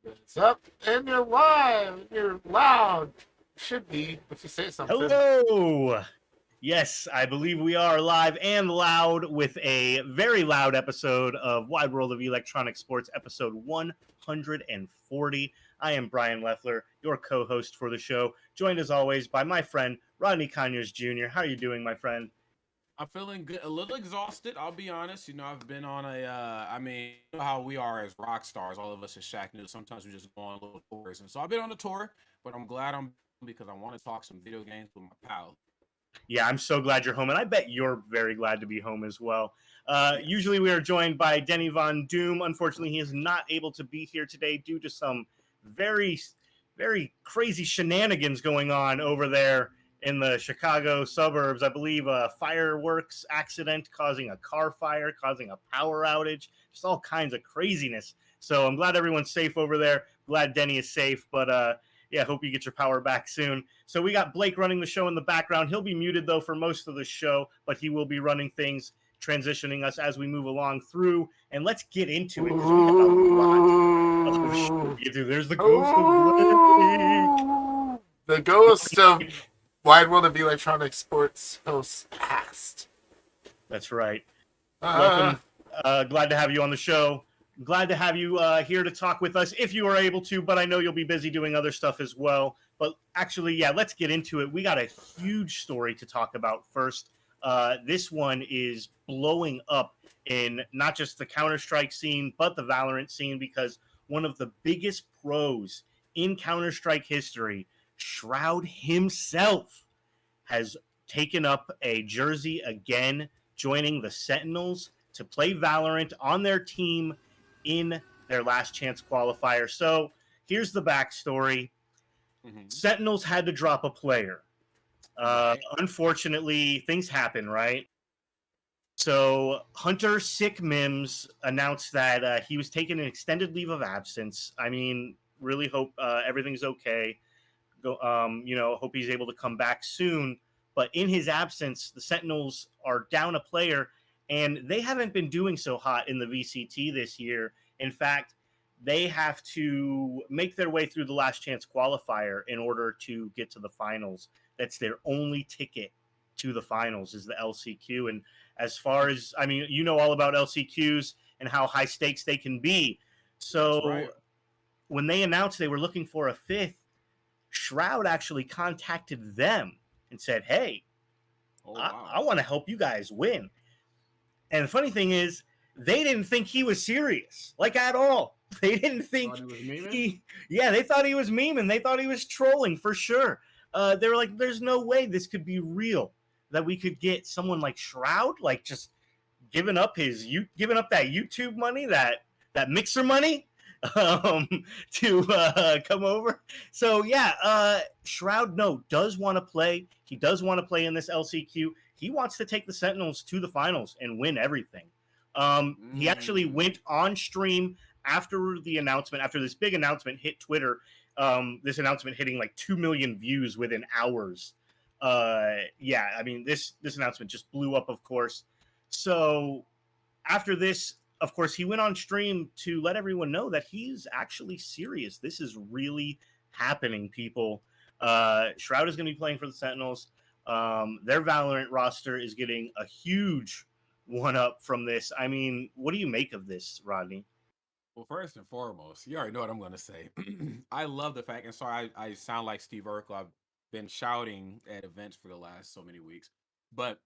It's up and you're live and you're loud. Should be if you say something. Hello. Yes, I believe we are live and loud with a very loud episode of Wide World of Electronic Sports, episode 140. I am Brian Leffler, your co-host for the show, joined as always by my friend Rodney Conyers Jr. How are you doing, my friend? I'm feeling good, a little exhausted. I'll be honest. I've been on you know how we are as rock stars, all of us at Shacknews. Sometimes we just go on little tours, and so I've been on a tour. But I'm glad I'm because I want to talk some video games with my pal. Yeah, I'm so glad you're home, and I bet you're very glad to be home as well. Yes. Usually we are joined by Denny Von Doom. Unfortunately, he is not able to be here today due to some very, very crazy shenanigans going on over there in the Chicago suburbs. I believe a fireworks accident causing a car fire, causing a power outage, just all kinds of craziness. So I'm glad everyone's safe over there. Glad Denny is safe, but yeah, hope you get your power back soon. So we got Blake running the show in the background. He'll be muted though for most of the show, but he will be running things, transitioning us as we move along through. And let's get into it because we have a lot of shit to get through. There's the ghost of Blake. The ghost of Wide World of Electronic Sports host past. That's right. Uh, Welcome. Glad to have you on the show. Glad to have you here to talk with us if you are able to, but I know you'll be busy doing other stuff as well. But actually, yeah, let's get into it. We got a huge story to talk about first. This one is blowing up in not just the Counter-Strike scene, but the Valorant scene, because one of the biggest pros in Counter-Strike history, Shroud himself, has taken up a jersey again, joining the Sentinels to play Valorant on their team in their last chance qualifier. So here's the backstory. Mm-hmm. Sentinels had to drop a player. Right. Unfortunately, things happen, right? So Hunter Sick Mims announced that he was taking an extended leave of absence. I mean, really hope everything's okay. Hope he's able to come back soon. But in his absence, the Sentinels are down a player, and they haven't been doing so hot in the VCT this year. In fact, they have to make their way through the last chance qualifier in order to get to the finals. That's their only ticket to the finals is the LCQ. And as far as, I mean, you know all about LCQs and how high stakes they can be. That's So right. when they announced they were looking for a fifth, Shroud actually contacted them and said, "Hey, Oh I wow. want to help you guys win." And the funny thing is, they didn't think he was serious, like at all. They didn't think Thought he was memeing. yeah, they thought he was memeing. They thought he was trolling for sure. They were like, "There's no way this could be real. That we could get someone like Shroud, like just giving up giving up that YouTube money, that mixer money, um, to come over." So yeah, Shroud does want to play. He does want to play in this LCQ. He wants to take the Sentinels to the finals and win everything. He actually went on stream after the announcement, after this big announcement hit Twitter. This announcement hitting like 2 million views within hours. Yeah, I mean this announcement just blew up, of course. So after this, of course, he went on stream to let everyone know that he's actually serious. This is really happening, people. Shroud is going to be playing for the Sentinels. Their Valorant roster is getting a huge one up from this. I mean, what do you make of this, Rodney? Well, first and foremost, you already know what I'm gonna say. I love the fact, and sorry, I sound like Steve Urkel. I've been shouting at events for the last so many weeks, but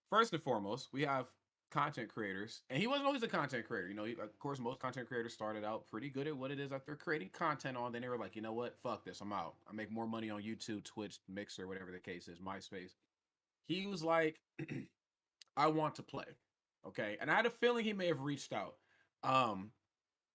first and foremost, we have content creators, and he wasn't always a content creator. Of course, most content creators started out pretty good at what it is that they're creating content on. Then they were like, you know what, fuck this, I'm out. I make more money on YouTube, Twitch, Mixer, whatever the case is, MySpace. He was like, I want to play, okay, and I had a feeling he may have reached out. Um,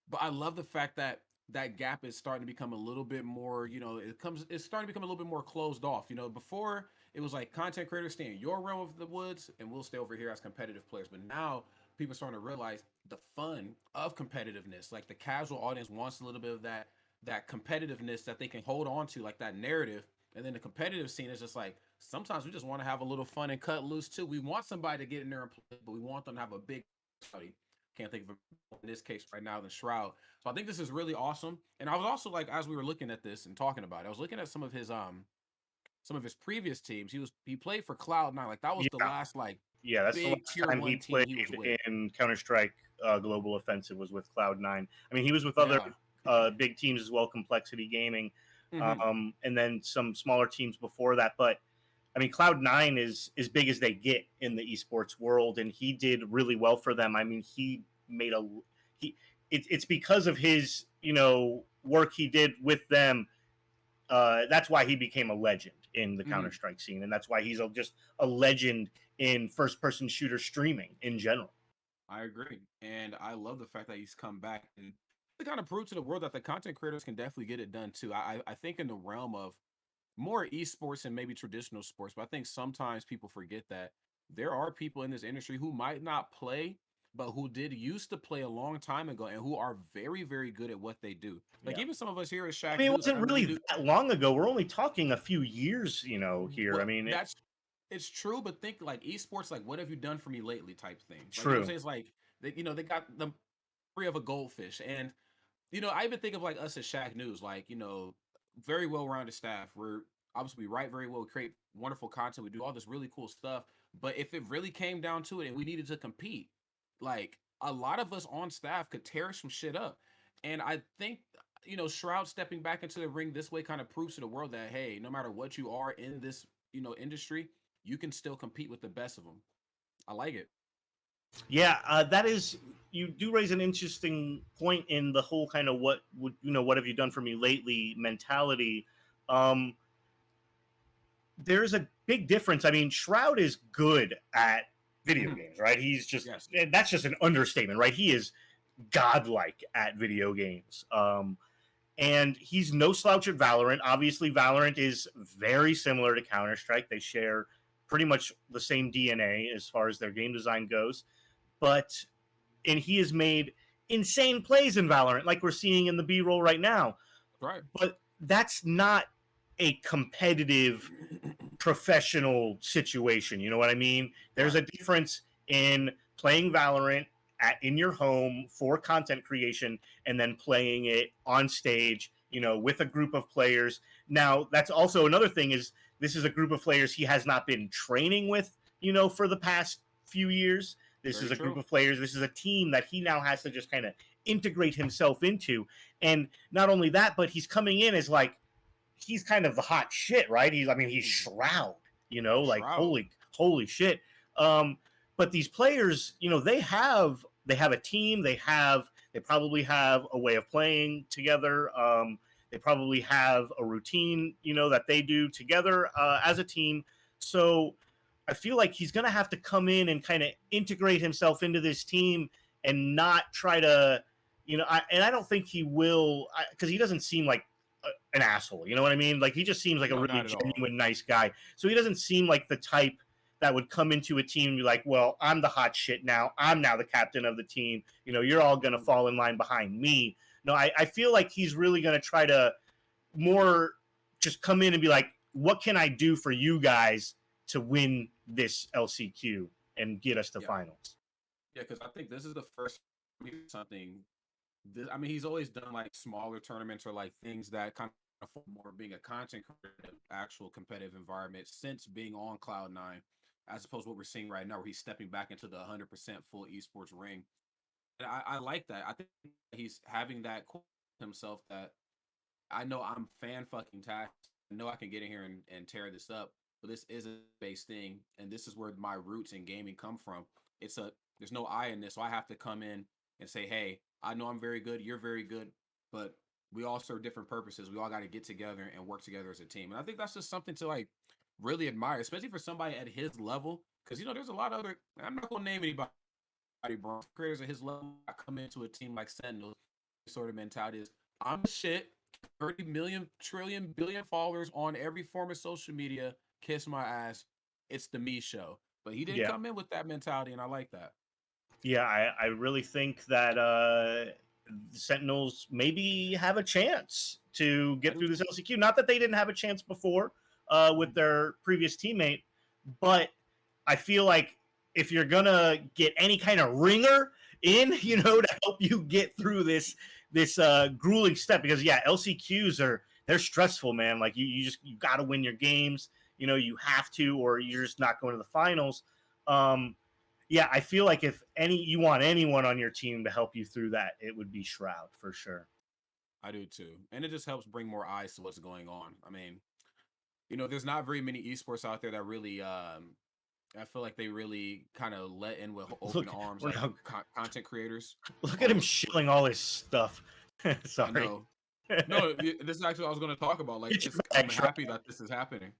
but I love the fact that that gap is starting to become a little bit more, it's starting to become a little bit more closed off. Before it was like content creators stay in your realm of the woods and we'll stay over here as competitive players. But now people are starting to realize the fun of competitiveness. Like the casual audience wants a little bit of that competitiveness that they can hold on to, like that narrative. And then the competitive scene is just like sometimes we just want to have a little fun and cut loose too. We want somebody to get in there and play, but we want them to have a big party. can't think of in this case right now than Shroud. So I think this is really awesome. And I was also like, as we were looking at this and talking about it, I was looking at some of his previous teams. He played for Cloud9. Like that was the Yeah. last like Yeah, that's the big last tier time one he team played he was with. in Counter-Strike Global Offensive was with Cloud9. I mean, he was with other big teams as well, Complexity Gaming, and then some smaller teams before that. But I mean, Cloud9 is as big as they get in the esports world, and he did really well for them. I mean, it's because of his work he did with them. That's why he became a legend in the Counter-Strike scene, and that's why he's just a legend in first-person shooter streaming in general. I agree, and I love the fact that he's come back and to kind of prove to the world that the content creators can definitely get it done too. I think in the realm of more esports and maybe traditional sports, but I think sometimes people forget that there are people in this industry who might not play, but who did used to play a long time ago and who are very, very good at what they do. Like even some of us here at Shacknews, I mean, it wasn't really that long ago. We're only talking a few years, here. Well, I mean, it's true, but think like esports, like what have you done for me lately type thing. Like, true. you know what I'm saying? It's like they got the free of a goldfish. And I even think of like us at Shacknews, like, very well-rounded staff. We're obviously we write very well, we create wonderful content, we do all this really cool stuff. But if it really came down to it and we needed to compete, like a lot of us on staff could tear some shit up. And I think Shroud stepping back into the ring this way kind of proves to the world that hey, no matter what you are in this industry, you can still compete with the best of them. I like it. Yeah, that is. You do raise an interesting point in the whole kind of what have you done for me lately mentality. There's a big difference. I mean, Shroud is good at video games, right? He's just that's just an understatement, right? He is godlike at video games. And he's no slouch at Valorant. Obviously, Valorant is very similar to Counter-Strike. They share pretty much the same DNA as far as their game design goes. And he has made insane plays in Valorant, like we're seeing in the B-roll right now. Right. But that's not a competitive professional situation. You know what I mean? There's a difference in playing Valorant in your home for content creation and then playing it on stage, with a group of players. Now, that's also another thing is this is a group of players he has not been training with, for the past few years. This is a group of players. This is a team that he now has to just kind of integrate himself into. And not only that, but he's coming in as like, he's kind of the hot shit, right? He's Shroud, like holy shit. But these players, they have a team. They probably have a way of playing together. They probably have a routine, that they do together as a team. So I feel like he's going to have to come in and kind of integrate himself into this team and not try to, I don't think he will, because he doesn't seem like an asshole. You know what I mean? Like he just seems like a really genuine, nice guy. So he doesn't seem like the type that would come into a team and be like, well, I'm the hot shit now. I'm now the captain of the team. You're all going to fall in line behind me. No, I feel like he's really going to try to more just come in and be like, what can I do for you guys to win this LCQ and get us to finals? Yeah, because I think this is the first something. He's always done like smaller tournaments or like things that kind of more being a content creator, actual competitive environment since being on Cloud9, as opposed to what we're seeing right now, where he's stepping back into the 100% full esports ring. And I like that. I think he's having that himself that I know I'm fan fucking taxed. I know I can get in here and tear this up, but this is a base thing, and this is where my roots in gaming come from. There's no I in this, so I have to come in and say, hey, I know I'm very good, you're very good, but we all serve different purposes. We all got to get together and work together as a team. And I think that's just something to like really admire, especially for somebody at his level. Because there's a lot of other, I'm not gonna name anybody, bro. Creators at his level, I come into a team like Sentinels, sort of mentality is I'm the shit, 30 million, trillion, billion followers on every form of social media, kiss my ass. It's the me show. But he didn't come in with that mentality, and I like that. Yeah, I really think that Sentinels maybe have a chance to get through this LCQ. Not that they didn't have a chance before with their previous teammate, but I feel like if you're going to get any kind of ringer, in, to help you get through this grueling step. Because yeah, LCQs they're stressful, man. Like you got to win your games. You have to, or you're just not going to the finals. Yeah, I feel like if you want anyone on your team to help you through that, it would be Shroud for sure. I do too, and it just helps bring more eyes to what's going on. I mean, there's not very many esports out there that really I feel like they really kind of let in with open arms, like content creators. Look at him shilling all his stuff. Sorry. I know. No, this is actually what I was going to talk about. Like, I'm happy that this is happening.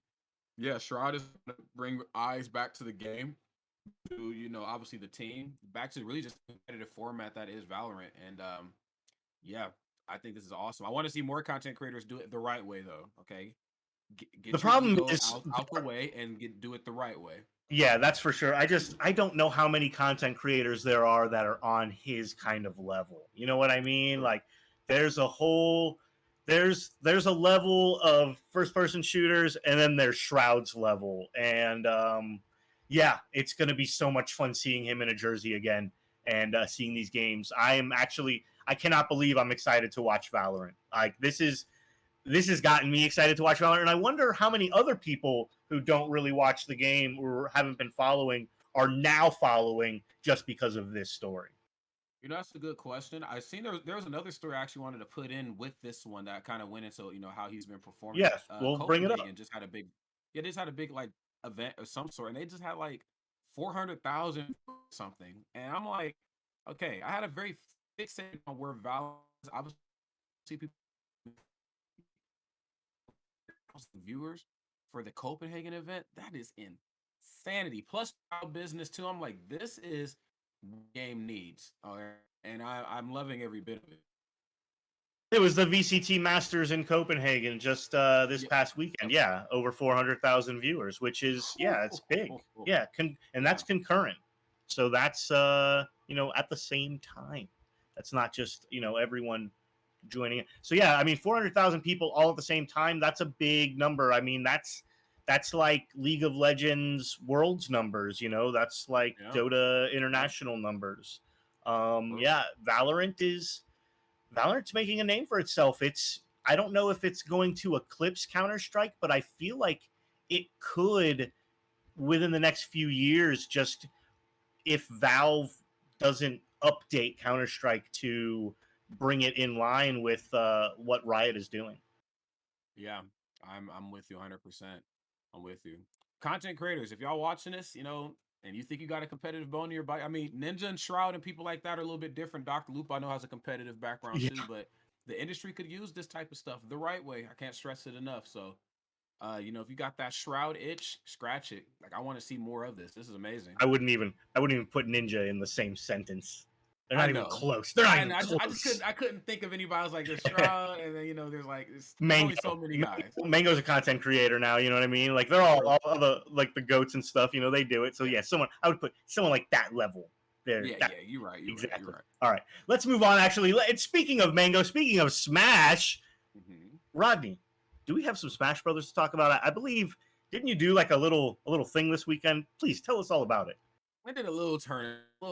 Yeah, Shroud is going to bring eyes back to the game, to obviously the team, back to really just competitive format that is Valorant. And yeah, I think this is awesome. I want to see more content creators do it the right way, though. Okay, get the problem is out the way and do it the right way. Yeah, that's for sure. I don't know how many content creators there are that are on his kind of level. You know what I mean? Like there's a level of first person shooters, and then there's Shroud's level. And yeah, it's going to be so much fun seeing him in a jersey again and seeing these games. I cannot believe I'm excited to watch Valorant. Like this has gotten me excited to watch Valorant, and I wonder how many other people who don't really watch the game or haven't been following are now following just because of this story. That's a good question. I seen there was another story I actually wanted to put in with this one that kind of went into how he's been performing. Yes, we'll bring it up. Just had a big, like event of some sort, and they just had like 400,000 something, and I'm like, okay, I had a very fixated on where Valorant. I was see people viewers for the Copenhagen event. That is insanity. Plus business too. I'm like, this is what the game needs. And I'm loving every bit of it. It was the VCT Masters in Copenhagen just this past weekend. Yeah, over 400,000 viewers, which is it's big. Yeah, and that's concurrent. So that's at the same time. That's not just everyone joining it. So yeah, I mean 400,000 people all at the same time, that's a big number. I mean that's like League of Legends Worlds numbers, that's like Dota international numbers. Valorant's making a name for itself. I don't know if it's going to eclipse Counter-Strike, but I feel like it could within the next few years, just if Valve doesn't update Counter-Strike to bring it in line with what Riot is doing. Yeah, I'm with you 100%. I'm with you. Content creators, if y'all watching this, and you think you got a competitive bone in your body, I mean, Ninja and Shroud and people like that are a little bit different. Dr. Loop, I know, has a competitive background too, but the industry could use this type of stuff the right way. I can't stress it enough. So, if you got that Shroud itch, scratch it. Like, I want to see more of this. This is amazing. I wouldn't even put Ninja in the same sentence. They're not even close. They're not even close. I couldn't think of anybody. I was like, there's Shroud, and then there's like only so many guys. Mango's a content creator now. You know what I mean? Like they're all the like the goats and stuff. They do it. So yeah, I would put someone like that level there. Yeah, you're right. Exactly. You're right. All right, let's move on. Actually, speaking of Mango, speaking of Smash, Rodney, do we have some Smash Brothers to talk about? I believe, didn't you do like a little thing this weekend? Please tell us all about it. I did a little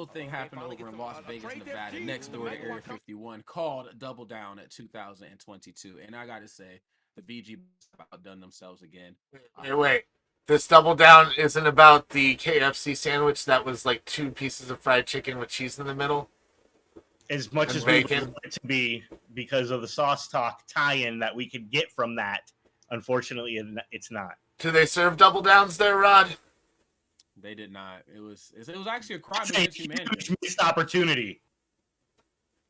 thing happened over in Las Vegas, Nevada, next door to Area 51, called Double Down at 2022. And I got to say, the VG outdone themselves again. Wait. This Double Down isn't about the KFC sandwich that was like 2 pieces of fried chicken with cheese in the middle? As much as we would like it to be, because of the Sauce Talk tie-in that we could get from that, unfortunately, it's not. Do they serve Double Downs there, Rod? They did not. It was actually a crime against humanity. Missed opportunity.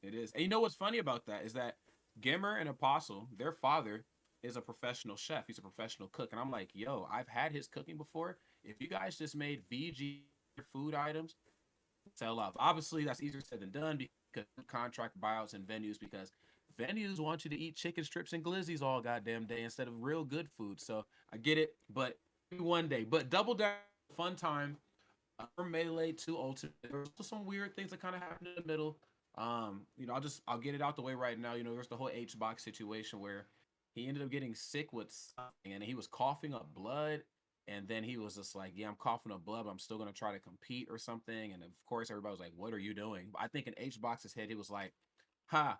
It is. And you know what's funny about that is that Gimmer and Apostle, their father, is a professional chef. He's a professional cook. And I'm like, yo, I've had his cooking before. If you guys just made VG food items, sell out. Obviously, that's easier said than done because contract buyouts and venues, because venues want you to eat chicken strips and glizzies all goddamn day instead of real good food. So I get it, but one day. But Double Down, fun time. From Melee to Ultimate, there was some weird things that kind of happened in the middle. I'll get it out the way right now. There's the whole H-Box situation where he ended up getting sick with something and he was coughing up blood. And then he was just like, yeah, I'm coughing up blood, but I'm still going to try to compete or something. And of course, everybody was like, what are you doing? But I think in H-Box's head, he was like, ha,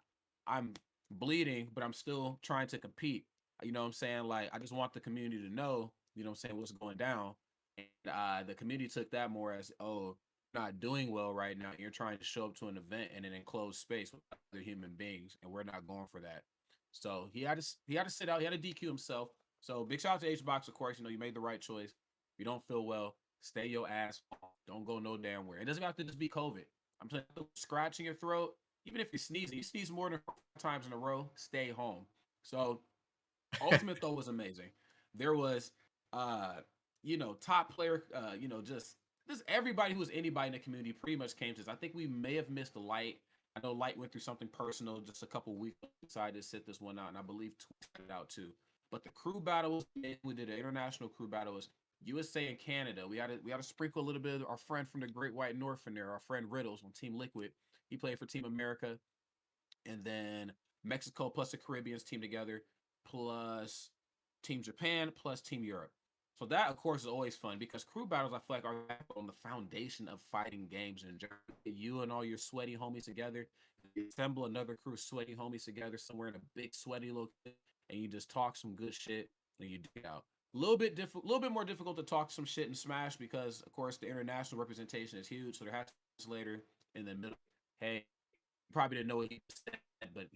I'm bleeding, but I'm still trying to compete. You know what I'm saying? Like, I just want the community to know, you know what I'm saying, what's going down. And the community took that more as, oh, you're not doing well right now. You're trying to show up to an event in an enclosed space with other human beings, and we're not going for that. So he had to sit out. He had to DQ himself. So big shout out to HBox, of course. You know, you made the right choice. If you don't feel well, stay your ass off. Don't go no damn where. It doesn't have to just be COVID. I'm saying scratching your throat. Even if you're sneezing, you sneeze more than 4 times in a row, stay home. So Ultimate though was amazing. There was uh top player, just everybody who was anybody in the community pretty much came to us. I think we may have missed Light. I know Light went through something personal just a couple weeks ago, decided to sit this one out, and I believe tweeted it out too. But the crew battles, we did an international crew battles, USA and Canada. We had to sprinkle a little bit of our friend from the Great White North in there, our friend Riddles on Team Liquid. He played for Team America, and then Mexico plus the Caribbean's team together, plus Team Japan, plus Team Europe. So that, of course, is always fun because crew battles, I feel like, are on the foundation of fighting games. And you and all your sweaty homies together, you assemble another crew of sweaty homies together somewhere in a big sweaty location, and you just talk some good shit and you dig out. A little bit more difficult to talk some shit in Smash because, of course, the international representation is huge. So there has to be later in the middle. Hey, probably didn't know what he said, but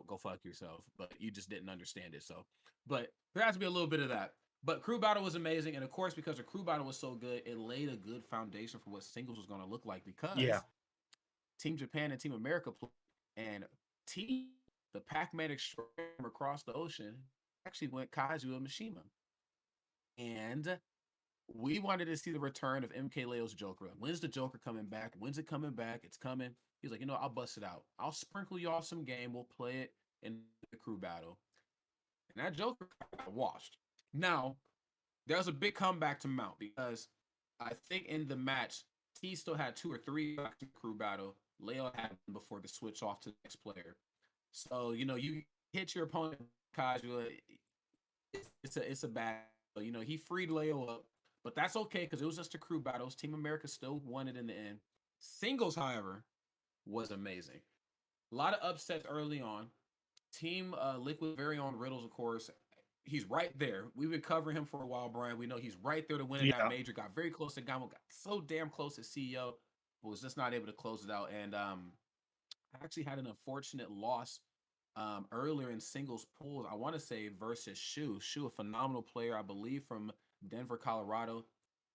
go fuck yourself. But you just didn't understand it. So, but there has to be a little bit of that. But crew battle was amazing, and of course, because the crew battle was so good, it laid a good foundation for what singles was going to look like. Yeah. Because Team Japan and Team America played, and Team the Pac-Man Extreme across the ocean actually went Kaiju and Mishima, and we wanted to see the return of MK Leo's Joker. Like, when's the Joker coming back? When's it coming back? It's coming. He's like, I'll bust it out. I'll sprinkle y'all some game. We'll play it in the crew battle. And that Joker got washed. Now, there's a big comeback to mount because I think in the match, T still had 2 or 3 crew battle. Leo had before the switch off to the next player. So, you hit your opponent, Kaiju. It's a bad. He freed Leo up, but that's okay because it was just a crew battles. Team America still won it in the end. Singles, however, was amazing. A lot of upsets early on. Team Liquid very own Riddles, of course. He's right there. We've been covering him for a while, Brian. We know he's right there to win in that Yeah. major. Got very close to Gamo. Got so damn close to CEO, but was just not able to close it out. And I actually had an unfortunate loss earlier in singles pools. I want to say versus Shu. Shu, a phenomenal player, I believe, from Denver, Colorado.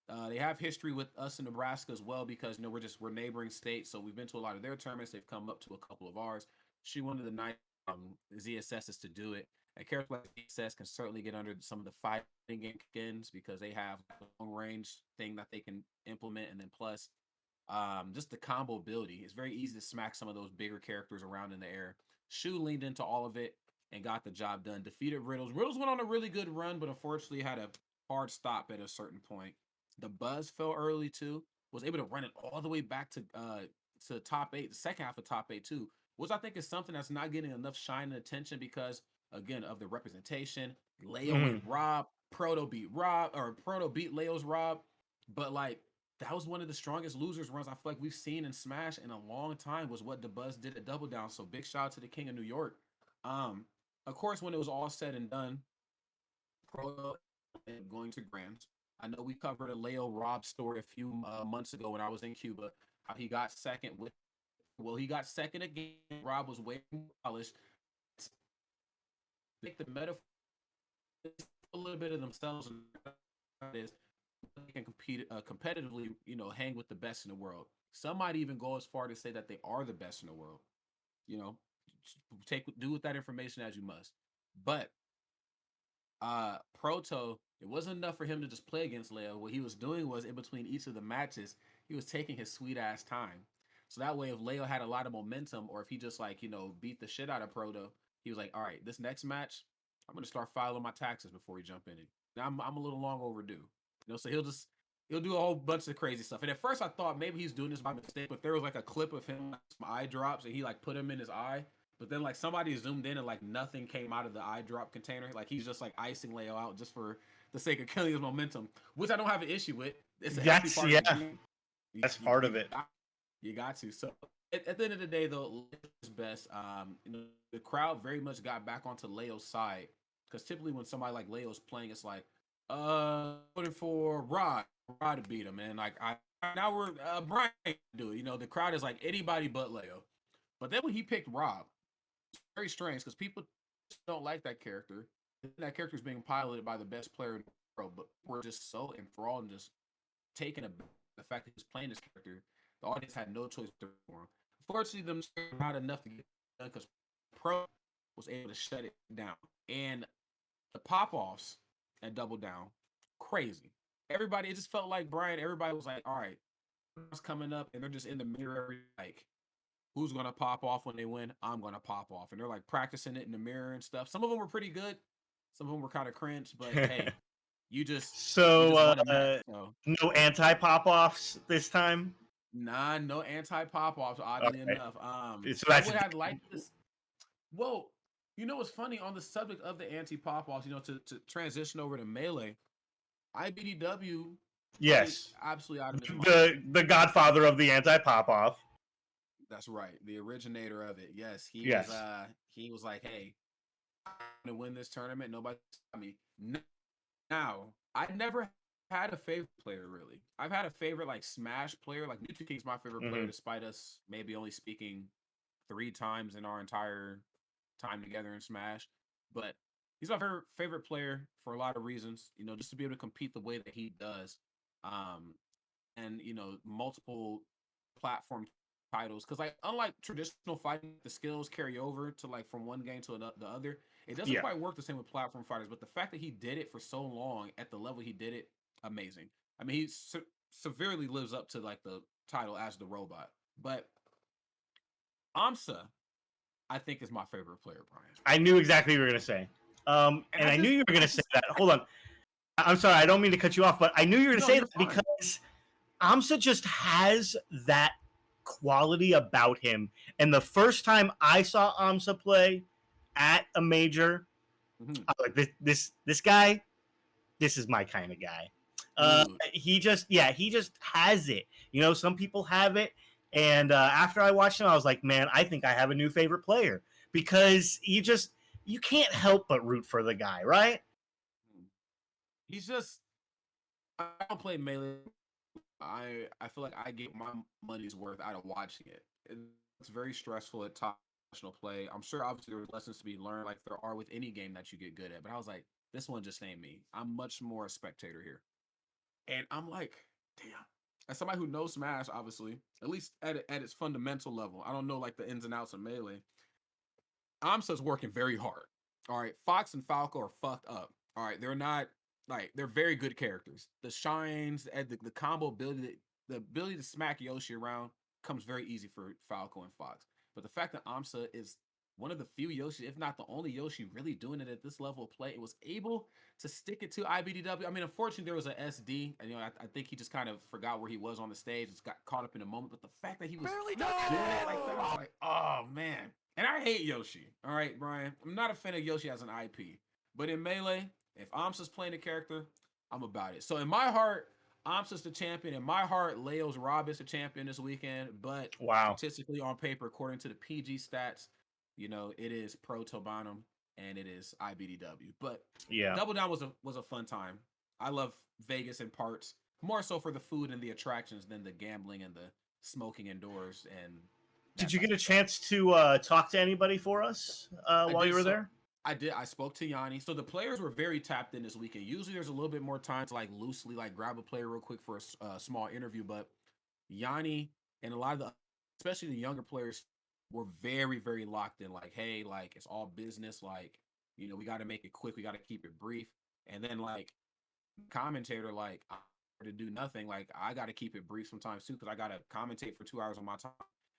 They have history with us in Nebraska as well because we're neighboring states, so we've been to a lot of their tournaments. They've come up to a couple of ours. Shu, one of the nice ZSSs to do it. And characters like ZSS can certainly get under some of the fighting skins because they have a long range thing that they can implement, and then plus just the combo ability. It's very easy to smack some of those bigger characters around in the air. Shu leaned into all of it and got the job done. Defeated Riddles. Riddles went on a really good run, but unfortunately had a hard stop at a certain point. The Buzz fell early too. Was able to run it all the way back to top 8, the second half of top 8 too, which I think is something that's not getting enough shine and attention because again of the representation. Leo Mhm. and Rob, Proto beat Rob, or Proto beat Leo's Rob, but like that was one of the strongest losers runs I feel like we've seen in Smash in a long time. Was what the Buzz did at Double Down. So big shout out to the King of New York. Of course, when it was all said and done, Pro and going to Grands. I know we covered a Leo Rob story a few months ago when I was in Cuba. How he got second with, well, he got second again. Rob was way more polished. Make the metaphor a little bit of themselves is they can compete competitively, hang with the best in the world. Some might even go as far to say that they are the best in the world. You know, do with that information as you must. But Proto, it wasn't enough for him to just play against Leo. What he was doing was in between each of the matches, he was taking his sweet ass time. So that way, if Leo had a lot of momentum, or if he just beat the shit out of Proto, he was like, all right, this next match, I'm gonna start filing my taxes before we jump in it. Now I'm a little long overdue. So he'll do a whole bunch of crazy stuff. And at first I thought maybe he's doing this by mistake, but there was like a clip of him, some eye drops, and he like put him in his eye. But then like somebody zoomed in and like nothing came out of the eye drop container. Like he's just like icing Leo out just for the sake of killing his momentum, which I don't have an issue with. It's a healthy That's part yeah. of the game. That's part of it. You got to. So at the end of the day, though, Leo's best. The crowd very much got back onto Leo's side because typically when somebody like Leo's playing, it's like, voting for Rod to beat him, and like now we're Bryan to do it. The crowd is like anybody but Leo. But then when he picked Rob, it's very strange because people don't like that character. That character is being piloted by the best player in the world, but we're just so enthralled and just taken aback the fact that he's playing this character. The audience had no choice for him. Unfortunately, them not enough to get done because Pro was able to shut it down. And the pop-offs at Double Down, crazy. Everybody, it just felt like Bryan, everybody was like, all right, what's coming up? And they're just in the mirror, like, who's going to pop off when they win? I'm going to pop off. And they're like practicing it in the mirror and stuff. Some of them were pretty good. Some of them were kind of cringe, but hey, you just won a match. So. No anti pop offs this time. Nah, no anti pop offs. Oddly enough, so I would have liked this. Well, what's funny on the subject of the anti pop offs? To transition over to Melee, IBDW. Yes, absolutely out of his mind. The godfather of the anti pop off. That's right, the originator of it. Yes, he was like, hey, I'm gonna win this tournament. Nobody stop me. Now, I never had a favorite player really. I've had a favorite like Smash player. Like New King's my favorite player, despite us maybe only speaking 3 times in our entire time together in Smash. But he's my favorite player for a lot of reasons. Just to be able to compete the way that he does, and multiple platform titles. Because like unlike traditional fighting, the skills carry over to like from one game to the other. It doesn't quite work the same with platform fighters. But the fact that he did it for so long at the level he did it, amazing. I mean, he severely lives up to like the title as the robot. But Amsa, I think, is my favorite player, Bryan. I knew exactly what you were going to say. And I knew you were going to say that. Hold on. I'm sorry. I don't mean to cut you off, but I knew you were going to say that because Amsa just has that quality about him. And the first time I saw Amsa play at a major, I was like, this guy, this is my kind of guy. He just has it. Some people have it. And after I watched him, I was like, man, I think I have a new favorite player because you can't help but root for the guy, right? He's just, I don't play Melee. I feel like I get my money's worth out of watching it. It's very stressful at top professional play. I'm sure obviously there's lessons to be learned like there are with any game that you get good at. But I was like, this one just ain't me. I'm much more a spectator here. And I'm like, damn. As somebody who knows Smash, obviously, at least at its fundamental level, I don't know like the ins and outs of Melee. Amsa's working very hard. All right, Fox and Falco are fucked up. All right, they're not like they're very good characters. The shines and the combo ability, the ability to smack Yoshi around comes very easy for Falco and Fox. But the fact that Amsa is one of the few Yoshi, if not the only Yoshi, really doing it at this level of play, it was able to stick it to IBDW. I mean, unfortunately, there was an SD, and I think he just kind of forgot where he was on the stage, just got caught up in the moment. But the fact that he was doing it like that, I was like, oh man. And I hate Yoshi. All right, Bryan. I'm not a fan of Yoshi as an IP, but in Melee, if Amsa's playing a character, I'm about it. So in my heart, Amsa's the champion. In my heart, Leo's Rob is the champion this weekend. But statistically on paper, according to the PG stats, it is Pro Tobanum and it is IBDW. But Double Down was a fun time. I love Vegas in parts, more so for the food and the attractions than the gambling and the smoking indoors. And did you get a chance to talk to anybody for us while you were there? I did. I spoke to Yanni. So the players were very tapped in this weekend. Usually there's a little bit more time to like loosely like grab a player real quick for a small interview, but Yanni and a lot of the, especially the younger players, were very, very locked in. Like, hey, like it's all business. Like, we got to make it quick. We got to keep it brief. And then like commentator, like to do nothing. Like I got to keep it brief sometimes too, because I got to commentate for 2 hours on my time.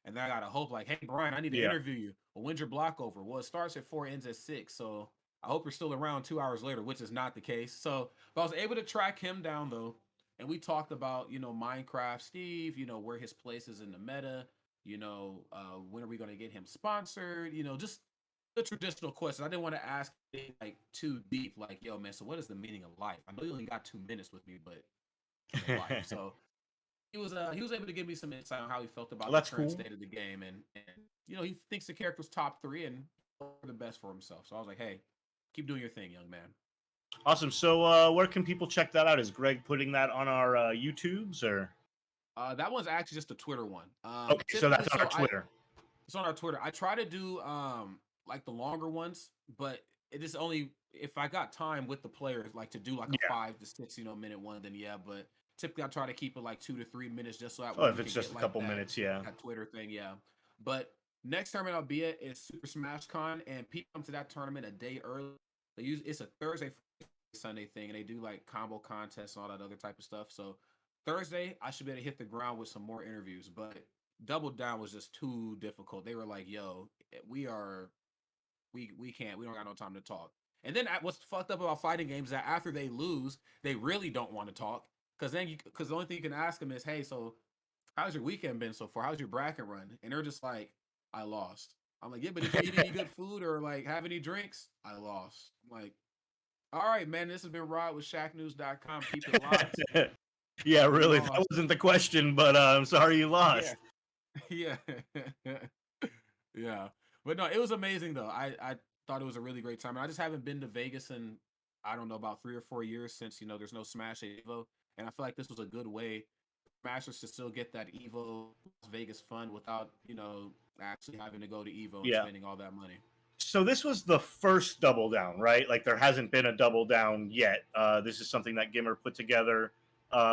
And then I gotta hope like, hey Bryan, I need to interview you. Well, when's your block over? Well, it starts at 4, ends at 6. So I hope you're still around 2 hours later, which is not the case. So but I was able to track him down though. And we talked about, Minecraft Steve, where his place is in the meta, when are we going to get him sponsored? Just the traditional questions. I didn't want to ask like too deep, like, yo, man, so what is the meaning of life? I know you only got 2 minutes with me, but life. So he was able to give me some insight on how he felt about Well, the that's current cool. state of the game, and he thinks the character's top 3 and the best for himself. So I was like, hey, keep doing your thing, young man. Awesome. So, where can people check that out? Is Greg putting that on our YouTubes or? That one's actually just a Twitter one. Okay, so Typically, that's on our Twitter. it's on our Twitter. I try to do like the longer ones, but it is only if I got time with the players, like to do like a Yeah. 5 to 6 minute one. Then yeah, but typically I try to keep it like 2 to 3 minutes, just so that Oh, way if we it's can just get a like couple minutes, yeah. that Twitter thing. Yeah, but next tournament I'll be at is Super Smash Con, and people come to that tournament a day early. It's a Thursday, Sunday thing, and they do like combo contests and all that other type of stuff. So Thursday I should be able to hit the ground with some more interviews, but Double Down was just too difficult. They were like, "Yo, we can't. We don't got no time to talk." And then what's fucked up about fighting games is that after they lose, they really don't want to talk because the only thing you can ask them is, "Hey, so how's your weekend been so far? How's your bracket run?" And they're just like, "I lost." I'm like, "Yeah, but did you eat any good food or like have any drinks?" "I lost." I'm like, "All right, man. This has been Rod with Shacknews.com. Keep it locked." Yeah, You really, that lost. wasn't the question, but I'm sorry you Yeah. lost. Yeah. Yeah. But no, it was amazing though. I thought it was a really great time. And I just haven't been to Vegas in I don't know about 3 or 4 years since there's no Smash Evo, and I feel like this was a good way for Smashers to still get that Evo Las Vegas fun without actually having to go to Evo and Yeah. spending all that money. So this was the first Double Down, right? Like there hasn't been a Double Down yet. This is something that Gimmer put together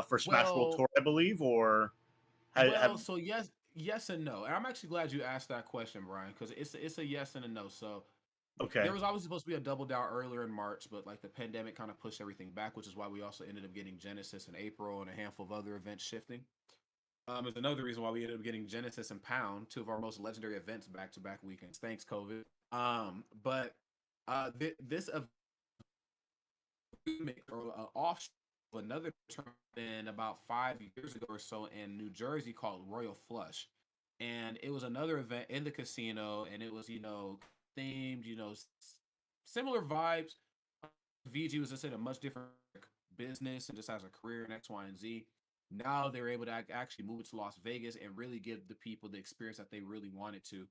for Smash World Well, Tour, I believe, or have so yes and no, and I'm actually glad you asked that question, Brian, because it's a yes and a no. So there okay. was always supposed to be a double down earlier in March, but like the pandemic kind of pushed everything back, which is why we also ended up getting Genesis in April and a handful of other events shifting. It's another reason why we ended up getting Genesis and Pound, two of our most legendary events back to back weekends. Thanks, COVID. But this event or off of another tournament about 5 years ago or so in New Jersey called Royal Flush, and it was another event in the casino, and it was themed, similar vibes. VG was just in a much different business and just has a career in X, Y, and Z. Now they're able to actually move it to Las Vegas and really give the people the experience that they really wanted to.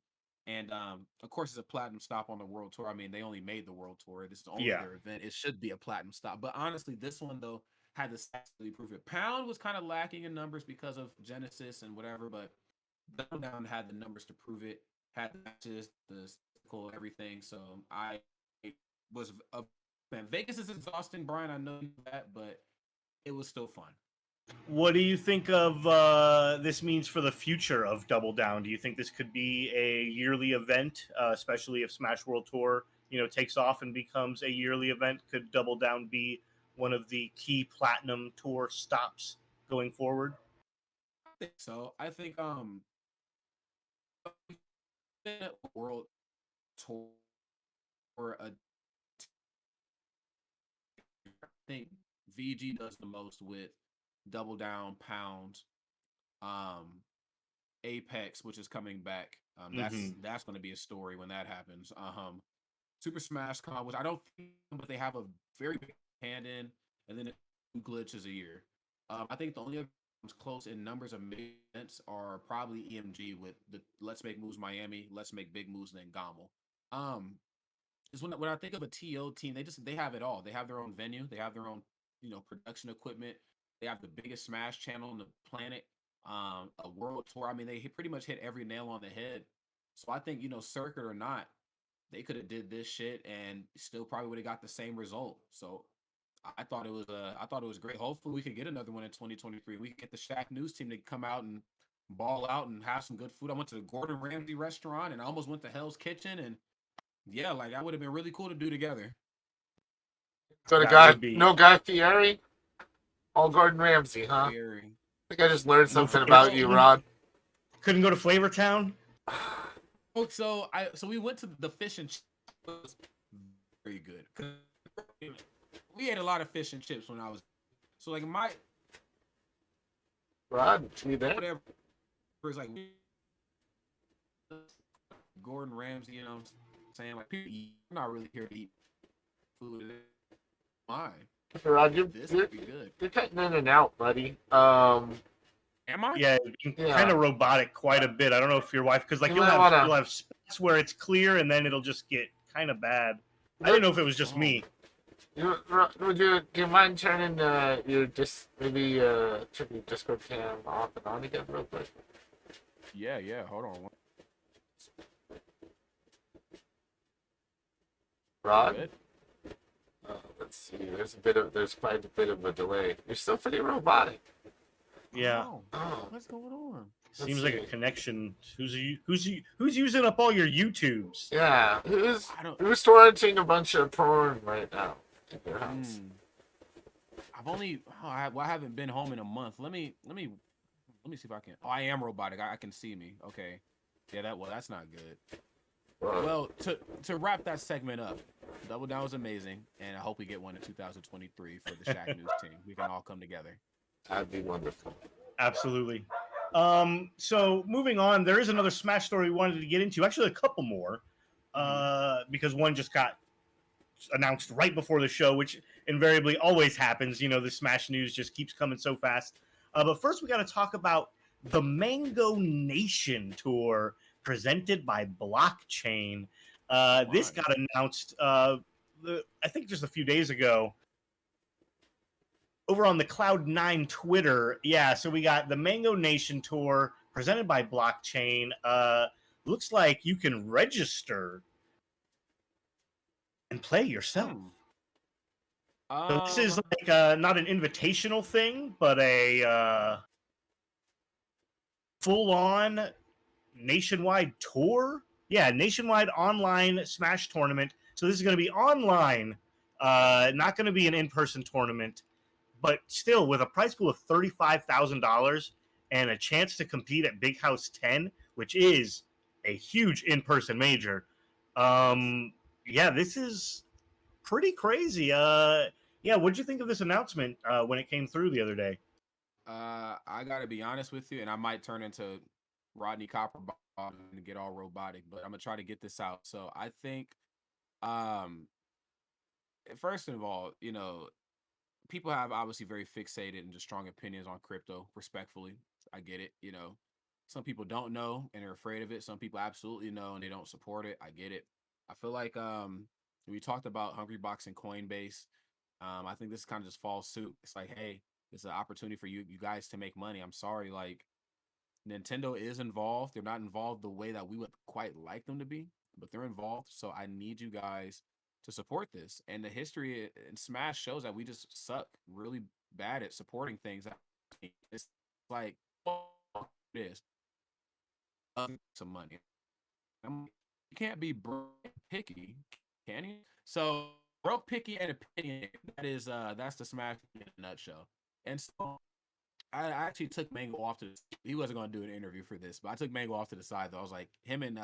And of course, it's a platinum stop on the world tour. I mean, they only made the world tour. This is only Yeah. their event. It should be a platinum stop. But honestly, this one though had the stats to really prove it. Pound was kind of lacking in numbers because of Genesis and whatever, but Double Down had the numbers to prove it. Had the matches, the physical, everything. So I was a man. Vegas is exhausting, Brian. I know that, but it was still fun. What do you think of this means for the future of Double Down? Do you think this could be a yearly event, especially if Smash World Tour, takes off and becomes a yearly event? Could Double Down be one of the key Platinum Tour stops going forward? I think so. I think world tour a I think VG does the most with Double Down, Pound, um, Apex, which is coming back. Mm-hmm. That's going to be a story when that happens. Super Smash Con, which I don't think, but they have a very big hand in, and then two glitches a year. I think the only other ones close in numbers of events are probably EMG with the Let's Make Moves Miami, Let's Make Big Moves, and then Gommel. Um, is when I think of a TO team, they have it all. They have their own venue, they have their own production equipment, they have the biggest Smash channel on the planet, a world tour. I mean, they pretty much hit every nail on the head. So I think circuit or not, they could have did this shit and still probably would have got the same result. So I thought it was great. Hopefully we could get another one in 2023. We could get the Shacknews team to come out and ball out and have some good food. I went to the Gordon Ramsay restaurant and I almost went to Hell's Kitchen, and yeah, like that would have been really cool to do together. So the That guy, would be no Guy Fieri, all Gordon Ramsay, huh? I Very. think I just learned no something Flavor about you, Town. Rod. Couldn't go to Flavor Town. Oh, so we went to the fish and chips. It was very good. We ate a lot of fish and chips when I was so like my Rod, you there? whatever is like Gordon Ramsay, you know what I'm saying? Like, people eat, I'm not really here to eat food. Why? Rod, This could be good. you're cutting in and out, buddy. Am I? Yeah, Yeah. kind of robotic quite a bit. I don't know if your wife, because like You you'll might have wanna- you'll have spots where it's clear and then it'll just get kind of bad. I didn't know if it was just me. Would you do you mind turning your turn your Discord cam off and on again real quick? Yeah. Hold on. Rod? Good. Let's see. There's quite a bit of a delay. You're still pretty robotic. Yeah, Oh, What's going on? seems like see. a connection. Who's using up all your YouTubes? Yeah. I don't. Who's torrenting a bunch of porn right now in your house? I've only. I haven't been home in a month. Let me see if I can. Oh, I am robotic. I can see me. Okay. Yeah. That's not good. Whoa. Well, to wrap that segment up, Double Down was amazing, and I hope we get one in 2023 for the Shacknews team. We can all come together. That'd be wonderful. Absolutely. So moving on, there is another Smash story we wanted to get into. Actually, a couple more, because one just got announced right before the show, which invariably always happens. You know, the Smash news just keeps coming so fast. But first, we got to talk about the Mango Nation tour presented by Blockchain. This got announced, I think, just a few days ago over on the Cloud9 Twitter. Yeah, so we got the Mango Nation tour presented by Blockchain. Looks like you can register and play yourself. So this is like not an invitational thing, but a full-on nationwide tour. Yeah, nationwide online Smash tournament. So this is going to be online, not going to be an in-person tournament, but still with a prize pool of $35,000 and a chance to compete at Big House 10, which is a huge in-person major. Yeah, this is pretty crazy. Yeah, what'd you think of this announcement when it came through the other day? I gotta be honest with you, and I might turn into Rodney Copperbottom and get all robotic, but I'm gonna try to get this out. So I think, um, first of all, you know, people have obviously very fixated and just strong opinions on crypto. Respectfully, I get it. You know, some people don't know and they're afraid of it. Some people absolutely know and they don't support it. I get it. I feel like we talked about Hungrybox and Coinbase. I think this kind of just falls suit. It's like, hey, it's an opportunity for you guys to make money. I'm sorry, like Nintendo is involved. They're not involved the way that we would quite like them to be, but they're involved. So I need you guys to support this. And the history in Smash shows that we just suck really bad at supporting things. It's like it is some money. You can't be broke and picky, can you? So broke, picky, and opinionated. That's the Smash in a nutshell. And so I actually took Mango off to he wasn't going to do an interview for this, but I took Mango off to the side though. I was like him and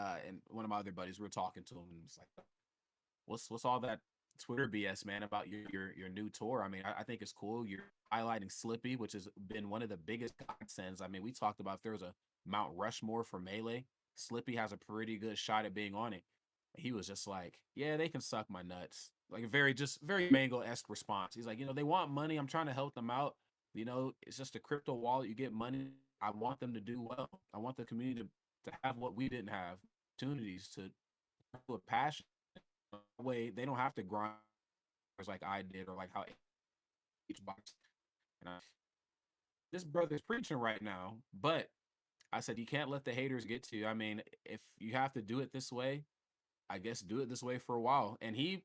one of my other buddies, we were talking to him and it's like, what's all that Twitter BS, man, about your new tour? I mean, I think it's cool. You're highlighting Slippy, which has been one of the biggest godsends. I mean, we talked about if there was a Mount Rushmore for Melee, Slippy has a pretty good shot at being on it. He was just like, yeah, they can suck my nuts. Like a very Mango-esque response. He's like, you know, they want money. I'm trying to help them out. You know, it's just a crypto wallet. You get money. I want them to do well. I want the community to have what we didn't have, opportunities to a passion. Way they don't have to grind like I did or like how each box. And this brother's preaching right now, but I said you can't let the haters get to you. I mean, if you have to do it this way, I guess do it this way for a while. And he's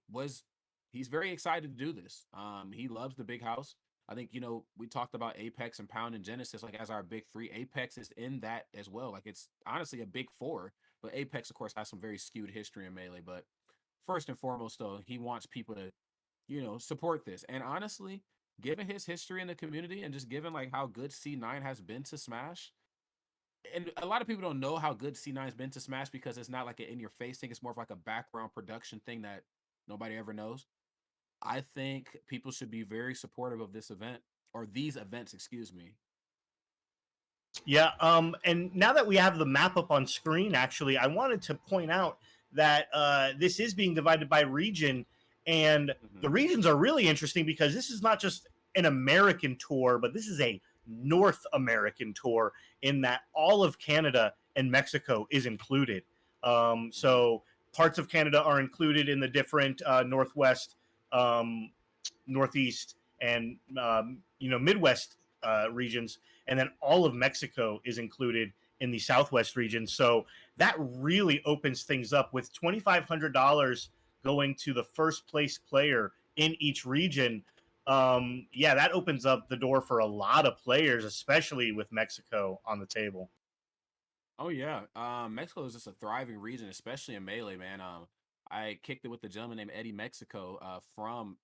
very excited to do this. He loves the big house. I think, you know, we talked about Apex and Pound and Genesis like as our big three. Apex is in that as well. Like it's honestly a big four, but Apex, of course, has some very skewed history in Melee. But first and foremost, though, he wants people to, you know, support this. And honestly, given his history in the community and just given like how good C9 has been to Smash, and a lot of people don't know how good C9 has been to Smash because it's not like an in your face thing. It's more of like a background production thing that nobody ever knows. I think people should be very supportive of this event or these events, excuse me. Yeah, and now that we have the map up on screen, actually, I wanted to point out that this is being divided by region, and the Mhm. regions are really interesting because this is not just an American tour, but this is a North American tour in that all of Canada and Mexico is included. Mhm. So parts of Canada are included in the different Northwest, um, Northeast, and Midwest regions, and then all of Mexico is included in the Southwest region. So that really opens things up with $2,500 going to the first place player in each region. Yeah, that opens up the door for a lot of players, especially with Mexico on the table. Oh yeah, Mexico is just a thriving region, especially in melee, man. I kicked it with a gentleman named Eddie Mexico, from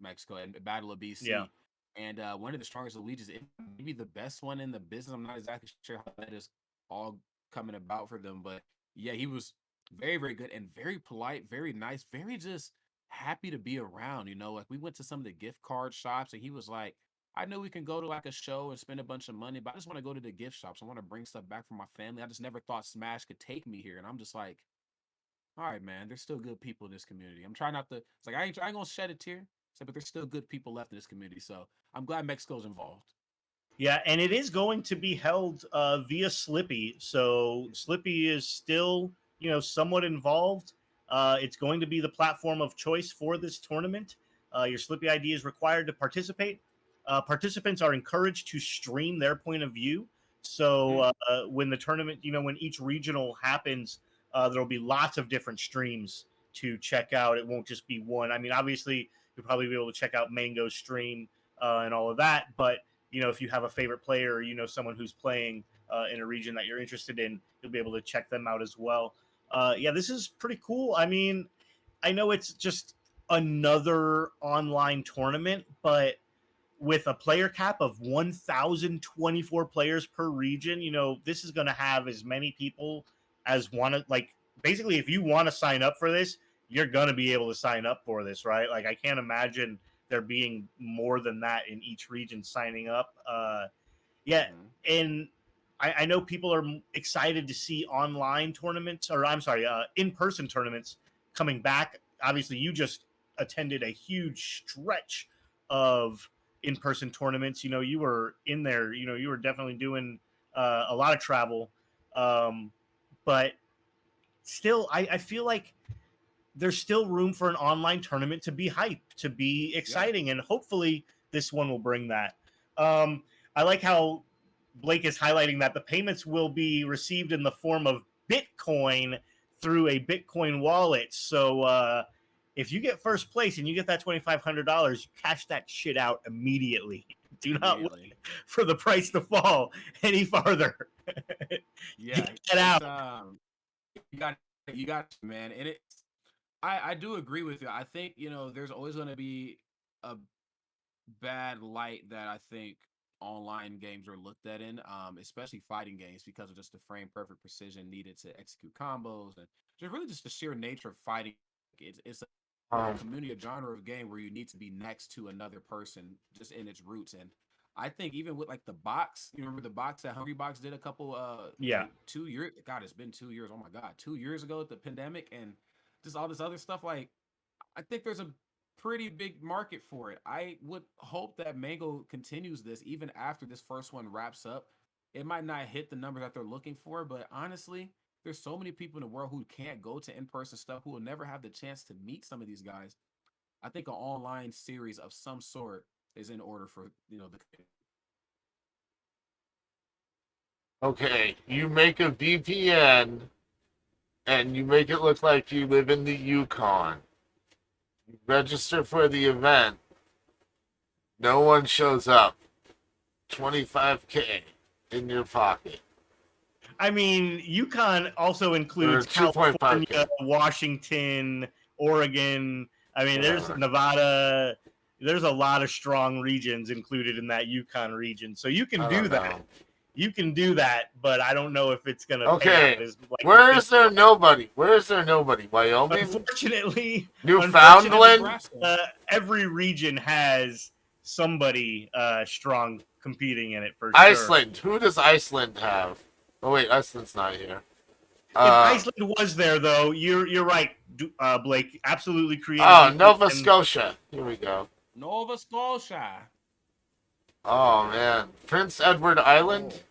Mexico at Battle of Yeah. BC, and one of the strongest allegiants, maybe the best one in the business. I'm not exactly sure how that is all coming about for them, but yeah, he was very, very good and very polite, very nice, very just happy to be around. Like we went to some of the gift card shops, and he was like, I know we can go to like a show and spend a bunch of money, but I just want to go to the gift shops. I want to bring stuff back for my family. I just never thought Smash could take me here. And I'm just like, all right, man, there's still good people in this community. I'm trying not to, it's like, I ain't gonna shed a tear. But there's still good people left in this community. So I'm glad Mexico's involved. Yeah, and it is going to be held via Slippy. So Slippy is still, somewhat involved. It's going to be the platform of choice for this tournament. Your Slippy ID is required to participate. Participants are encouraged to stream their point of view. So Hmm. when the tournament, when each regional happens, there'll be lots of different streams to check out. It won't just be one. I mean, obviously, you'll probably be able to check out Mango's stream and all of that, but if you have a favorite player or someone who's playing in a region that you're interested in, you'll be able to check them out as well. Yeah, this is pretty cool. I mean, I know it's just another online tournament, but with a player cap of 1,024 players per region, this is going to have as many people as want to, like, basically, if you want to sign up for this, you're going to be able to sign up for this, right? Like, I can't imagine there being more than that in each region signing up. Yeah, Hmm. and I know people are excited to see online tournaments, or I'm sorry, in-person tournaments coming back. Obviously, you just attended a huge stretch of in-person tournaments. You were in there. You were definitely doing a lot of travel, um, but still, I feel like there's still room for an online tournament to be hype, to be Yeah. exciting, and hopefully this one will bring that. I like how Blake is highlighting that the payments will be received in the form of Bitcoin through a Bitcoin wallet. So if you get first place and you get that $2,500, you cash that shit out immediately. Do not Immediately. wait for the price to fall any farther. Yeah. Get that It's, out. you got, you got, man. And I do agree with you. I think, there's always going to be a bad light that I think online games are looked at in, especially fighting games, because of just the frame perfect precision needed to execute combos and just really just the sheer nature of fighting. It's a Um, community, a genre of game where you need to be next to another person just in its roots. And I think even with like the box, you remember the box that Hungry Box did a couple Yeah. 2 years. God, it's been 2 years. Oh my God, 2 years ago at the pandemic and just all this other stuff. Like I think there's a pretty big market for it. I would hope that Mango continues this even after this first one wraps up. It might not hit the numbers that they're looking for, but honestly, there's so many people in the world who can't go to in-person stuff, who will never have the chance to meet some of these guys. I think an online series of some sort is in order for, the okay, you make a VPN and you make it look like you live in the Yukon. You register for the event. No one shows up. 25K in your pocket. I mean, Yukon also Or includes 2.5K. California, Washington, Oregon. I mean, there's Whatever. Nevada. There's a lot of strong regions included in that Yukon region. So you can I do don't that. know. You can do that, but I don't know if it's going to pay out Okay. as like you Where think. is there nobody? Where is there nobody? Wyoming? Unfortunately, Newfoundland? Nebraska. every region has somebody strong competing in it for sure. Iceland. Who does Iceland have? Oh wait, Iceland's not here. If Iceland was there, though, you're right, Blake. Absolutely creating. Oh, Nova Scotia. Here we go. Nova Scotia. Oh man, Prince Edward Island.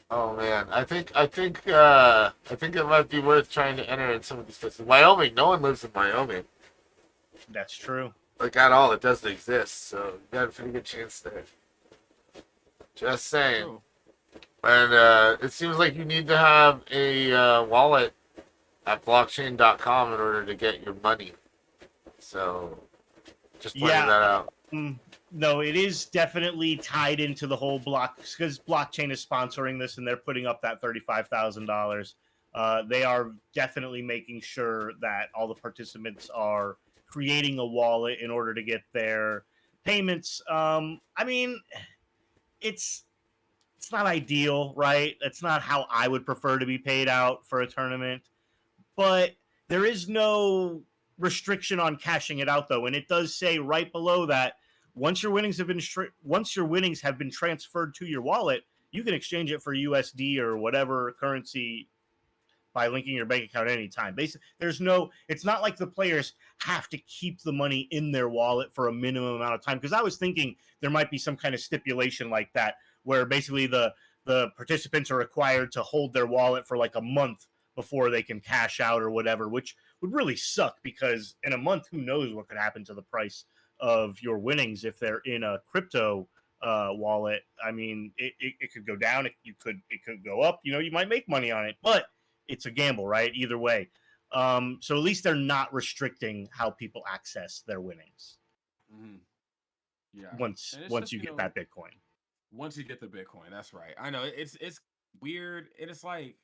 Oh man, I think it might be worth trying to enter in some of these places. Wyoming. No one lives in Wyoming. That's true. Like at all, it doesn't exist. So you got a pretty good chance there. Just saying. True. And it seems like you need to have a wallet at blockchain.com in order to get your money. So just pointing that out. No, it is definitely tied into the whole block because blockchain is sponsoring this and they're putting up that $35,000. They are definitely making sure that all the participants are creating a wallet in order to get their payments. I mean, it's not ideal, right? It's not how I would prefer to be paid out for a tournament, but there is no restriction on cashing it out though, and it does say right below that once your winnings have been transferred to your wallet, you can exchange it for USD or whatever currency by linking your bank account at any time. Basically, it's not like the players have to keep the money in their wallet for a minimum amount of time. Because I was thinking there might be some kind of stipulation like that, where basically the participants are required to hold their wallet for like a month before they can cash out or whatever, which would really suck because in a month, who knows what could happen to the price of your winnings if they're in a crypto wallet. I mean, it could go down. It could go up. You might make money on it, but it's a gamble, right? Either way. So at least they're not restricting how people access their winnings. Mm-hmm. Yeah. Once you get that Bitcoin. Once you get the Bitcoin, that's right. I know it's weird. It's like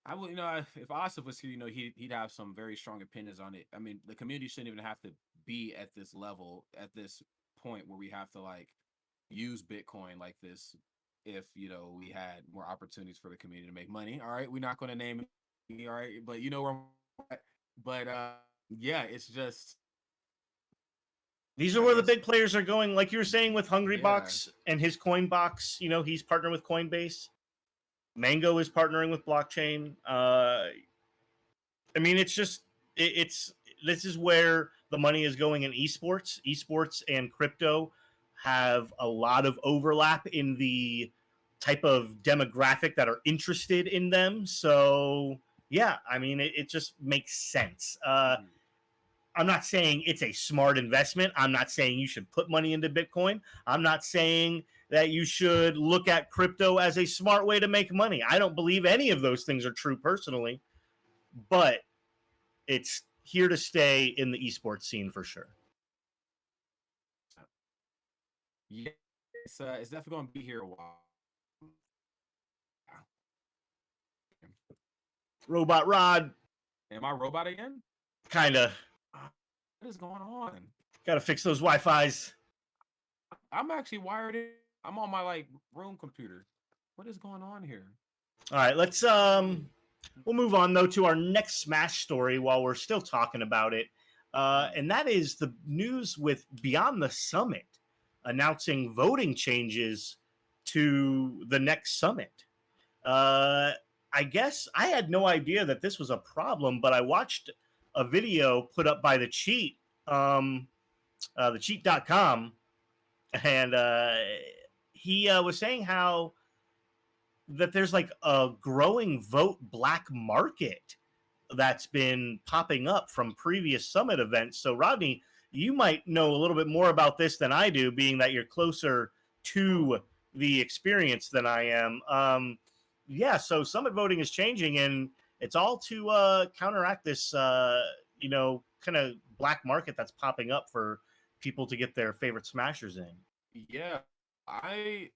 I would, if Asif was here, he'd have some very strong opinions on it. I mean, the community shouldn't even have to be at this level, at this point where we have to like use Bitcoin like this. If we had more opportunities for the community to make money, all right, we're not going to name it, all right, but where I'm at. But yeah, it's just these are where the big players are going. Like you were saying with Hungrybox and his Coinbox, he's partnering with Coinbase. Mango is partnering with blockchain. I mean, it's just this is where the money is going in esports. Esports and crypto have a lot of overlap in the type of demographic that are interested in them. So yeah, I mean, it just makes sense. I'm not saying it's a smart investment. I'm not saying you should put money into Bitcoin. I'm not saying that you should look at crypto as a smart way to make money. I don't believe any of those things are true personally, but it's here to stay in the esports scene for sure. Yeah, it's definitely going to be here a while. Robot Rod. Am I robot again? Kinda. What is going on? Gotta fix those Wi-Fis. I'm actually wired in. I'm on my room computer. What is going on here? All right, let's we'll move on though to our next Smash story while we're still talking about it. And that is the news with Beyond the Summit announcing voting changes to the next summit. I guess I had no idea that this was a problem, but I watched a video put up by the cheat, the cheat.com, and he was saying how that there's like a growing vote black market that's been popping up from previous summit events. So Rodney, you might know a little bit more about this than I do, being that you're closer to the experience than I am. Yeah, so summit voting is changing, and it's all to counteract this, kind of black market that's popping up for people to get their favorite smashers in. Yeah, I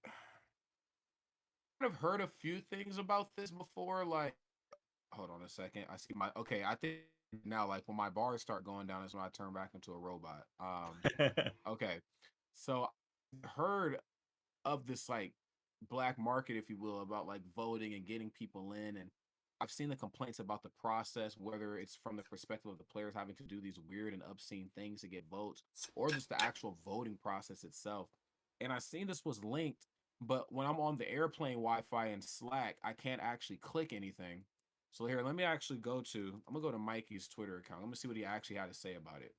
kind of heard a few things about this before. Like, hold on a second. I see I think now, when my bars start going down is when I turn back into a robot. Okay. So I heard of this black market, if you will, about voting and getting people in. And I've seen the complaints about the process, whether it's from the perspective of the players having to do these weird and obscene things to get votes, or just the actual voting process itself. And I seen this was linked, but when I'm on the airplane Wi-Fi in Slack, I can't actually click anything. So here, let me actually I'm gonna go to Mikey's Twitter account. Let me see what he actually had to say about it.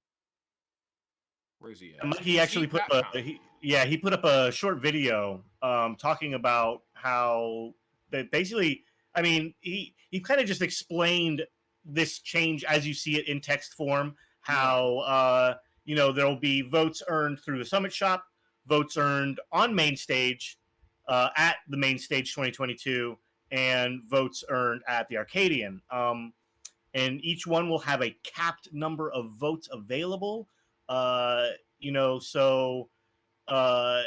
Where is he at? Mikey actually put up Cheat.com. he put up a short video talking about how that basically, I mean, he kind of just explained this change as you see it in text form, how there'll be votes earned through the Summit Shop, votes earned on main stage at the main stage 2022, and votes earned at the Arcadian. And each one will have a capped number of votes available. Uh, so uh,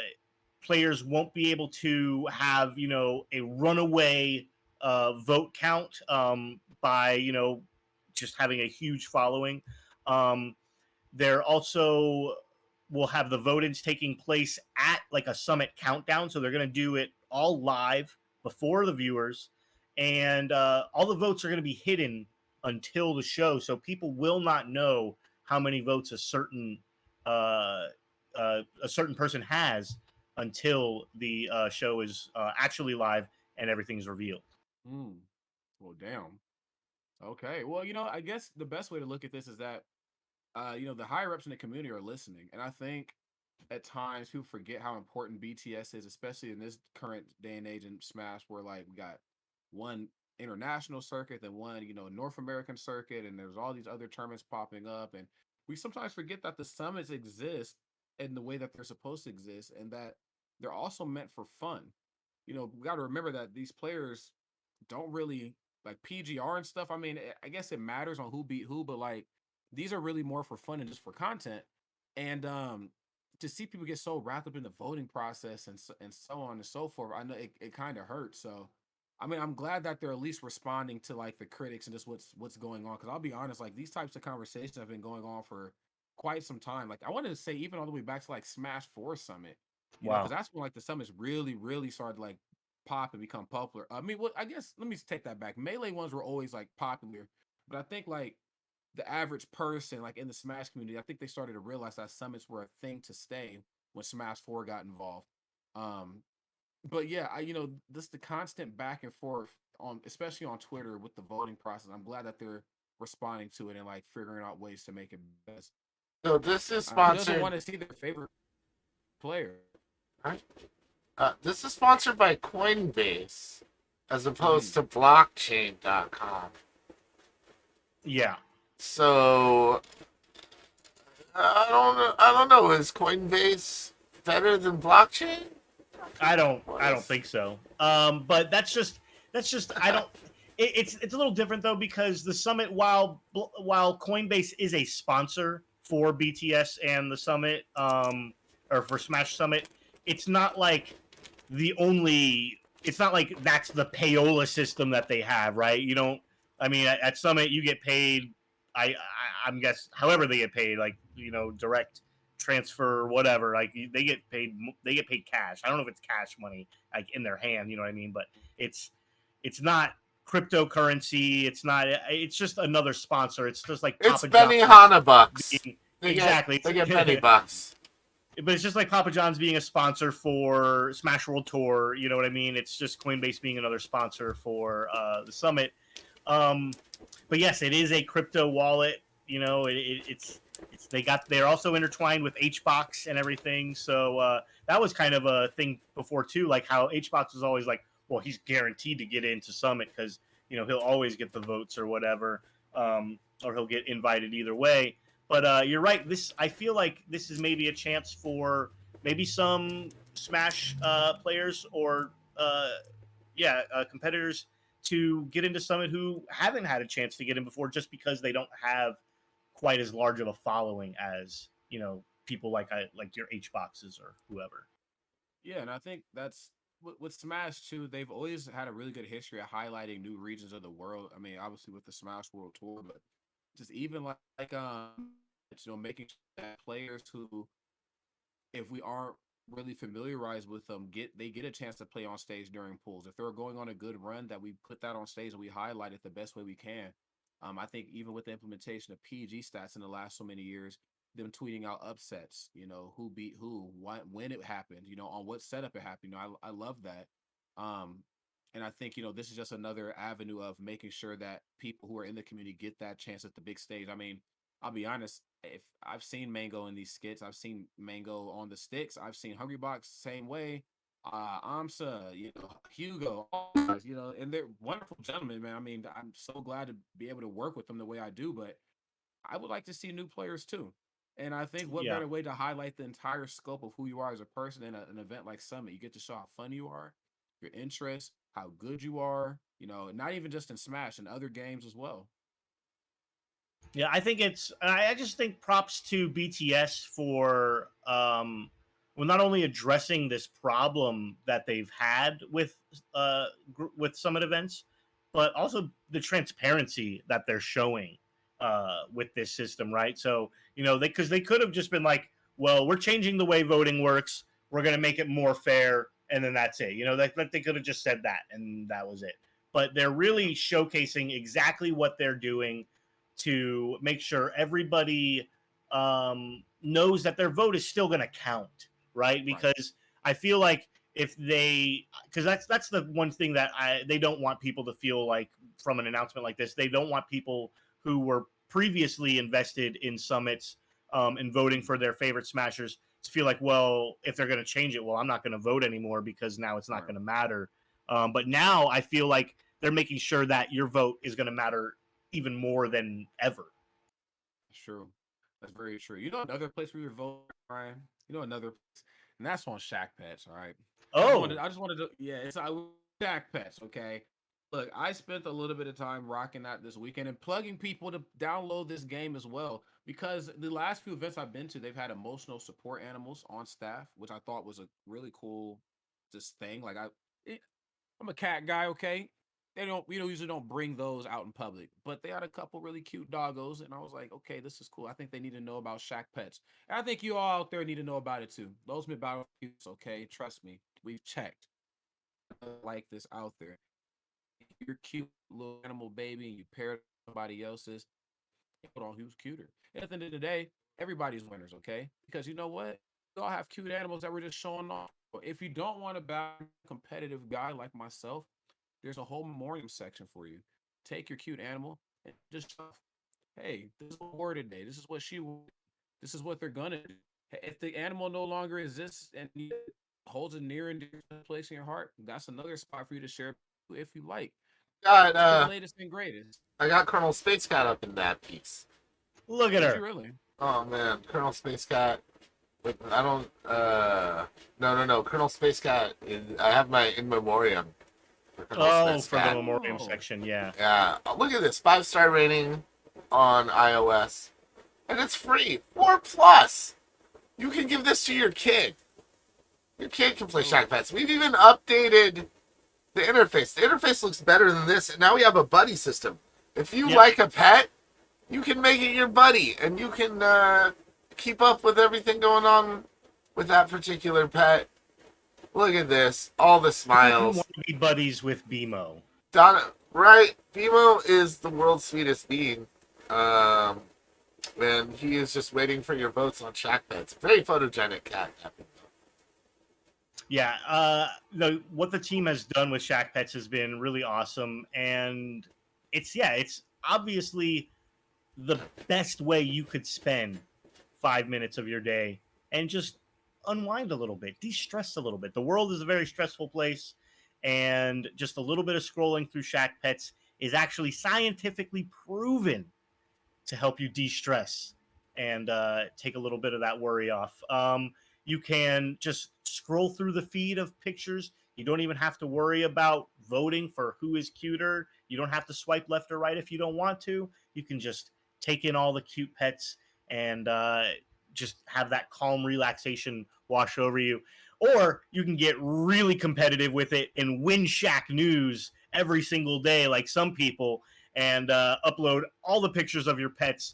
players won't be able to have a runaway vote count by just having a huge following. Um, they're also will have the vote-ins taking place at like a summit countdown, so they're going to do it all live before the viewers, and all the votes are going to be hidden until the show, so people will not know how many votes uh, a certain person has until the show is actually live and everything's revealed. Hmm. Well, damn. Okay. Well, I guess the best way to look at this is that the higher ups in the community are listening. And I think at times people forget how important BTS is, especially in this current day and age in Smash, where like we got one international circuit, then one, North American circuit, and there's all these other tournaments popping up. And we sometimes forget that the summits exist in the way that they're supposed to exist, and that they're also meant for fun. We got to remember that these players don't really like PGR and stuff. I mean, I guess it matters on who beat who, but like these are really more for fun and just for content. And to see people get so wrapped up in the voting process and so on and so forth, I know it kind of hurts. So I mean, I'm glad that they're at least responding to like the critics and just what's going on. Because I'll be honest, like these types of conversations have been going on for quite some time. Like I wanted to say even all the way back to like Smash 4 Summit, because Wow. that's when like the summits really, really started like pop and become popular. I mean, well, I guess let me take that back. Melee ones were always like popular, but I think like the average person, like in the Smash community, I think they started to realize that summits were a thing to stay when Smash 4 got involved. Um, but yeah, this the constant back and forth on, especially on Twitter with the voting process. I'm glad that they're responding to it and like figuring out ways to make it best. So this is Who doesn't sponsored. want to see their favorite player? Right? This is sponsored by Coinbase, as Mm-hmm. opposed to Blockchain.com. Yeah. So I don't know. Is Coinbase better than Blockchain? I don't think so. But that's just I don't. It's a little different though, because the summit, while Coinbase is a sponsor for BTS and the summit, or for Smash Summit, it's not like the only. It's not like that's the payola system that they have, right? You don't. I mean, at Summit, you get paid. I'm guess however they get paid, like direct transfer or whatever. Like they get paid cash. I don't know if it's cash money like in their hand. You know what I mean? But it's it's not cryptocurrency. It's not. It's just another sponsor. It's just like It's Papa John's Benihana bucks. being They get exactly. they get penny bucks. But it's just like Papa John's being a sponsor for Smash World Tour. You know what I mean? It's just Coinbase being another sponsor for the summit. Um, but yes, it is a crypto wallet. They're also intertwined with HBox and everything. So that was kind of a thing before too, like how HBox was always like, well, he's guaranteed to get into Summit because he'll always get the votes or whatever, or he'll get invited either way. But you're right. I feel like this is maybe a chance for maybe some Smash players or competitors to get into Summit who haven't had a chance to get in before, just because they don't have quite as large of a following as people like your H boxes or whoever. Yeah, and I think that's with Smash too. They've always had a really good history of highlighting new regions of the world. I mean, obviously with the Smash World Tour, but just even making sure that players who, if we aren't really familiarized with them get a chance to play on stage during pools. If they're going on a good run, that we put that on stage and we highlight it the best way we can. I think even with the implementation of PG stats in the last so many years, them tweeting out upsets, who beat who, when it happened, on what setup it happened. I love that. Um, and I think, this is just another avenue of making sure that people who are in the community get that chance at the big stage. I mean, I'll be honest, if I've seen Mango in these skits, I've seen Mango on the sticks, I've seen Hungrybox same way, Amsa, Hugo, all these guys, and they're wonderful gentlemen, man. I mean, I'm so glad to be able to work with them the way I do, but I would like to see new players too. And I think what Yeah. better way to highlight the entire scope of who you are as a person in an event like Summit? You get to show how fun you are, your interests, how good you are, not even just in Smash and other games as well. Yeah, I think I just think props to BTS for well, not only addressing this problem that they've had with summit events, but also the transparency that they're showing with this system, right? So because they could have just been like, well, we're changing the way voting works, we're going to make it more fair, and then that's it. They could have just said that and that was it. But they're really showcasing exactly what they're doing to make sure everybody knows that their vote is still going to count, right? Right. Because I feel like if they, because that's the one thing that they don't want people to feel like from an announcement like this. They don't want people who were previously invested in summits and voting for their favorite smashers to feel like, well, if they're going to change it, well, I'm not going to vote anymore because now it's not Right. going to matter. But now I feel like they're making sure that your vote is going to matter even more than ever. That's true. That's very true. Another place where you vote, Brian. Another place, and that's on Shack Pets. All right. Oh, I just wanted to. Yeah, it's Shack Pets. Okay. Look, I spent a little bit of time rocking that this weekend and plugging people to download this game as well because the last few events I've been to, they've had emotional support animals on staff, which I thought was a really cool just thing. Like I'm a cat guy, okay? We don't usually don't bring those out in public, but they had a couple really cute doggos, and I was like, okay, this is cool. I think they need to know about Shack Pets. And I think you all out there need to know about it too. Those mid battle cutes, okay? Trust me, we've checked. Like this out there. If you're cute little animal baby and you pair it with somebody else's, hold on, who's cuter? And at the end of the day, everybody's winners, okay? Because you know what? We all have cute animals that we're just showing off. If you don't want to buy a competitive guy like myself, there's a whole memoriam section for you. Take your cute animal and just show, hey, this is what wore today. This is what she wore. This is what they're gonna do. If the animal no longer exists and holds a near and dear place in your heart, that's another spot for you to share if you like. Got It's the latest and greatest. I got Colonel Space Cat up in that piece. look at Did you her. really? Oh man, Colonel Space Cat. I don't. No. Colonel Space Cat. I have my in memoriam for Colonel Oh, Space for the Cat. memoriam Oh. section, yeah. Yeah, look at this 5-star rating on iOS, and it's free 4+. You can give this to your kid. Your kid can play Shack Pets. We've even updated the interface. The interface looks better than this, and now we have a buddy system. If you Yep. like a pet, you can make it your buddy, and you can keep up with everything going on with that particular pet. Look at this, all the You smiles. want to be buddies with BMO. Donna, right? Bimo is the world's sweetest being, and he is just waiting for your votes on Shack Pets. Very photogenic cat. Yeah, what the team has done with Shack Pets has been really awesome, and it's obviously the best way you could spend 5 minutes of your day and just unwind a little bit, de-stress a little bit. The world is a very stressful place, and just a little bit of scrolling through Shack Pets is actually scientifically proven to help you de-stress and take a little bit of that worry off. You can just scroll through the feed of pictures. You don't even have to worry about voting for who is cuter. You don't have to swipe left or right if you don't want to. You can just take in all the cute pets and just have that calm relaxation wash over you. Or you can get really competitive with it and win Shacknews every single day, like some people, and upload all the pictures of your pets,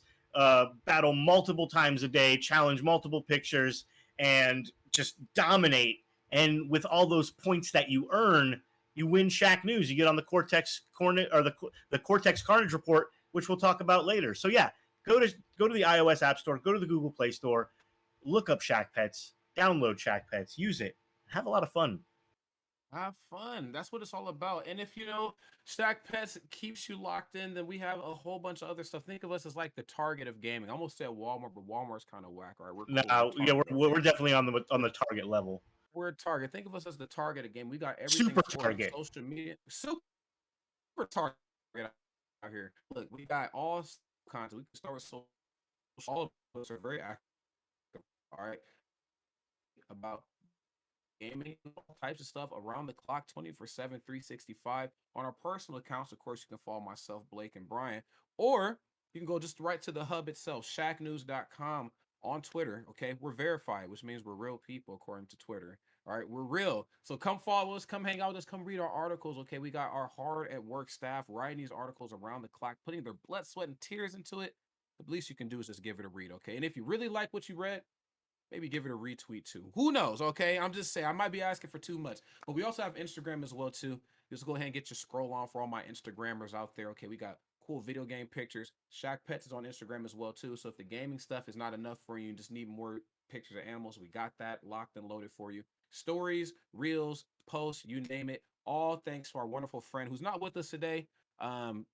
battle multiple times a day, challenge multiple pictures, and just dominate. And with all those points that you earn, you win Shacknews. You get on the Cortex Carnage or the Cortex Carnage report, which we'll talk about later. So yeah, go to the iOS App Store, go to the Google Play Store, look up Shack Pets, download Shack Pets, use it, have a lot of fun. Have fun. That's what it's all about. And if Stack Pets keeps you locked in, then we have a whole bunch of other stuff. Think of us as like the Target of gaming. I almost said Walmart, but Walmart's kind of whack, right? We're cool. Now, yeah, we're definitely on the Target level. We're a Target. Think of us as the Target of game. We got everything Super for Target. social media. Super Target out here. Look, we got all content. We can start with social. All of us are very active. All right. About gaming, all types of stuff around the clock, 24/7, 365. On our personal accounts, of course, you can follow myself, Blake and Bryan, or you can go just right to the hub itself, shacknews.com on Twitter. Okay, we're verified, which means we're real people according to Twitter. All right, we're real. So come follow us, come hang out with us, come read our articles. Okay, we got our hard at work staff writing these articles around the clock, putting their blood, sweat, and tears into it. The least you can do is just give it a read. Okay, and if you really like what you read, maybe give it a retweet too. Who knows? Okay, I'm just saying I might be asking for too much. But we also have Instagram as well too. Just go ahead and get your scroll on for all my Instagrammers out there. Okay, we got cool video game pictures. Shack Pets is on Instagram as well too. So if the gaming stuff is not enough for you, just need more pictures of animals, we got that locked and loaded for you. Stories, reels, posts, you name it. All thanks to our wonderful friend who's not with us today.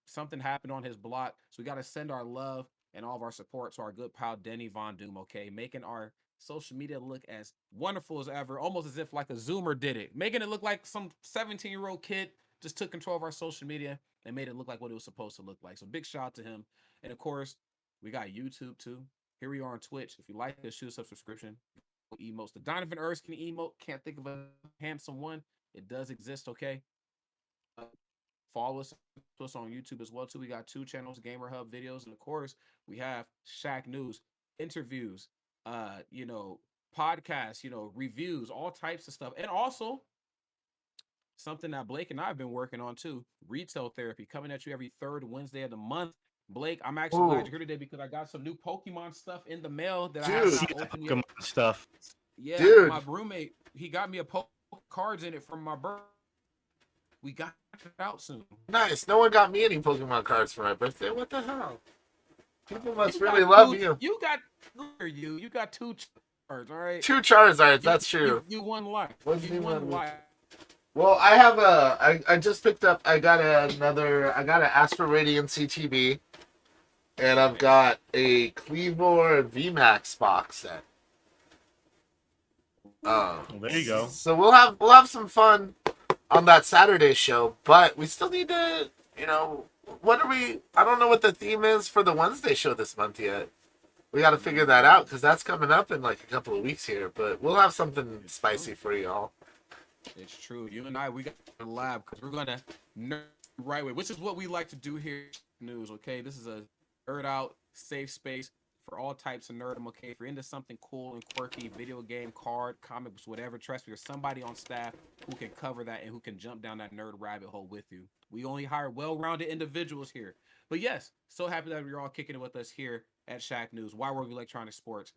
Something happened on his block, so we got to send our love and all of our support to our good pal Denny Von Doom. Okay, making our social media look as wonderful as ever, almost as if like a Zoomer did it, making it look like some 17-year-old kid just took control of our social media and made it look like what it was supposed to look like. So big shout out to him. And of course, we got YouTube too. Here we are on Twitch. If you like this, shoot us a subscription. Emotes. The Donovan Erskine emote. Can't think of a handsome one. It does exist, okay? Follow us on YouTube as well too. We got 2 channels, Gamer Hub videos, and of course, we have Shack News, interviews, podcasts, reviews, all types of stuff. And also something that Blake and I have been working on too, retail therapy, coming at you every 3rd Wednesday of the month. Blake, I'm actually glad you're here today because I got some new Pokemon stuff in the mail that I have not opened yet. Pokemon stuff. Yeah, dude. My roommate, he got me a cards in it from my birthday. We got it out soon. Nice. No one got me any Pokemon cards for my birthday. What the hell? People must really love you. You got 2 Charizards, all right? 2 Charizards. That's true. You won life. You won life. Well, I have I just picked up. I got an Astro Radiant CTB, and I've got a Cleavor VMAX box set. Well, there you go. So we'll have some fun on that Saturday show, but we still need to, what are we? I don't know what the theme is for the Wednesday show this month yet. We got to figure that out because that's coming up in like a couple of weeks here. But we'll have something spicy for y'all. It's true. You and I, we got a lab because we're gonna nerd the right way, which is what we like to do here at News. Okay, this is a nerd out, safe space for all types of nerdom. Okay, if you're into something cool and quirky, video game, card, comics, whatever, trust me, there's somebody on staff who can cover that and who can jump down that nerd rabbit hole with you. We only hire well-rounded individuals here. But yes, so happy that you're all kicking it with us here at Shacknews. Why World of Electronic Sports?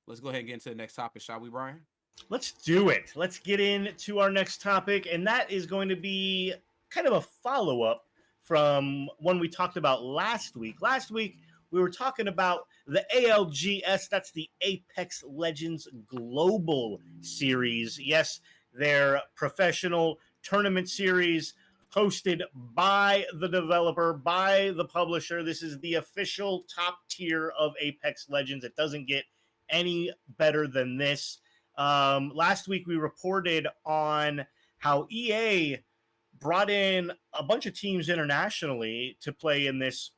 Let's go ahead and get into the next topic, shall we, Bryan? Let's do it. Let's get into our next topic, and that is going to be kind of a follow-up from one we talked about last week. Last week, we were talking about the ALGS. That's the Apex Legends Global Series. Yes, their professional tournament series hosted by the developer, by the publisher. This is the official top tier of Apex Legends. It doesn't get any better than this. Last week, we reported on how EA brought in a bunch of teams internationally to play in this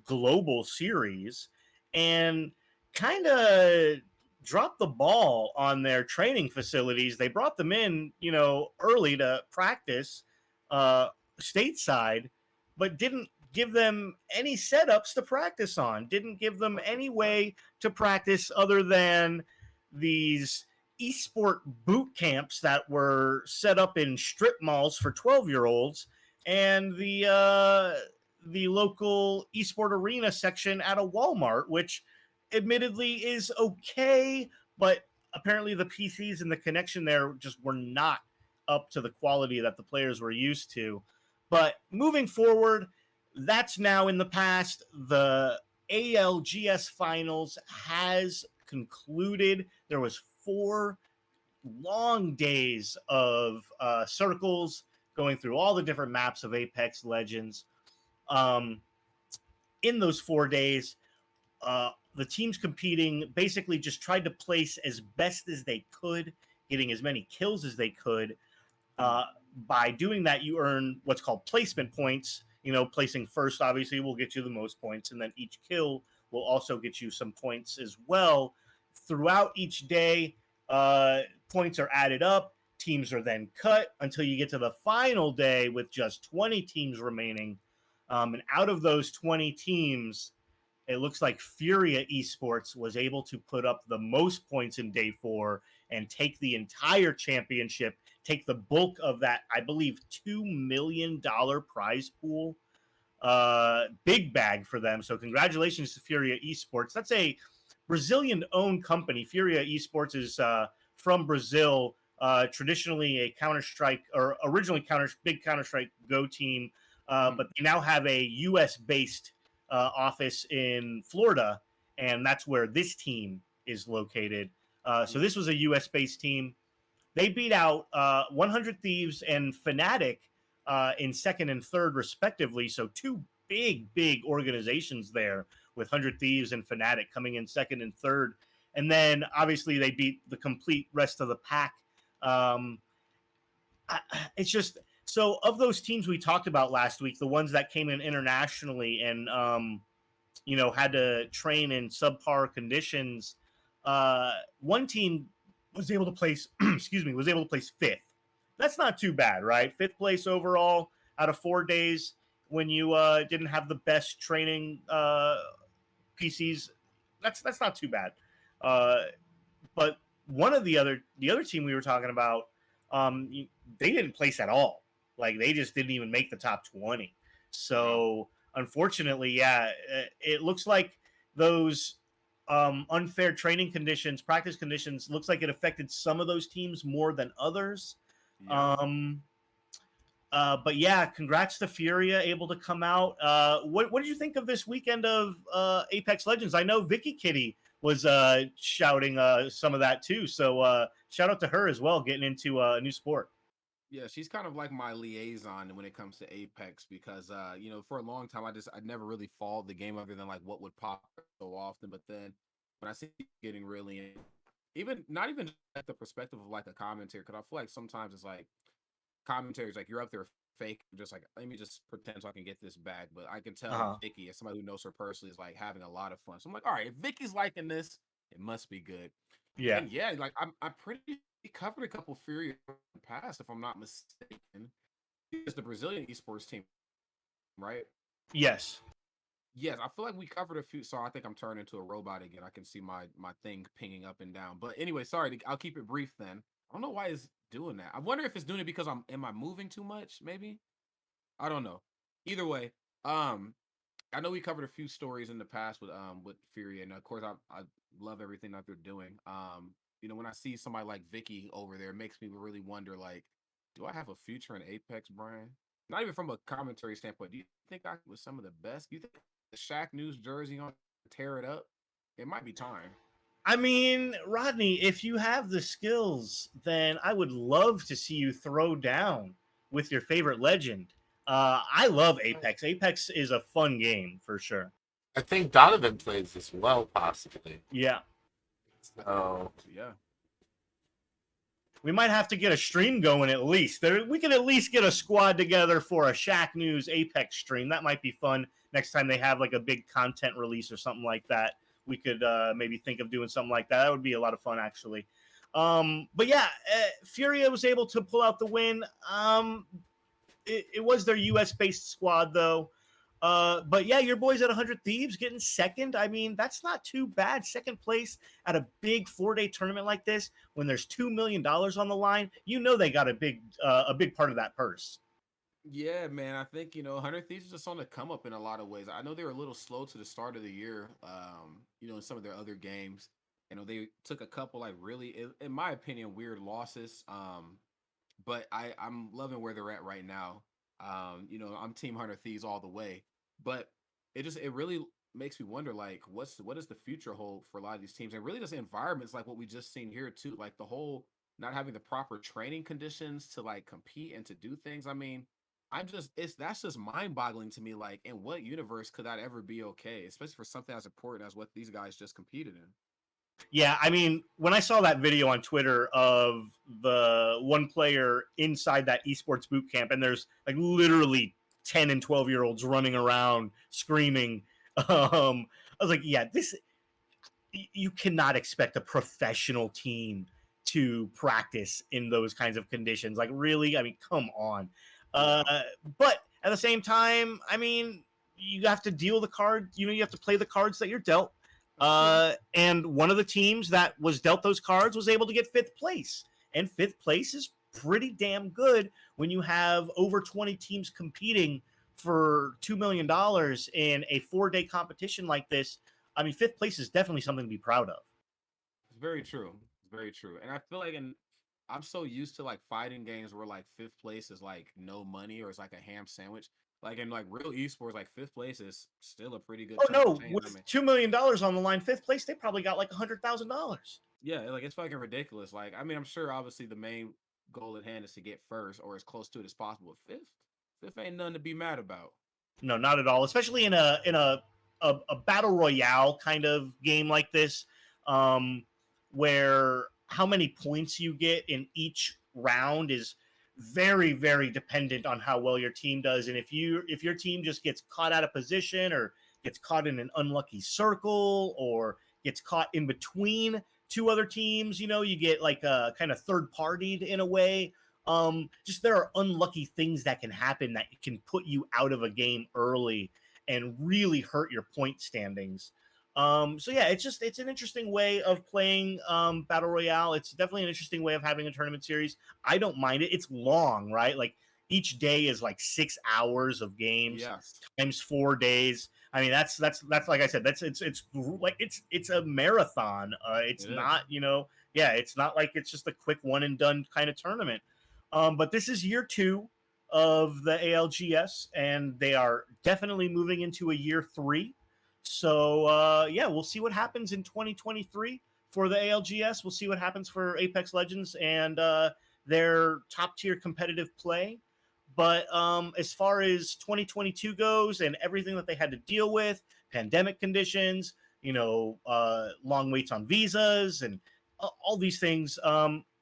global series and kind of dropped the ball on their training facilities. They brought them in, early to practice stateside, but didn't give them any setups to practice on, didn't give them any way to practice other than these esport boot camps that were set up in strip malls for 12-year-olds and the local esport arena section at a Walmart, which admittedly is okay, but apparently the PCs and the connection there just were not up to the quality that the players were used to. But moving forward, that's now in the past. The ALGS finals has concluded. There was 4 long days of circles going through all the different maps of Apex Legends. In those 4 days, the teams competing basically just tried to place as best as they could, getting as many kills as they could. By doing that, you earn what's called placement points. You know, placing first obviously will get you the most points, and then each kill will also get you some points as well. Throughout each day, points are added up. Teams are then cut until you get to the final day with just 20 teams remaining. And out of those 20 teams, it looks like Furia Esports was able to put up the most points in day 4 and take the entire championship, take the bulk of that, I believe, $2 million prize pool. Big bag for them. So congratulations to Furia Esports. That's a Brazilian-owned company. Furia Esports is from Brazil, traditionally a Counter-Strike, or originally big Counter-Strike Go team, but they now have a U.S.-based office in Florida, and that's where this team is located. So this was a U.S.-based team. They beat out 100 Thieves and Fnatic in second and third, respectively. So 2 big organizations there, with 100 Thieves and Fnatic coming in second and third. And then, obviously, they beat the complete rest of the pack. It's just... So of those teams we talked about last week, the ones that came in internationally and, had to train in subpar conditions, one team was able to place, was able to place 5th. That's not too bad, right? 5th place overall out of 4 days when you didn't have the best training PCs. That's not too bad. But one of the other team we were talking about, they didn't place at all. Like, they just didn't even make the top 20. So, unfortunately, yeah, it looks like those unfair training conditions, practice conditions, looks like it affected some of those teams more than others. Yeah. But yeah, congrats to Furia, able to come out. What did you think of this weekend of Apex Legends? I know Vicky Kitty was shouting some of that too. So shout out to her as well, getting into a new sport. Yeah, she's kind of like my liaison when it comes to Apex because for a long time I never really followed the game other than like what would pop so often. But then when I see getting really not even at the perspective of like a commentator, because I feel like sometimes it's like commentaries like you're up there fake, just like let me just pretend so I can get this back. But I can tell Vicky, as somebody who knows her personally, is like having a lot of fun. So I'm like, all right, if Vicky's liking this, it must be good. Yeah, and yeah, like I'm pretty covered a couple Fury in the past, if I'm not mistaken. It's the Brazilian esports team, right? Yes. Yes, I feel like we covered a few. So I think I'm turning into a robot again. I can see my thing pinging up and down. But anyway, sorry. I'll keep it brief then. I don't know why it's doing that. I wonder if it's doing it because am I moving too much? Maybe. I don't know. Either way, I know we covered a few stories in the past with Fury, and of course I love everything that they're doing. When I see somebody like Vicky over there, it makes me really wonder, like, do I have a future in Apex, Bryan? Not even from a commentary standpoint. Do you think I was some of the best? Do you think the Shacknews jersey on tear it up? It might be time. I mean, Rodney, if you have the skills, then I would love to see you throw down with your favorite legend. I love Apex. Apex is a fun game for sure. I think Donovan plays as well, possibly. Yeah. So yeah, we might have to get a stream going at least. We can at least get a squad together for a Shacknews Apex stream. That might be fun next time they have like a big content release or something like that. We could maybe think of doing something like that. That would be a lot of fun, actually. But yeah, Furia was able to pull out the win. It was their U.S.-based squad, though. But yeah, your boys at 100 Thieves getting second. I mean, that's not too bad. Second place at a big 4-day tournament like this, when there's $2 million on the line, they got a big part of that purse. Yeah, man. I think 100 Thieves is just on the come up in a lot of ways. I know they were a little slow to the start of the year, in some of their other games. They took a couple like really, in my opinion, weird losses. But I'm loving where they're at right now. I'm Team Hunter Thieves all the way. But it really makes me wonder like what does the future hold for a lot of these teams, and really just environments like what we just seen here too, like the whole not having the proper training conditions to like compete and to do things. I mean, that's just mind-boggling to me. Like, in what universe could that ever be okay, especially for something as important as what these guys just competed in? Yeah, I mean, when I saw that video on Twitter of the one player inside that esports boot camp, and there's like literally 10 and 12-year-olds running around screaming, I was like, yeah, this you cannot expect a professional team to practice in those kinds of conditions. Like, really? I mean, come on. Uh, Yeah, but at the same time, I mean, you have to deal the card. You have to play the cards that you're dealt. that's true. And one of the teams that was dealt those cards was able to get fifth place. And fifth place is pretty damn good when you have over 20 teams competing for $2 million in a 4-day competition like this. I mean, fifth place is definitely something to be proud of. It's very true. It's very true. And I feel like I'm so used to like fighting games where like fifth place is like no money or it's like a ham sandwich. Like in like real esports, like fifth place is still a pretty good Oh chunk of no, change. I with mean, $2 million on the line, fifth place, they probably got like $100,000. yeah, like it's fucking ridiculous. Like, I mean, I'm sure obviously the main goal at hand is to get first or as close to it as possible. But fifth ain't nothing to be mad about. No, not at all. Especially in a battle royale kind of game like this, um, where how many points you get in each round is very, very dependent on how well your team does. And if your team just gets caught out of position or gets caught in an unlucky circle or gets caught in between two other teams, you get like a kind of third partied in a way. Just there are unlucky things that can happen that can put you out of a game early and really hurt your point standings. So yeah, it's an interesting way of playing battle royale. It's definitely an interesting way of having a tournament series. I don't mind it. It's long, right? Like each day is like 6 hours of games Yes, times 4 days. I mean, that's like I said, it's a marathon. It's it is. not, yeah, it's not like it's just a quick one and done kind of tournament. But this is year 2 of the ALGS, and they are definitely moving into a year 3. So yeah, we'll see what happens in 2023 for the ALGS. We'll see what happens for Apex Legends and their top tier competitive play. But as far as 2022 goes and everything that they had to deal with, pandemic conditions, long waits on visas and all these things,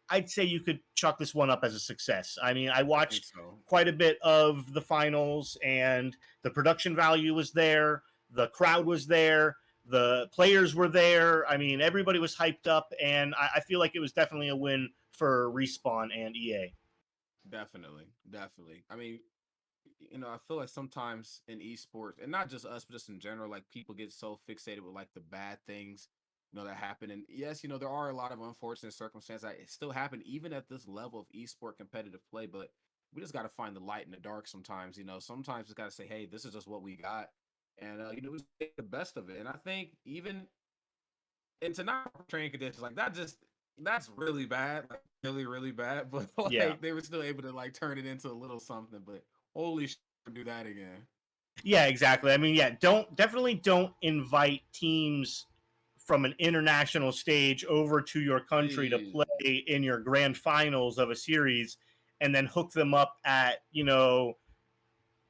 I'd say you could chalk this one up as a success. I mean, I I think watched so. quite a bit of the finals, and the production value was there, the crowd was there, the players were there. I mean, everybody was hyped up, and I feel like it was definitely a win for Respawn and EA. Definitely, definitely. I mean, I feel like sometimes in esports, and not just us, but just in general, like people get so fixated with like the bad things, that happen. And yes, there are a lot of unfortunate circumstances that still happen even at this level of esport competitive play. But we just got to find the light in the dark sometimes. Sometimes we got to say, hey, this is just what we got, and we make the best of it. And I think even into not training conditions like that, that's really bad, like really, really bad. But Yeah. like they were still able to like turn it into a little something. But holy shit, do that again. Yeah, exactly. I mean, yeah, definitely don't invite teams from an international stage over to your country to Please. play in your grand finals of a series and then hook them up at,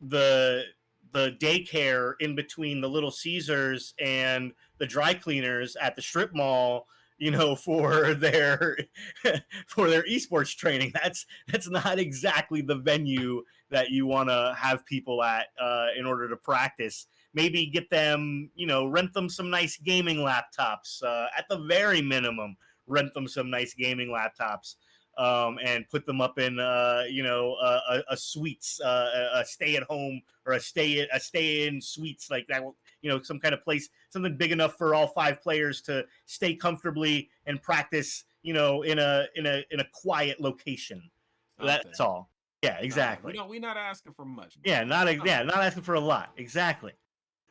the daycare in between the Little Caesars and the dry cleaners at the strip mall, for their for their esports training. That's not exactly the venue that you want to have people at in order to practice. Maybe get them, rent them some nice gaming laptops. At the very minimum, rent them some nice gaming laptops. And put them up in a suites, a stay at home or a stay in suites like that. Some kind of place, something big enough for all 5 players to stay comfortably and practice. In a quiet location. Something. That's all. Yeah, Something. exactly. We not asking for much, bro. Yeah, not Something. asking for a lot. Exactly.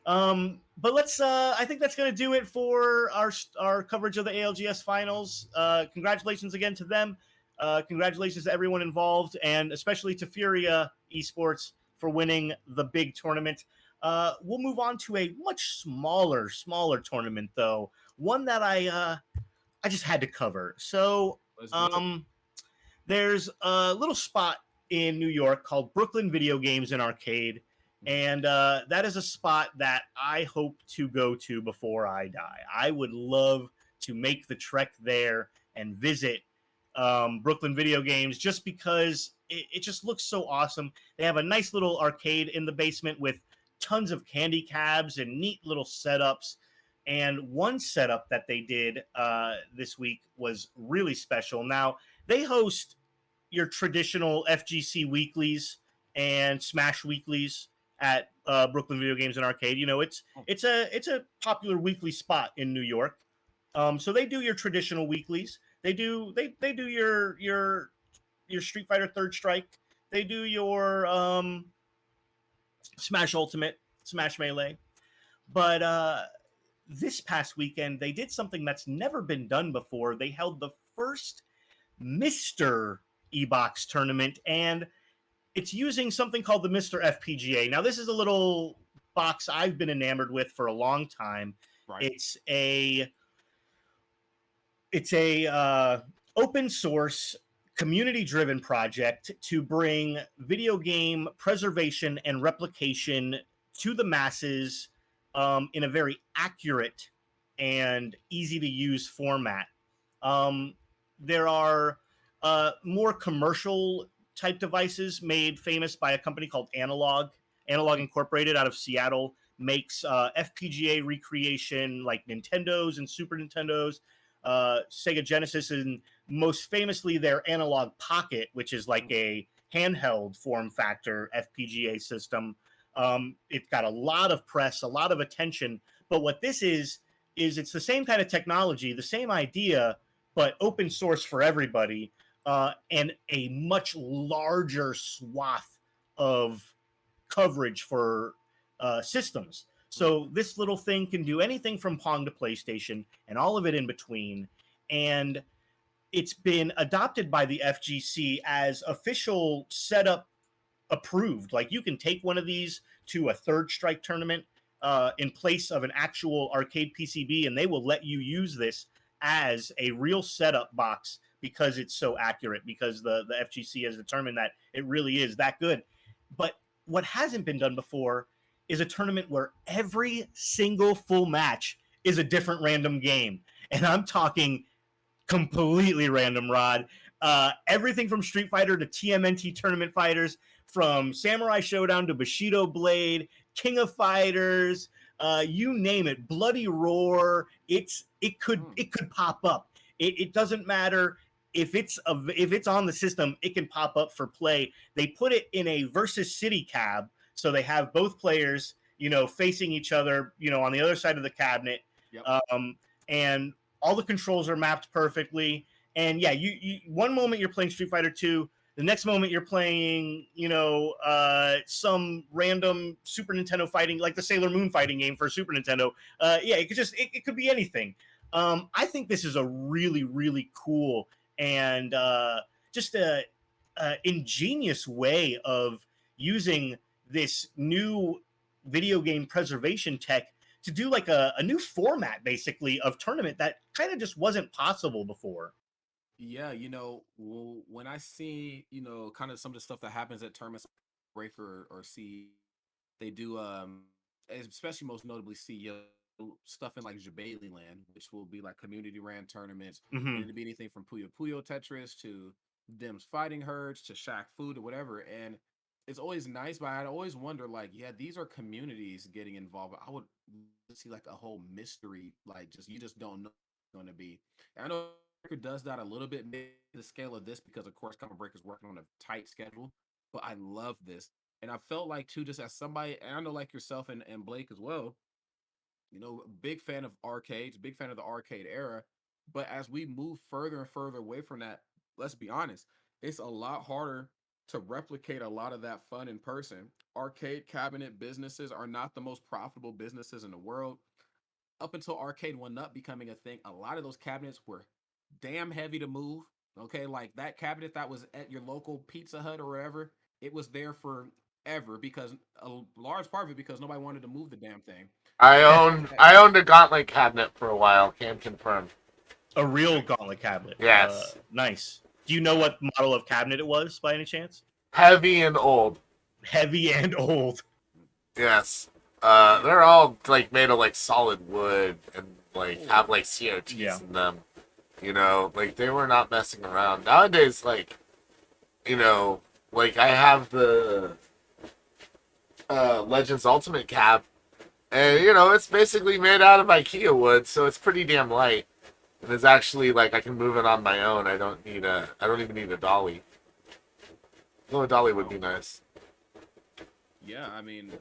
But let's. I think that's going to do it for our coverage of the ALGS finals. Congratulations again to them. Congratulations to everyone involved, and especially to Furia Esports for winning the big tournament. We'll move on to a much smaller tournament, though. One that I just had to cover. So, Let's do it. there's a little spot in New York called Brooklyn Video Games and Arcade, and that is a spot that I hope to go to before I die. I would love to make the trek there and visit Brooklyn Video Games just because it just looks so awesome. They have a nice little arcade in the basement with tons of candy cabs and neat little setups. And one setup that they did this week was really special. Now, they host your traditional FGC weeklies and Smash weeklies at Brooklyn Video Games and Arcade. You know, it's a popular weekly spot in New York. So they do your traditional weeklies. They do your Street Fighter Third Strike. They do your Smash Ultimate, Smash Melee. But this past weekend, they did something that's never been done before. They held the first Mr. Ebox tournament, and it's using something called the Mr. FPGA. Now, this is a little box I've been enamored with for a long time. Right. It's a open source, community driven project to bring video game preservation and replication to the masses in a very accurate and easy to use format. There are more commercial type devices made famous by a company called Analog Incorporated out of Seattle makes FPGA recreation like Nintendos and Super Nintendos, Sega Genesis, and most famously their Analog Pocket, which is like a handheld form factor FPGA system. It's got a lot of press, a lot of attention. But what this is it's the same kind of technology, the same idea, but open source for everybody, and a much larger swath of coverage for systems. So this little thing can do anything from Pong to PlayStation and all of it in between. And it's been adopted by the FGC as official setup approved. Like you can take one of these to a Third Strike tournament in place of an actual arcade PCB, and they will let you use this as a real setup box because it's so accurate, because the FGC has determined that it really is that good. But what hasn't been done before is a tournament where every single full match is a different random game. And I'm talking completely random, Rod. Everything from Street Fighter to TMNT Tournament Fighters, from Samurai Showdown to Bushido Blade, King of Fighters, you name it, Bloody Roar. It could pop up. It doesn't matter if it's on the system. It can pop up for play. They put it in a versus city cab, so they have both players, facing each other, on the other side of the cabinet. Yep. And all the controls are mapped perfectly. And yeah, you one moment you're playing Street Fighter 2, the next moment you're playing, some random Super Nintendo fighting, like the Sailor Moon fighting game for Super Nintendo. It could be anything. I think this is a really, really cool and just a ingenious way of using this new video game preservation tech to do like a new format, basically, of tournament that kind of just wasn't possible before. Yeah, when I see, kind of some of the stuff that happens at tournaments, Breaker or C, they do, especially most notably see stuff in like Jabali Land, which will be like community ran tournaments. Mhm. And it'd be anything from Puyo Puyo Tetris to Dim's Fighting Herds to Shack Food or whatever. And it's always nice, but I always wonder, like, yeah, these are communities getting involved. I would see like a whole mystery, like just you just don't know what's going to be. And I know Breaker does that a little bit, maybe the scale of this, because of course Common Breaker's working on a tight schedule. But I love this. And I felt like too, just as somebody, and I know like yourself and Blake as well, big fan of arcades, big fan of the arcade era. But as we move further and further away from that, let's be honest, it's a lot harder to replicate a lot of that fun in person. Arcade cabinet businesses are not the most profitable businesses in the world. Up until Arcade One Up becoming a thing, a lot of those cabinets were damn heavy to move. Okay, like that cabinet that was at your local Pizza Hut or whatever, it was there forever because a large part of it because nobody wanted to move the damn thing. I owned a gauntlet cabinet for a while. Can confirm. A real gauntlet cabinet. Yes. Nice. Do you know what model of cabinet it was by any chance? Heavy and old. Heavy and old. Yes. They're all like made of like solid wood and like have like COTs in them. You know, like they were not messing around. Nowadays, like, you know, like I have the Legends Ultimate Cab, and you know it's basically made out of IKEA wood, so it's pretty damn light. And it's actually like I can move it on my own. I don't even need a dolly. Though a dolly would be nice. Yeah, I mean,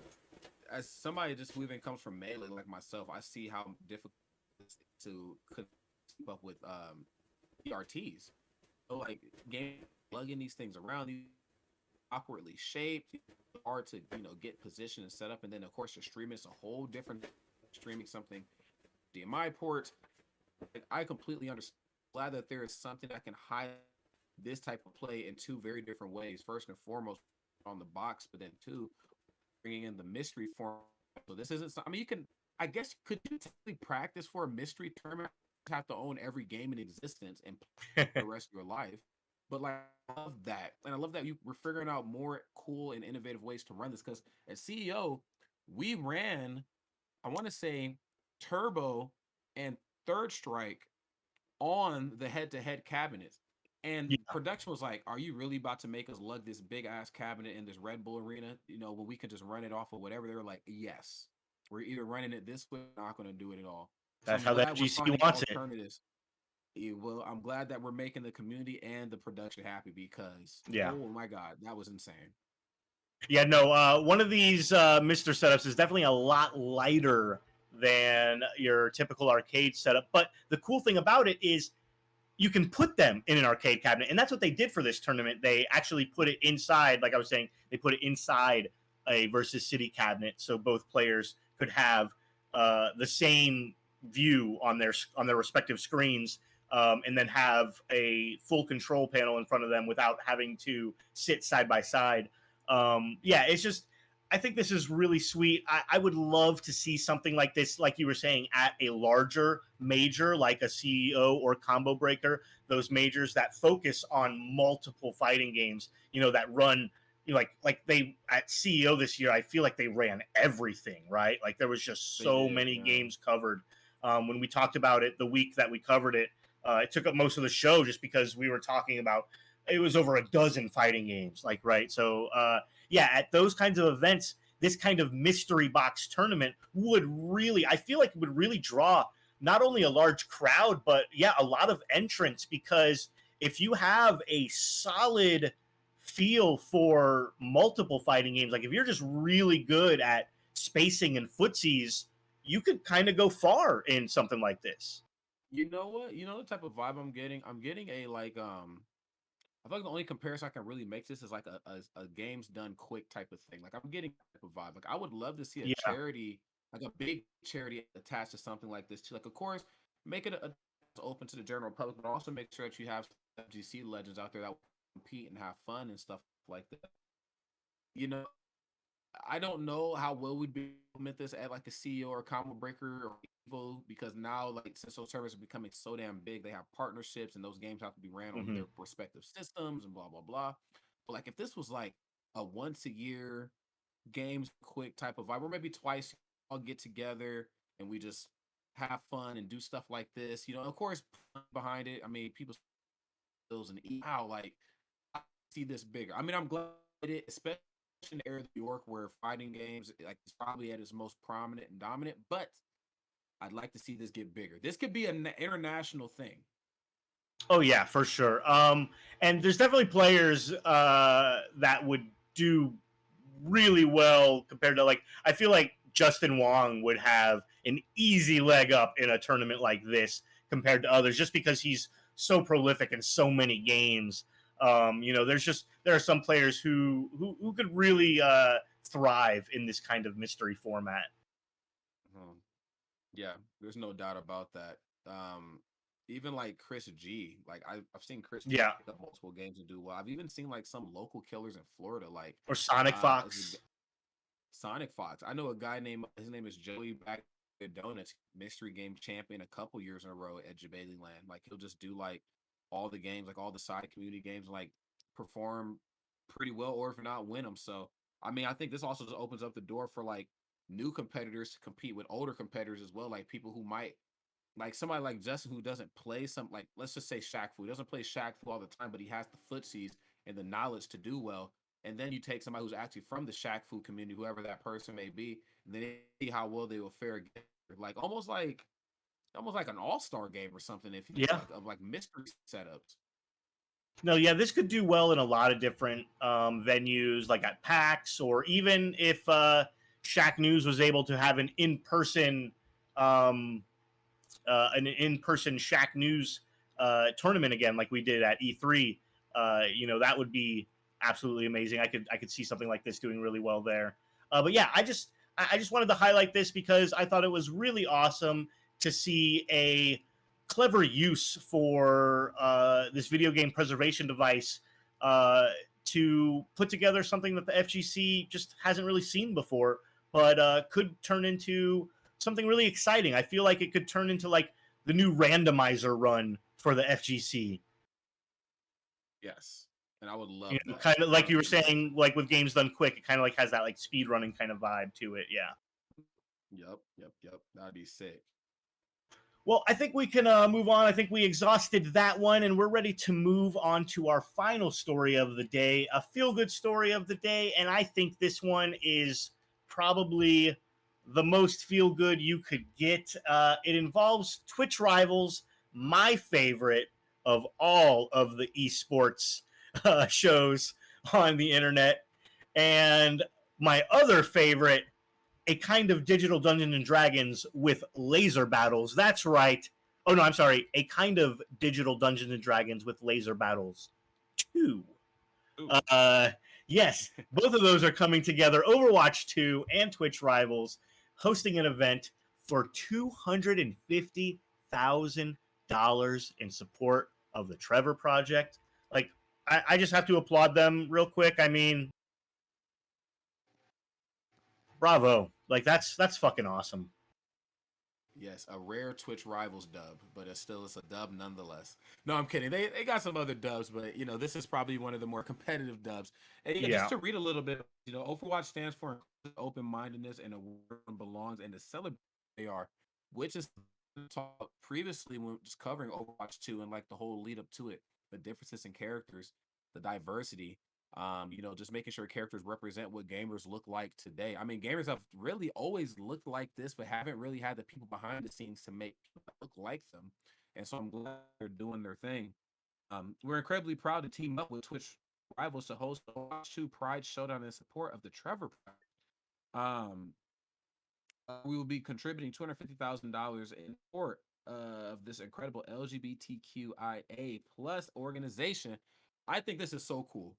as somebody just who even comes from Melee like myself, I see how difficult it is to keep up with ERTs. So like game plugging these things around, these awkwardly shaped, hard to get position and set up, and then of course your streaming is a whole different streaming something DMI ports. Like, I completely understand. Glad that there is something that can hide this type of play in two very different ways. First and foremost on the box, but then two, bringing in the mystery form. So this isn't. I mean, you can. I guess could you technically practice for a mystery tournament? You have to own every game in existence and play the rest of your life. But like, I love that, and I love that we're figuring out more cool and innovative ways to run this. Because at CEO, we ran, I want to say, Turbo and Third Strike on the head-to-head cabinets. And production was like, are you really about to make us lug this big-ass cabinet in this Red Bull arena, when we can just run it off of whatever? They were like, yes. We're either running it this way or not going to do it at all. That's how the FGC wants it. Yeah, well, I'm glad that we're making the community and the production happy because, oh my God, that was insane. Yeah, no, one of these Mr. setups is definitely a lot lighter than your typical arcade setup. But the cool thing about it is you can put them in an arcade cabinet. And that's what they did for this tournament. They actually put it inside, like I was saying, they put it inside a versus city cabinet so both players could have the same view on their respective screens, and then have a full control panel in front of them without having to sit side by side. It's just, I think this is really sweet. I would love to see something like this, like you were saying, at a larger major, like a CEO or Combo Breaker, those majors that focus on multiple fighting games, that run, like they at CEO this year, I feel like they ran everything, right? Like there was just so many games covered. When we talked about it the week that we covered it, it took up most of the show just because we were talking about it was over a dozen fighting games, like, right? So, at those kinds of events, this kind of mystery box tournament would really, I feel like it would really draw not only a large crowd, but a lot of entrants, because if you have a solid feel for multiple fighting games, like if you're just really good at spacing and footsies, you could kind of go far in something like this. You know what? You know the type of vibe I'm getting? I'm getting a I feel like the only comparison I can really make this is like a games done quick type of thing. Like I'm getting that type of vibe. Like I would love to see a charity, like a big charity attached to something like this too. Like of course, make it open to the general public, but also make sure that you have FGC legends out there that will compete and have fun and stuff like that. I don't know how well we'd be implement this at like a CEO or a Combo Breaker or Evo, because now like since those servers are becoming so damn big, they have partnerships and those games have to be ran on their respective systems and blah blah blah. But like if this was like a once a year games quick type of vibe, or maybe twice all get together and we just have fun and do stuff like this, of course behind it. I mean, people bills and how like I see this bigger. I mean, I'm glad it, especially in the area of New York where fighting games like it's probably at its most prominent and dominant, but I'd like to see this get bigger. This could be an international thing. Oh yeah, for sure. And there's definitely players that would do really well compared to, like, I feel like Justin Wong would have an easy leg up in a tournament like this compared to others, just because he's so prolific in so many games. There are some players who could really thrive in this kind of mystery format. Yeah, there's no doubt about that. Even like Chris G, like I've seen Chris G Yeah, pick up multiple games and do well. I've even seen like some local killers in Florida, like or Sonic is it Fox. Sonic Fox. I know a guy named his name is Joey Back Donuts, mystery game champion a couple years in a row at Jabali Land. Like he'll just do like all the games, like all the side community games, like perform pretty well, or if not, win them. So I mean, I think this also just opens up the door for like new competitors to compete with older competitors as well, like people who might like somebody like Justin who doesn't play some like let's just say Shaq Fu doesn't play Shaq Fu all the time, but he has the footsies and the knowledge to do well. And then you take somebody who's actually from the Shaq Fu community, whoever that person may be, and then see how well they will fare against, like almost like an all-star game or something, if you Yeah. like of like mystery setups. No, yeah, this could do well in a lot of different venues, like at PAX, or even if Shacknews was able to have an in-person Shacknews tournament again, like we did at E3. That would be absolutely amazing. I could see something like this doing really well there. But yeah, I just wanted to highlight this because I thought it was really awesome to see a clever use for this video game preservation device to put together something that the FGC just hasn't really seen before, but could turn into something really exciting. I feel like it could turn into like the new randomizer run for the FGC. Yes, and I would love that. Kind of like you were Would love saying, like with games done quick, it kind of like has that like speed running kind of vibe to it. Yeah. Yep. That'd be sick. Well, I think we can move on. I think we exhausted that one, and we're ready to move on to our final story of the day, a feel-good story of the day. And I think this one is probably the most feel-good you could get. It involves Twitch Rivals, my favorite of all of the esports shows on the internet, and my other favorite, a kind of digital Dungeons and Dragons with laser battles. That's right. Oh no, I'm sorry. A kind of digital Dungeons and Dragons with laser battles 2. Yes, both of those are coming together. Overwatch 2 and Twitch Rivals hosting an event for $250,000 in support of the Trevor Project. Like, I just have to applaud them real quick. I mean, bravo. Like that's fucking awesome. Yes, a rare Twitch Rivals dub, but it's a dub nonetheless. No, I'm kidding. They got some other dubs, but this is probably one of the more competitive dubs. And just to read a little bit, Overwatch stands for open-mindedness and a world belongs and to celebrate they are, which is talked previously when just covering Overwatch 2 and like the whole lead up to it, the differences in characters, the diversity. Just making sure characters represent what gamers look like today. I mean, gamers have really always looked like this, but haven't really had the people behind the scenes to make people look like them. And so I'm glad they're doing their thing. We're incredibly proud to team up with Twitch Rivals to host the Overwatch 2 Pride Showdown in support of the Trevor Project. We will be contributing $250,000 in support of this incredible LGBTQIA plus organization. I think this is so cool.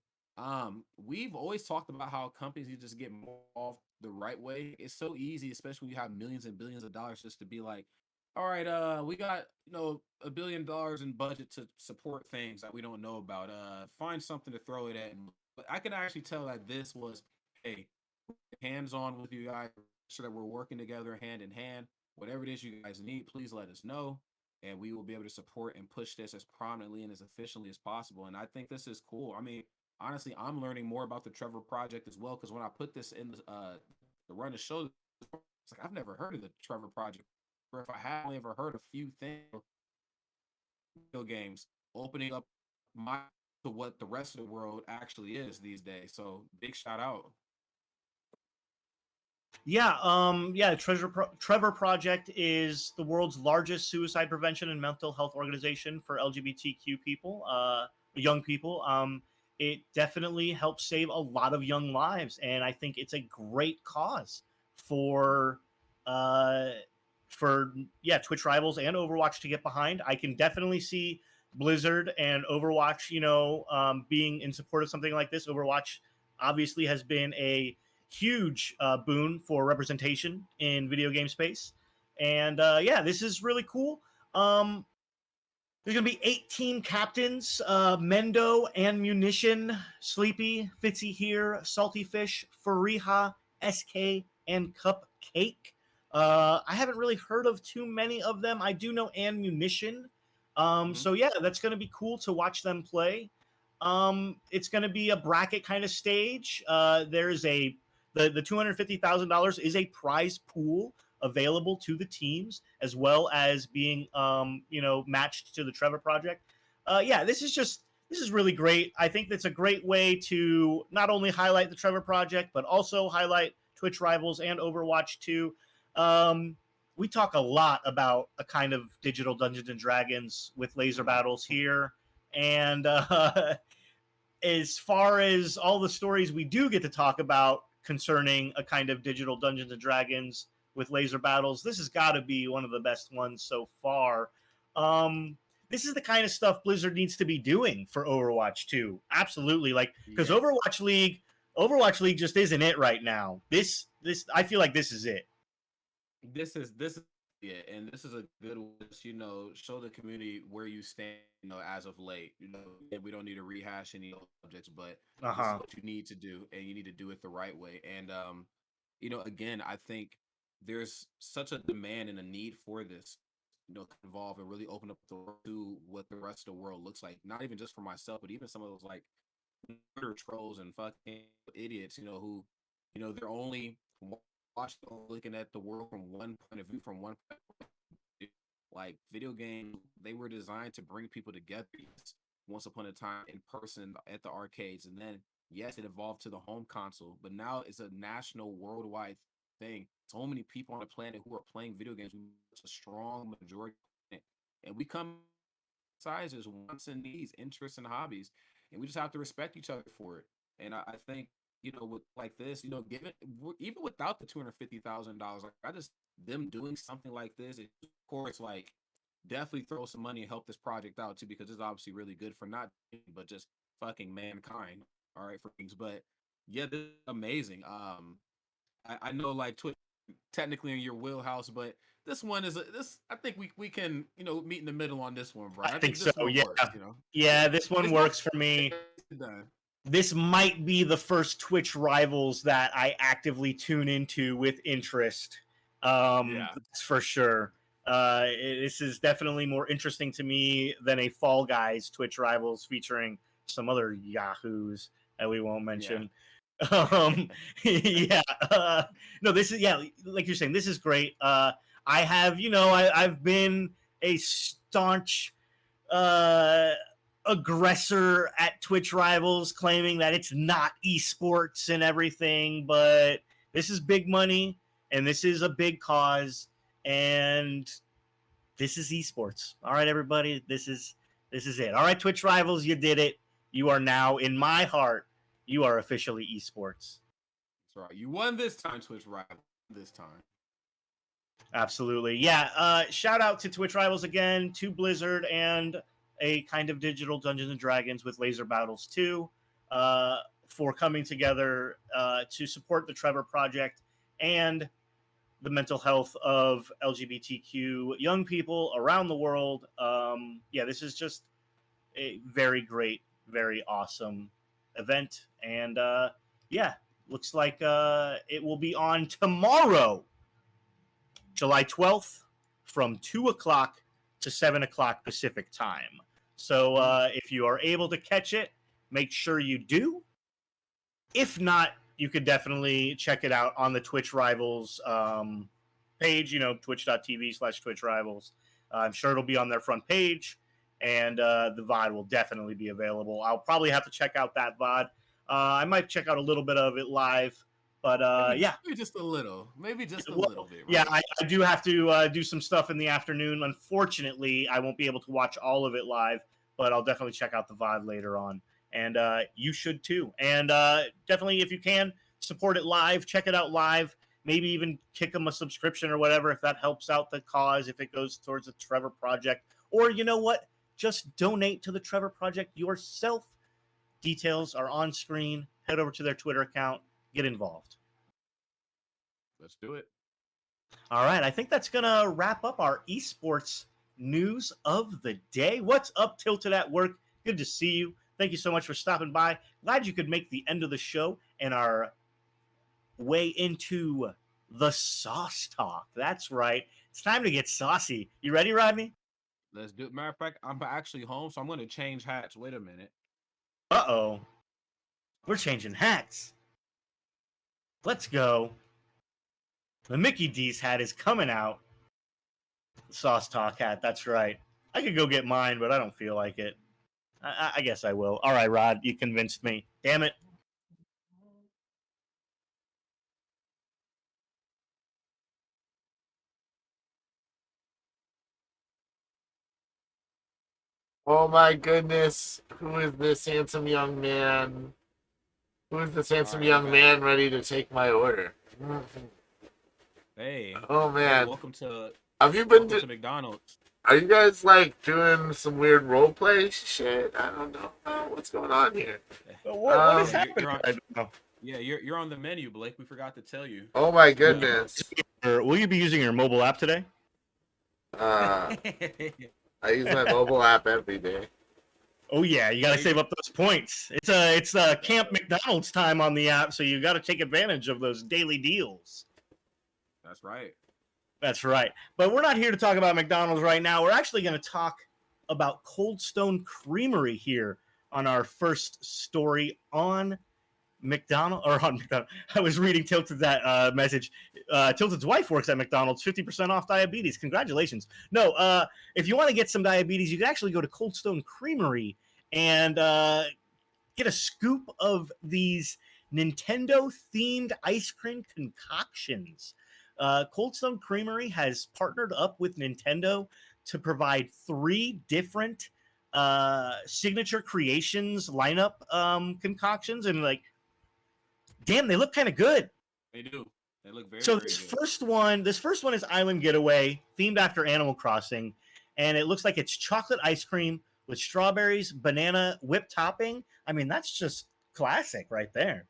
We've always talked about how companies need to just get more off the right way. It's so easy, especially when you have millions and billions of dollars, just to be like, all right, we got $1 billion in budget to support things that we don't know about. Find something to throw it at. But I can actually tell that this was, hey, hands-on with you guys, so that we're working together hand in hand. Whatever it is you guys need, please let us know, and we will be able to support and push this as prominently and as efficiently as possible. And I think this is cool. I mean, honestly, I'm learning more about the Trevor Project as well, because when I put this in the run of show, it's like I've never heard of the Trevor Project, or if I have only ever heard a few things, video games opening up my to what the rest of the world actually is these days. So big shout out. Yeah, Trevor Project is the world's largest suicide prevention and mental health organization for LGBTQ people, young people. It definitely helps save a lot of young lives, and I think it's a great cause for Twitch Rivals and Overwatch to get behind. I can definitely see Blizzard and Overwatch, being in support of something like this. Overwatch obviously has been a huge boon for representation in video game space. And yeah, this is really cool. There's going to be 18 captains, Mendo and Munition, Sleepy, Fitzy here, Salty Fish, Fariha, SK, and Cupcake. I haven't really heard of too many of them. I do know and Munition. So yeah, that's going to be cool to watch them play. It's going to be a bracket kind of stage. There's the $250,000 is a prize pool available to the teams, as well as being matched to the Trevor Project. Yeah, this is really great. I think that's a great way to not only highlight the Trevor Project, but also highlight Twitch Rivals and Overwatch 2. We talk a lot about a kind of digital Dungeons and Dragons with laser battles here, and as far as all the stories we do get to talk about concerning a kind of digital Dungeons and Dragons with laser battles, this has got to be one of the best ones so far. This is the kind of stuff Blizzard needs to be doing for Overwatch 2. Absolutely, because Overwatch League just isn't it right now. This I feel like this is it. This is it, and this is a good way to, show the community where you stand, as of late. We don't need to rehash any old subjects, but this is what you need to do, and you need to do it the right way. And again, I think there's such a demand and a need for this, to evolve and really open up the world to what the rest of the world looks like. Not even just for myself, but even some of those like trolls and fucking idiots, who, they're only looking at the world from one point of view, from one point of view. Like video games, they were designed to bring people together once upon a time in person at the arcades, and then yes, it evolved to the home console, but now it's a national, worldwide thing. So many people on the planet who are playing video games. It's a strong majority, and we come sizes, wants and needs, interests and hobbies, and we just have to respect each other for it. And I think with like this, given even without the $250,000, like I just them doing something like this, it, of course, like definitely throw some money and help this project out too, because it's obviously really good for not but just fucking mankind. All right, for things, but yeah, this is amazing. I know like Twitch technically in your wheelhouse, but this one is this. I think we can meet in the middle on this one, bro. I think this so. one Yeah, works, yeah, this one works for me. This might be the first Twitch Rivals that I actively tune into with interest. That's for sure. This is definitely more interesting to me than a Fall Guys Twitch Rivals featuring some other yahoos that we won't mention. Yeah. No, this is like you're saying, this is great. I have, I've been a staunch aggressor at Twitch Rivals, claiming that it's not esports and everything, but this is big money and this is a big cause, and this is esports. All right, everybody, this is it. All right, Twitch Rivals, you did it. You are now in my heart. You are officially esports. That's right. You won this time, Twitch Rivals. This time. Absolutely. Yeah. Shout out to Twitch Rivals again, to Blizzard, and a kind of digital Dungeons and Dragons with laser battles too, for coming together to support the Trevor Project and the mental health of LGBTQ young people around the world. Yeah, this is just a very great, very awesome event. And yeah, looks like it will be on tomorrow, July 12th, from 2 o'clock to 7 o'clock Pacific time. So if you are able to catch it, make sure you do. If not, you could definitely check it out on the Twitch Rivals page, twitch.tv/Twitch Rivals. I'm sure it'll be on their front page, and the VOD will definitely be available. I'll probably have to check out that VOD. I might check out a little bit of it live, but maybe just a little, a little bit. Right? Yeah, I do have to do some stuff in the afternoon. Unfortunately, I won't be able to watch all of it live, but I'll definitely check out the VOD later on, and you should too. And definitely, if you can, support it live, check it out live. Maybe even kick them a subscription or whatever if that helps out the cause, if it goes towards the Trevor Project. Or you know what? just donate to the Trevor Project yourself. Details are on screen. Head over to their Twitter account. Get involved. Let's do it. All right, I think that's going to wrap up our esports news of the day. What's up, Tilted at Work? Good to see you. Thank you so much for stopping by. Glad you could make the end of the show and our way into the sauce talk. That's right. It's time to get saucy. You ready, Rodney? Let's do it. Matter of fact, I'm actually home, so I'm going to change hats. Wait a minute. Uh-oh. We're changing hats. Let's go. The Mickey D's hat is coming out. Sauce talk hat, that's right. I could go get mine, but I don't feel like it. I guess I will. All right, Rod, you convinced me. Damn it. Oh my goodness. Who is this handsome young man? Who is this handsome young man ready to take my order? Hey. Oh man. Welcome to Have you been to McDonald's. Are you guys like doing some weird role play shit? I don't know. What's going on here? What is happening? You're on the menu, Blake. We forgot to tell you. Oh my goodness. Will you be using your mobile app today? I use my mobile app every day. Oh yeah, you gotta save up those points. It's a Camp McDonald's time on the app, so you gotta take advantage of those daily deals. That's right. That's right. But we're not here to talk about McDonald's right now. We're actually going to talk about Cold Stone Creamery here on our first story on McDonald's. I was reading Tilted's that message. Tilted's wife works at McDonald's, 50% off diabetes. Congratulations. No, if you want to get some diabetes, you can actually go to Cold Stone Creamery and get a scoop of these Nintendo-themed ice cream concoctions. Cold Stone Creamery has partnered up with Nintendo to provide 3 different signature creations lineup concoctions, and like, damn, they look kind of good. They do. They look very. So very this good. first one is Island Getaway, themed after Animal Crossing, and it looks like it's chocolate ice cream with strawberries, banana, whipped topping. I mean, that's just classic right there.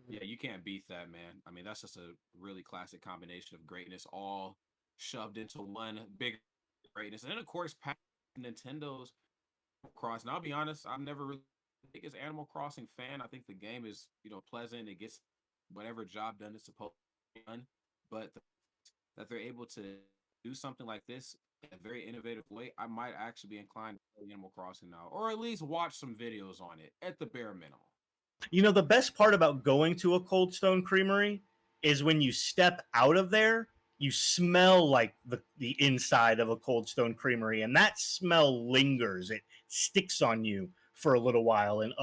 Yeah, you can't beat that, man. I mean, that's just a really classic combination of greatness, all shoved into one big greatness. And then, of course, Nintendo's Cross. And I'll be honest, I'm never really the biggest Animal Crossing fan. I think the game is, pleasant. It gets whatever job done it's supposed to be done. But that they're able to do something like this in a very innovative way, I might actually be inclined to play Animal Crossing now, or at least watch some videos on it at the bare minimum. The best part about going to a Cold Stone Creamery is when you step out of there, you smell like the inside of a Cold Stone Creamery, and that smell lingers. It sticks on you for a little while, and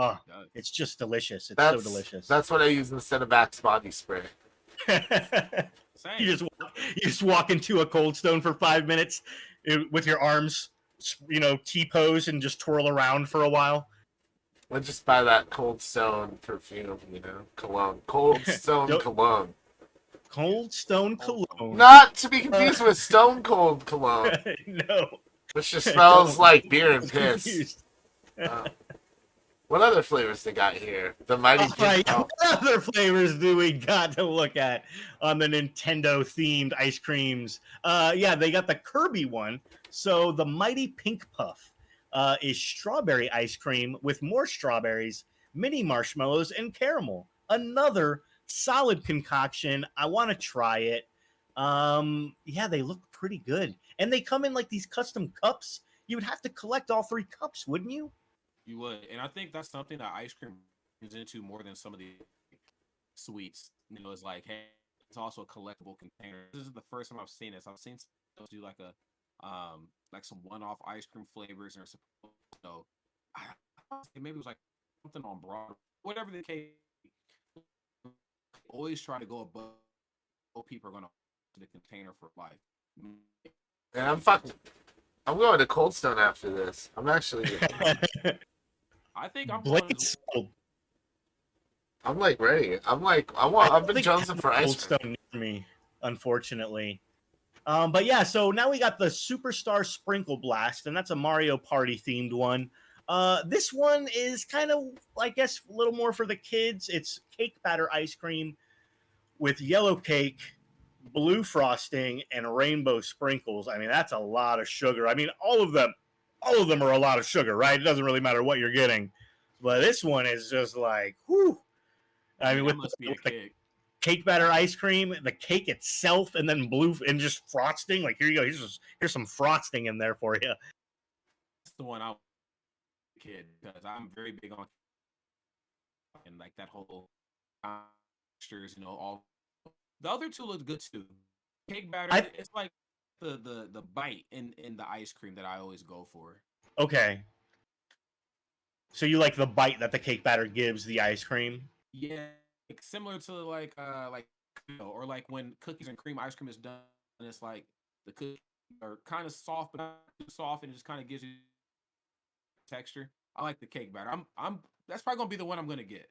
it's just delicious. It's so delicious. That's what I use instead of Axe body spray. You just walk into a Cold Stone for 5 minutes with your arms, T-pose, and just twirl around for a while. Let's just buy that Cold Stone perfume, cologne. Cold Stone cologne. Cold Stone cologne. Not to be confused with Stone Cold cologne. No. Which just smells like beer and piss. What other flavors they got here? The Mighty Pink. What other flavors do we got to look at on the Nintendo-themed ice creams? They got the Kirby one. So the Mighty Pink Puff is strawberry ice cream with more strawberries, mini marshmallows, and caramel. Another solid concoction. I want to try it. They look pretty good. And they come in like these custom cups. You would have to collect all 3 cups, wouldn't you? You would. And I think that's something that ice cream is into more than some of the sweets. It's like, hey, it's also a collectible container. This is the first time I've seen this. I've seen those do like some one-off ice cream flavors, or maybe it was like something on Broadway, whatever the case. Always try to go above what people are going to the container for life. And I'm going to Cold Stone after this. I'm actually. I think I'm like ready. I've been chosen for ice cream. Cold Stone near me, unfortunately. But yeah, so now we got the Superstar Sprinkle Blast, and that's a Mario Party themed one. This one is kind of, I guess, a little more for the kids. It's cake batter ice cream with yellow cake, blue frosting, and rainbow sprinkles. I mean, that's a lot of sugar. I mean, all of them are a lot of sugar, right? It doesn't really matter what you're getting, but this one is just like, whew. I mean, that with must be a with the kick. cake batter ice cream, the cake itself, and then blue and just frosting. Like, here you go. Here's some frosting in there for you. That's the one I was a kid because I'm very big on and like that whole textures, all the other two look good too. Cake batter, I it's like the bite in the ice cream that I always go for. Okay. So you like the bite that the cake batter gives the ice cream? Yeah, like similar to like or like when cookies and cream ice cream is done, and it's like the cookies are kind of soft but not too soft, and it just kind of gives you texture. I like the cake batter. I'm that's probably gonna be the one I'm gonna get.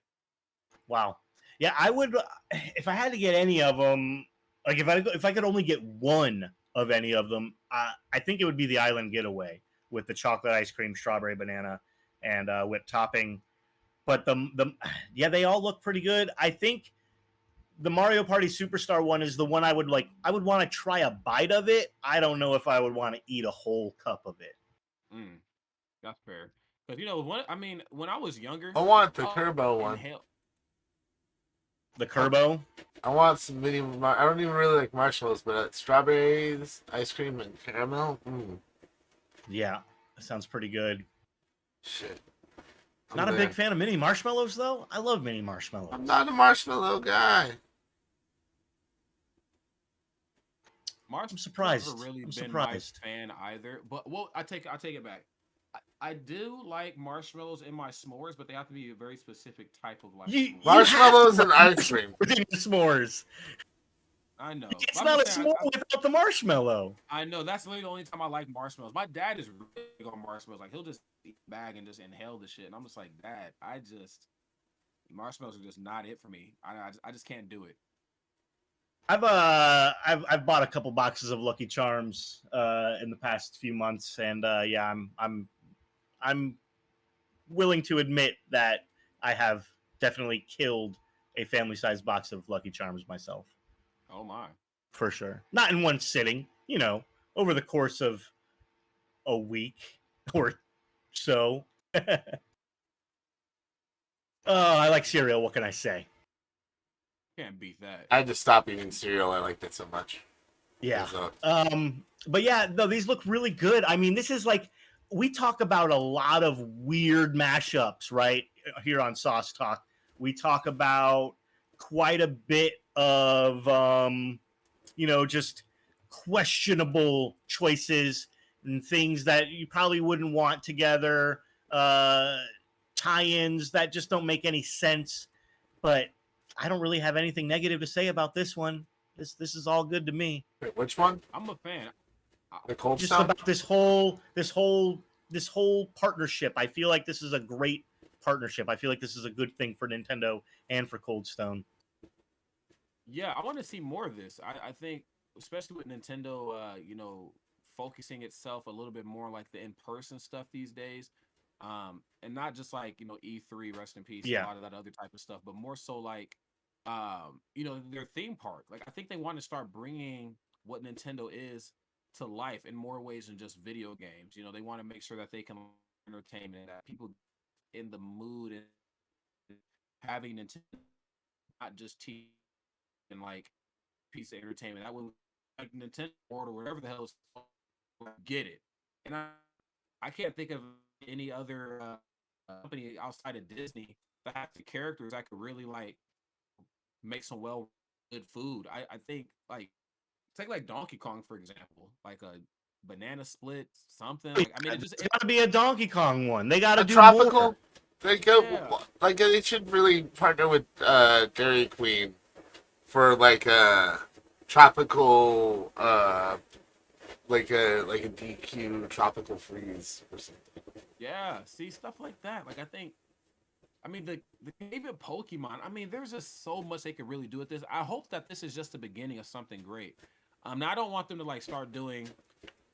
Wow. Yeah, I would if I had to get any of them. Like if I could only get one of any of them, I think it would be the Island Getaway with the chocolate ice cream, strawberry banana, and whipped topping. But the yeah, they all look pretty good. I think the Mario Party Superstar one is the one I would like. I would want to try a bite of it. I don't know if I would want to eat a whole cup of it. Mm, that's fair. Because when I was younger, I want the I Turbo one. inhale. The Kerbo. I want some mini. I don't even really like marshmallows, but strawberries, ice cream, and caramel. Yeah, that sounds pretty good. Shit. Not a big fan of mini marshmallows though. I love mini marshmallows. I'm not a marshmallow guy. I'm surprised. Never really I'm been surprised. my fan either. But I take it back. I do like marshmallows in my s'mores, but they have to be a very specific type of like s'mores. Marshmallows and ice cream. Within your s'mores. I know. It's I'm not a just saying, s'more without the marshmallow. I know that's literally the only time I like marshmallows. My dad is really big on marshmallows. Like he'll just eat a bag and just inhale the shit. And I'm just like, Dad, marshmallows are just not it for me. I just can't do it. I've bought a couple boxes of Lucky Charms in the past few months, and yeah, I'm willing to admit that I have definitely killed a family sized box of Lucky Charms myself. Oh my. For sure. Not in one sitting, over the course of a week or so. Oh, I like cereal. What can I say? Can't beat that. I had to stop eating cereal. I liked it so much. Yeah. But yeah, no, these look really good. I mean, this is like we talk about a lot of weird mashups, right? Here on Sauce Talk, we talk about quite a bit of just questionable choices and things that you probably wouldn't want together, tie-ins that just don't make any sense. But I don't really have anything negative to say about this one. This is all good to me. Wait, which one? I'm a fan. The Cold Just Stone? about this whole partnership. I feel like this is a great partnership. I feel like this is a good thing for Nintendo and for Cold Stone. Yeah, I want to see more of this. I think, especially with Nintendo, focusing itself a little bit more like the in-person stuff these days, and not just like E3, rest in peace, Yeah. a lot of that other type of stuff, but more so like, their theme park. Like I think they want to start bringing what Nintendo is to life in more ways than just video games. They want to make sure that they can entertain and that people in the mood and having Nintendo not just teach and like piece of entertainment. That would like Nintendo or whatever the hell is get it. And I can't think of any other company outside of Disney that has the characters that could really like make some well good food. I think like take like Donkey Kong for example, like a banana split something. Like I mean, It's got to be a Donkey Kong one. They got to A do tropical? more. They go Yeah. like they should really partner with Dairy Queen for like a tropical like a DQ tropical freeze or something. Yeah, see stuff like that. Like I mean the even Pokemon. I mean, there's just so much they could really do with this. I hope that this is just the beginning of something great. Now I don't want them to like start doing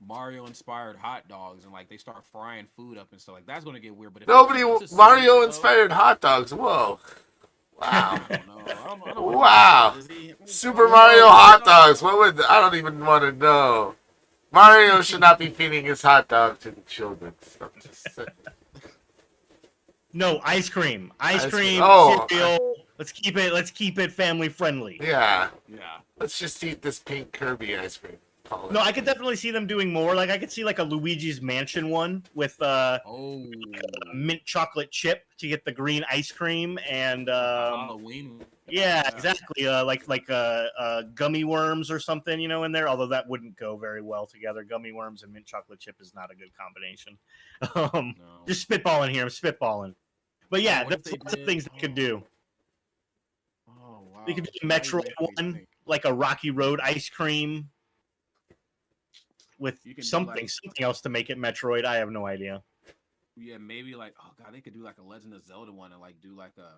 Mario inspired hot dogs and like they start frying food up and stuff like that's gonna get weird. But if Nobody it's a Mario though, inspired hot dogs. Whoa. Wow. I don't know. I don't want Wow. to see. Super Mario hot dogs. What would I don't even want to know. Mario should not be feeding his hot dog to the children. I'm just saying. No, ice cream. Ice Ice cream, cream. Oh. cereal. Let's keep it family friendly. Yeah. Yeah. Let's just eat this pink Kirby ice cream. No, I could definitely see them doing more. Like I could see like a Luigi's Mansion one with Oh. mint chocolate chip to get the green ice cream and Halloween. yeah, exactly. Like gummy worms or something, in there. Although that wouldn't go very well together. Gummy worms and mint chocolate chip is not a good combination. No. Just spitballing here. I'm spitballing. But yeah, What if there's they lots of did- things they could do. Oh wow. They could do a Now you Metroid make me one, think. like a Rocky Road ice cream with You can do, something like- something else to make it Metroid. I have no idea. Yeah, maybe like god, they could do like a Legend of Zelda one and like do like a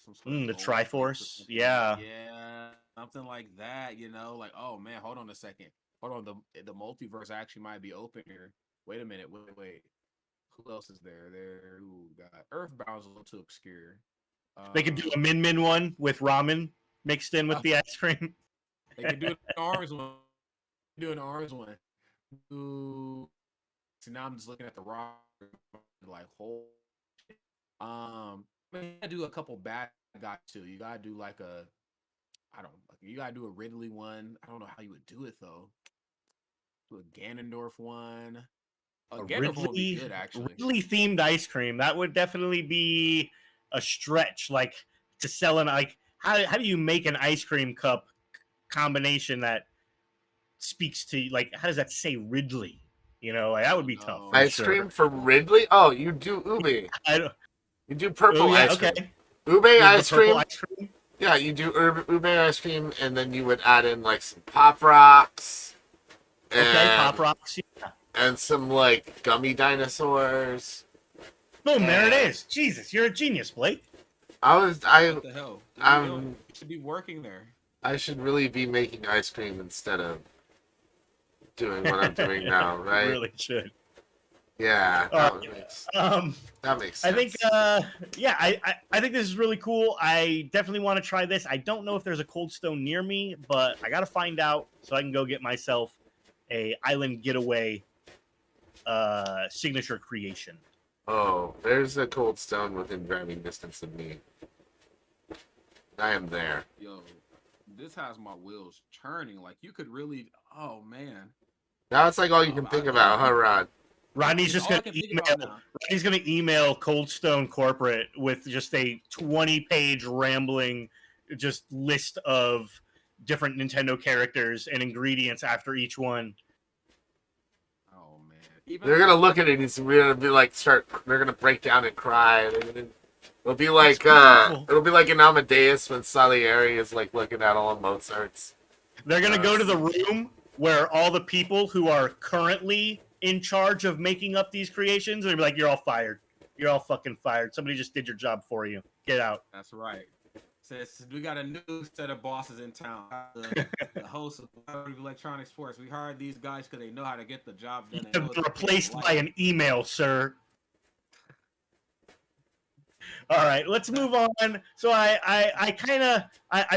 some sort The of gold Triforce, plate or something. yeah. Yeah, something like that. Like oh man, hold on a second. Hold on, the multiverse actually might be open here. Wait a minute. Wait. Who else is there? Earthbound's a little too obscure. They could do a Min Min one with ramen mixed in with the ice cream. They could do an orange one. Ooh. So now I'm just looking at the rock, like whole. You gotta do a couple bad guys too. You gotta do like you gotta do a Ridley one. I don't know how you would do it though. Do a Ganondorf one. Ganondorf one would be good actually. Ridley themed ice cream. That would definitely be a stretch. Like to sell how do you make an ice cream cup combination that speaks to how does that say Ridley? That would be tough. For Ice sure. cream for Ridley? Oh, you do ube. I don't, You do purple ice cream. okay. Ube The ice purple cream? ice cream. Yeah, you do ube ice cream, and then you would add in like some Pop Rocks. Okay, Pop Rocks. Yeah. And some like gummy dinosaurs. Boom, there it is. Jesus, you're a genius, Blake. What the hell? You should be working there. I should really be making ice cream instead of doing what I'm doing now, right? You really should. Yeah, All that makes sense. I think, I think this is really cool. I definitely want to try this. I don't know if there's a Cold Stone near me, but I got to find out so I can go get myself a island getaway signature creation. Oh, there's a Cold Stone within driving distance of me. I am there. Yo, this has my wheels churning. Like you could really. Oh man. Now it's like all you can think about, huh, Rod? Rodney's just All I gonna can think email. about now. Rodney's gonna email Cold Stone Corporate with just a 20-page rambling, just list of different Nintendo characters and ingredients after each one. Oh man. They're gonna look at it and we're gonna be like, they're gonna break down and cry. It'll be like, it'll be like in Amadeus when Salieri is like looking at all of Mozart's. They're gonna go to the room where all the people who are currently in charge of making up these creations, they'll be like, "You're all fired. You're all fucking fired. Somebody just did your job for you. Get out." That's right. Says we got a new set of bosses in town. The host of Electronic Sports. We hired these guys because they know how to get the job done. You've been replaced by an email, sir. All right, let's move on. So I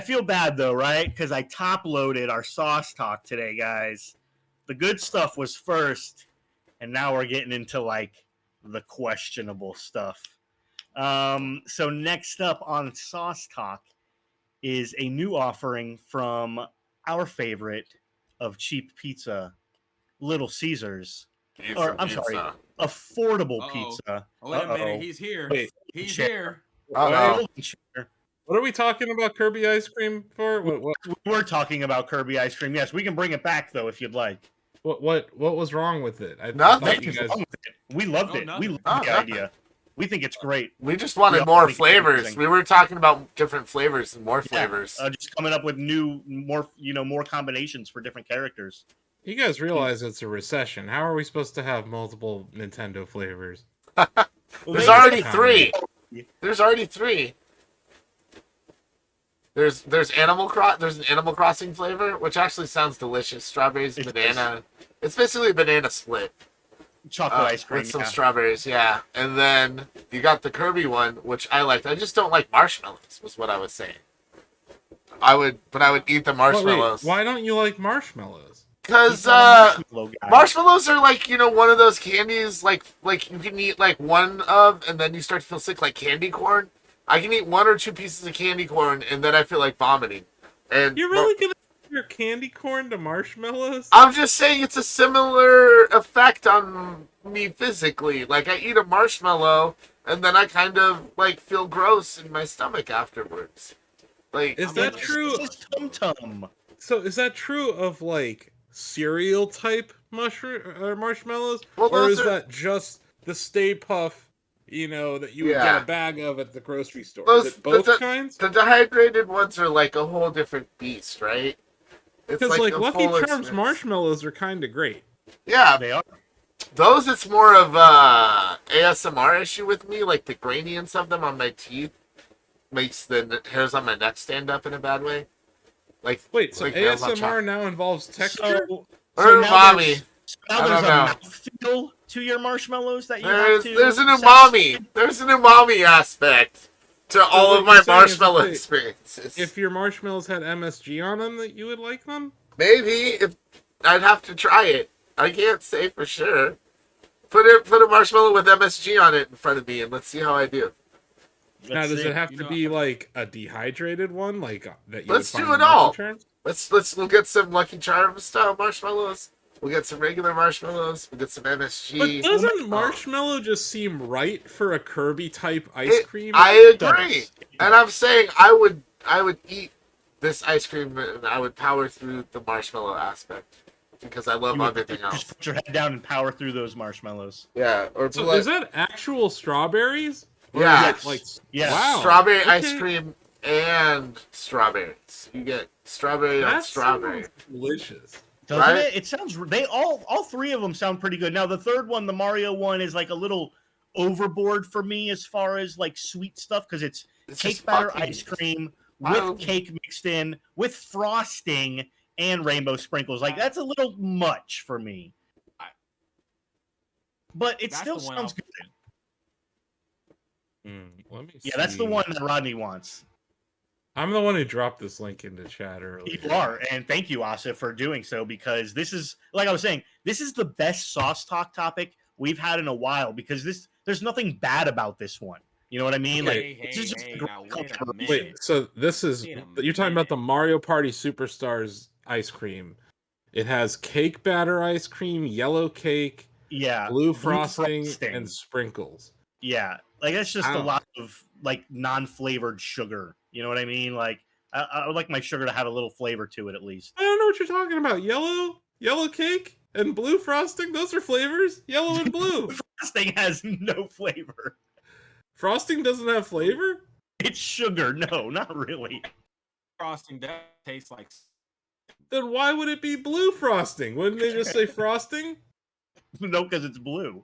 feel bad though, right? Because I top loaded our sauce talk today, guys. The good stuff was first, and now we're getting into like the questionable stuff. So next up on Sauce Talk is a new offering from our favorite of cheap pizza, Little Caesars. Or I'm sorry, affordable Uh-oh. pizza. Oh, wait a minute, he's here. Wait. He's Chair. here. Uh-oh. What are we talking about Kirby ice cream for? What We're talking about Kirby ice cream. Yes, we can bring it back though if you'd like. was wrong with it? I Nothing. thought you Nothing's guys- wrong with it. We loved Oh, it. nothing. We loved Oh, the nothing. idea. We think it's great. We just wanted We all more think it's flavors. amazing. We were talking about different flavors and more Yeah, flavors. just coming up with more combinations for different characters. You guys realize it's a recession. How are we supposed to have multiple Nintendo flavors? There's They- already they- 3. There's already 3. There's there's an Animal Crossing flavor, which actually sounds delicious. Strawberries, It banana. It's basically a banana split Chocolate ice cream. with some Yeah. strawberries. Yeah, and then you got the Kirby one, which I liked. I just don't like marshmallows. Was what I was saying. I would eat the But wait, marshmallows. why don't you like marshmallows? Because He's not a marshmallow guy. marshmallows are like, one of those candies like you can eat like one of and then you start to feel sick, like candy corn. I can eat 1 or 2 pieces of candy corn and then I feel like vomiting. And You're really gonna compare candy corn to marshmallows? I'm just saying it's a similar effect on me physically. Like I eat a marshmallow and then I kind of like feel gross in my stomach afterwards. Like Is that true? This is Tum Tum. So is that true of like cereal type marshmallows, Well, or those is are- that just the Stay Puff? That you would Yeah. get a bag of at the grocery store. Those- Is it both the- kinds? the dehydrated ones are like a whole different beast, right? It's Because like a Lucky full Charms experience. marshmallows are kind of great. Yeah, They are. those, it's more of a ASMR issue with me, like the graininess of them on my teeth makes the hairs on my neck stand up in a bad way. Like Wait, so like nails on ASMR chocolate. now involves texture? So Or now umami. now I there's don't a know. mouthfeel to your marshmallows that you have to. There's an satisfy. umami. There's an umami aspect to all what of my you're saying is marshmallow that experiences. If your marshmallows had MSG on them, that you would like them? Maybe if I'd have to try it. I can't say for sure. Put a marshmallow with MSG on it in front of me and let's see how I do. Now, Let's does see. it have to be like a dehydrated one, like that you Let's would find do in it all. Lucky Charms? We'll get some Lucky Charms style marshmallows. We'll get some regular marshmallows. We'll get some MSG. But doesn't marshmallow just seem right for a Kirby type ice It- cream? I It agree, does. and I'm saying I would eat this ice cream and I would power through the marshmallow aspect because I love You would everything else. Just put your head down and power through those marshmallows. Yeah, or So is that actual strawberries? Or Yeah. is it like Yes. wow, strawberry okay. ice cream and strawberries. You get strawberry on That strawberry. sounds delicious. Doesn't Right? it? It sounds. They all 3 of them sound pretty good. Now the third one, the Mario one, is like a little overboard for me as far as like sweet stuff because it's It's cake just batter fucking- ice cream I with don't- cake mixed in with frosting and rainbow sprinkles. Like that's a little much for me. But it That's still the one sounds I'll- good. Let me Yeah, that's the see. one that Rodney wants. I'm the one who dropped this link into chat earlier. You are, and thank you, Asa, for doing so because this is, like I was saying, this is the best sauce talk topic we've had in a while because there's nothing bad about this one. You know what I mean? Okay. Like, this is just a great now wait a collaboration. minute. Wait, so this is Wait a you're talking about the minute. Mario Party Superstars ice cream. It has cake batter ice cream, yellow cake, Yeah, blue frosting, and sprinkles. yeah, like that's just a Ow. lot of like non-flavored sugar. You know what I mean? Like, I would like my sugar to have a little flavor to it at least. I don't know what you're talking about. Yellow cake and blue frosting. Those are flavors. Yellow and blue. This thing has no flavor. Frosting doesn't have flavor? It's sugar. No, not really. Frosting does taste like Then why would it be blue frosting? Wouldn't they just say frosting? No, because it's blue.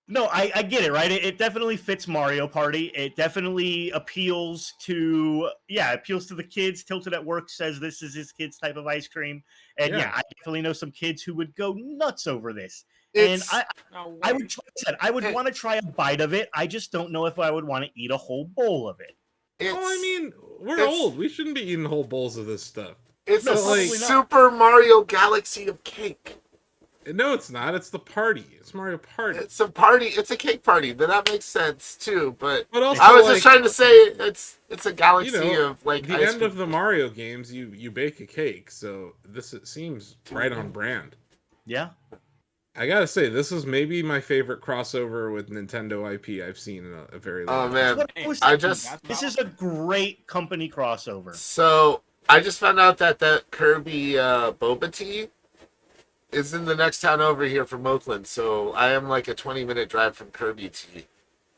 No, I get it, right? It definitely fits Mario Party. It definitely appeals to the kids. Tilted at Work says this is his kid's type of ice cream. And Yeah. I definitely know some kids who would go nuts over this. It's, And no, I wait. would, like I said, I would want to try a bite of it. I just don't know if I would want to eat a whole bowl of it. it's, Well, I mean, we're it's- old. We shouldn't be eating whole bowls of this stuff. it's No, a probably not. Super Mario Galaxy of cake. No, it's not. It's the party. It's Mario Party. It's a party. It's a cake party. Then that makes sense too. But But also, I was like, just trying to say it's a galaxy you know, of like the ice end cream. of the Mario games, you bake a cake. So it seems right on brand. Yeah. I gotta say, this is maybe my favorite crossover with Nintendo IP I've seen in a very long Oh time. man. That's what I was I thinking. just- This is a great company crossover. So I just found out that Kirby boba tea is in the next town over here from Oakland. So I am like a 20-minute drive from Kirby tea,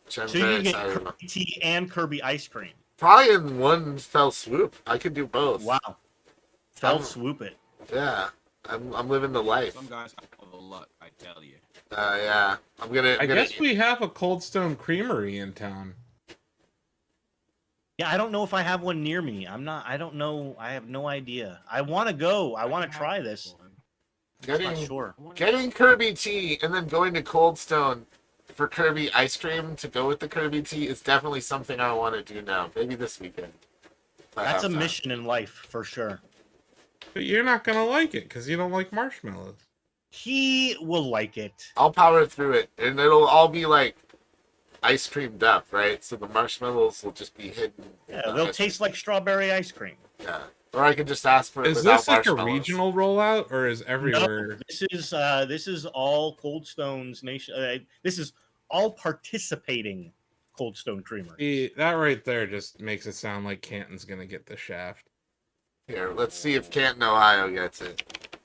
which I'm So you very can get excited about. Kirby tea and Kirby ice cream. Probably in one fell swoop. I could do both. Wow. Fell Um, swoop it. Yeah. I'm living the life. Some guys have the luck, I tell you. Yeah. I'm gonna. I guess we have a Cold Stone Creamery in town. Yeah, I don't know if I have one near me. I don't know. I have no idea. I want to go. I want to try this. I'm not sure. Getting Kirby tea and then going to Cold Stone for Kirby ice cream to go with the Kirby tea is definitely something I want to do now. Maybe this weekend. That's a mission in life for sure. But you're not gonna like it because you don't like marshmallows. He will like it. I'll power through it, and it'll all be like ice creamed up, right? So the marshmallows will just be hidden. Yeah, they'll taste like strawberry ice cream. Yeah. Or I could just ask for it Is without this like a marshmallows. regional rollout or is everywhere? No, this is all Cold Stone's nation. This is all participating Cold Stone Creamery. See, that right there just makes it sound like Canton's gonna get the shaft. Here, let's see if Canton, Ohio gets it.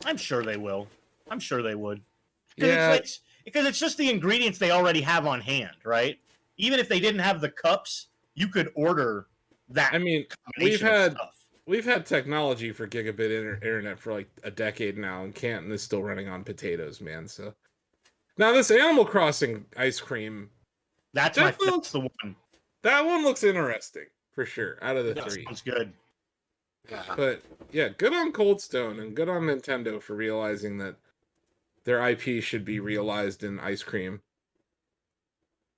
I'm sure they will. I'm sure they would. Yeah. Because it's just the ingredients they already have on hand, right? Even if they didn't have the cups, you could order that. I mean, combination of stuff. we've had technology for gigabit internet for like a decade now, and Canton is still running on potatoes, man. So now this Animal Crossing ice cream, That's the one. that one looks interesting for sure. Out of the That three, sounds good. Yeah. but yeah, good on Cold Stone and good on Nintendo for realizing that their IP should be realized in ice cream.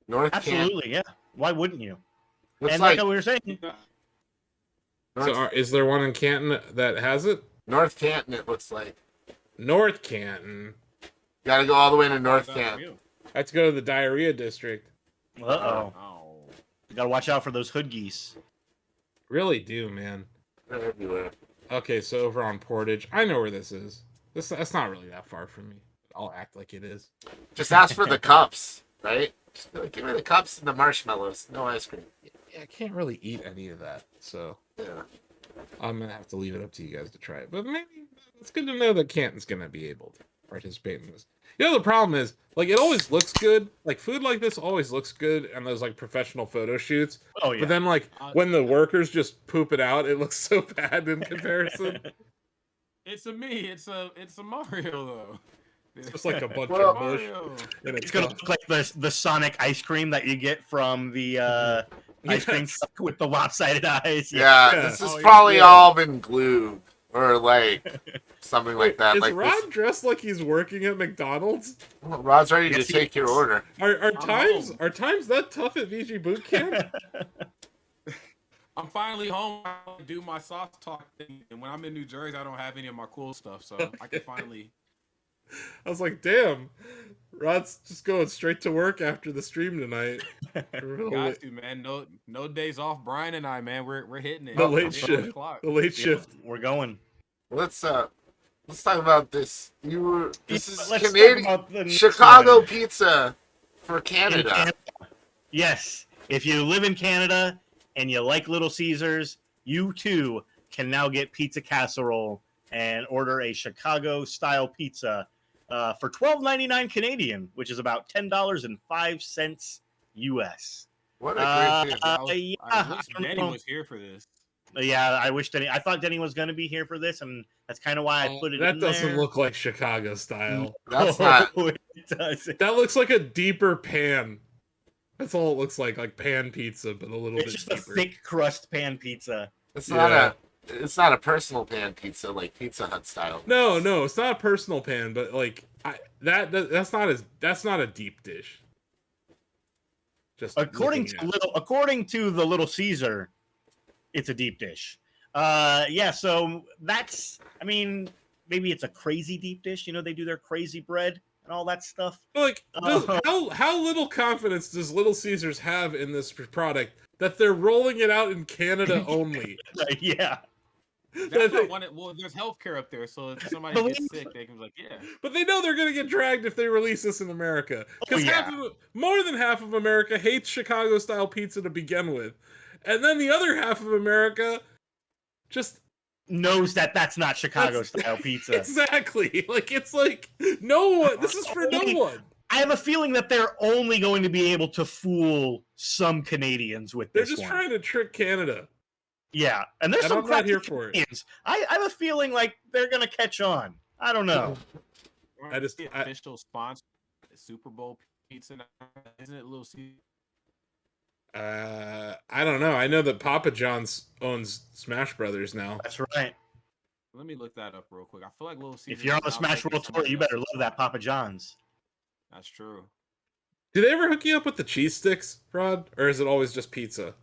North Absolutely, yeah. Why wouldn't you? Looks And like like we were saying, So is there one in Canton that has it? North Canton, it looks like. North Canton. Gotta go all the way to North Canton. I have to go to the diarrhea district. uh-oh. Oh. You gotta watch out for those hood geese. Really do, man. They're everywhere. Okay, so over on Portage, I know where this is. That's not really that far from me. I'll act like it is. Just ask for the cups, right? Just be like, give me the cups and the marshmallows. No ice cream. Yeah, I can't really eat any of that, so Yeah. I'm gonna have to leave it up to you guys to try it. But maybe it's good to know that Canton's gonna be able to participate in this. You know, the problem is, like, it always looks good. Like, food like this always looks good on those, like, professional photo shoots. Oh, yeah. But then, like, when the workers just poop it out, it looks so bad in comparison. It's a me. It's a Mario though. It's just like a bunch Well, of mush. Mario. And It's gonna look like the Sonic ice cream that you get from the ice cream Yes. truck with the lopsided eyes. Yeah, Yeah. this has Oh, yeah. probably Yeah. all been glued. Or, like, something like that. Is Like Rod this. dressed like he's working at McDonald's? Rod's ready to Yes, he take your is. order. Are times home. are times that tough at VG boot camp? I'm finally home. I do my soft talk thing, and when I'm in New Jersey, I don't have any of my cool stuff, so I can finally. I was like, damn, Rod's just going straight to work after the stream tonight. Got to, man. No days off. Brian and I, man, we're hitting it. The We're late hitting the shift. clock. The late Yeah, shift. we're going. Let's talk about this. This Yeah, is let's talk Canadian about the next Chicago one. pizza for In Canada. Canada. Yes, if you live in Canada and you like Little Caesars, you too can now get pizza casserole and order a Chicago-style pizza for $12.99 Canadian, which is about $10.05 US. What a great team. Yeah, I wish I don't Denny know. was here for this. Yeah, I wish Denny. I thought Denny was going to be here for this, and that's kind of why I put it. That in doesn't there. look like Chicago style. That's not. It doesn't. That looks like a deeper pan. That's all it looks like pan pizza, but a little It's bit just deeper. a thick crust pan pizza. It's Yeah. not a. It's not a personal pan pizza like Pizza Hut style. No, it's not a personal pan, but like that's not a deep dish. Just According to the Little Caesar, it's a deep dish. Yeah, so that's. I mean, maybe it's a crazy deep dish. You know, they do their crazy bread and all that stuff. like how little confidence does Little Caesars have in this product that they're rolling it out in Canada only? Yeah. That's not one. Well, there's healthcare up there, so if somebody gets sick, they can be like, yeah. But they know they're gonna get dragged if they release this in America, because yeah. more than half of America hates Chicago style pizza to begin with, and then the other half of America just Knows that that's not Chicago style pizza. exactly like it's like no one. This is for no one. I have a feeling that they're only going to be able to fool some Canadians with They're this just one. trying to trick Canada. Yeah, and there's And some I'm not crappy here for it. Canadians. I have a feeling like they're gonna catch on. I don't know. The official sponsor, Super Bowl pizza. Isn't it Little Caesar? I don't know. I know that Papa John's owns Smash Brothers now. That's right. Let me look that up real quick. I feel like Little Caesars. If you're on the is now Smash taking World Tour, somebody you better else's love that spot. Papa John's. That's true. Do they ever hook you up with the cheese sticks, Rod, or is it always just pizza?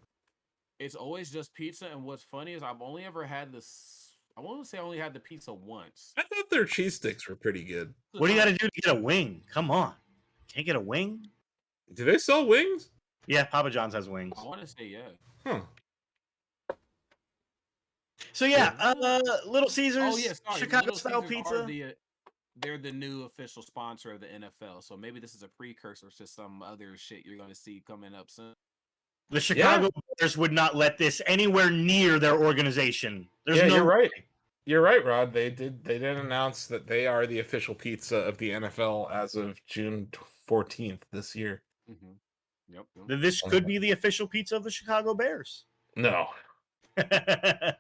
It's always just pizza, and what's funny is I've only ever had this. I want to say I only had the pizza once. I thought their cheese sticks were pretty good. What do you got to do to get a wing? Come on. Can't get a wing? Do they sell wings? Yeah, Papa John's has wings. I want to say yeah. Huh. So yeah, Little Caesars, Oh yeah, sorry. Chicago Little style Caesars pizza. they're the new official sponsor of the NFL. So maybe this is a precursor to some other shit you're going to see coming up soon. The Chicago Bears would not let this anywhere near their organization. There's no you're right. You're right, Rod. They did announce that they are the official pizza of the NFL as of June 14th this year. Mm-hmm. Yep. that this could be the official pizza of the Chicago Bears. No. The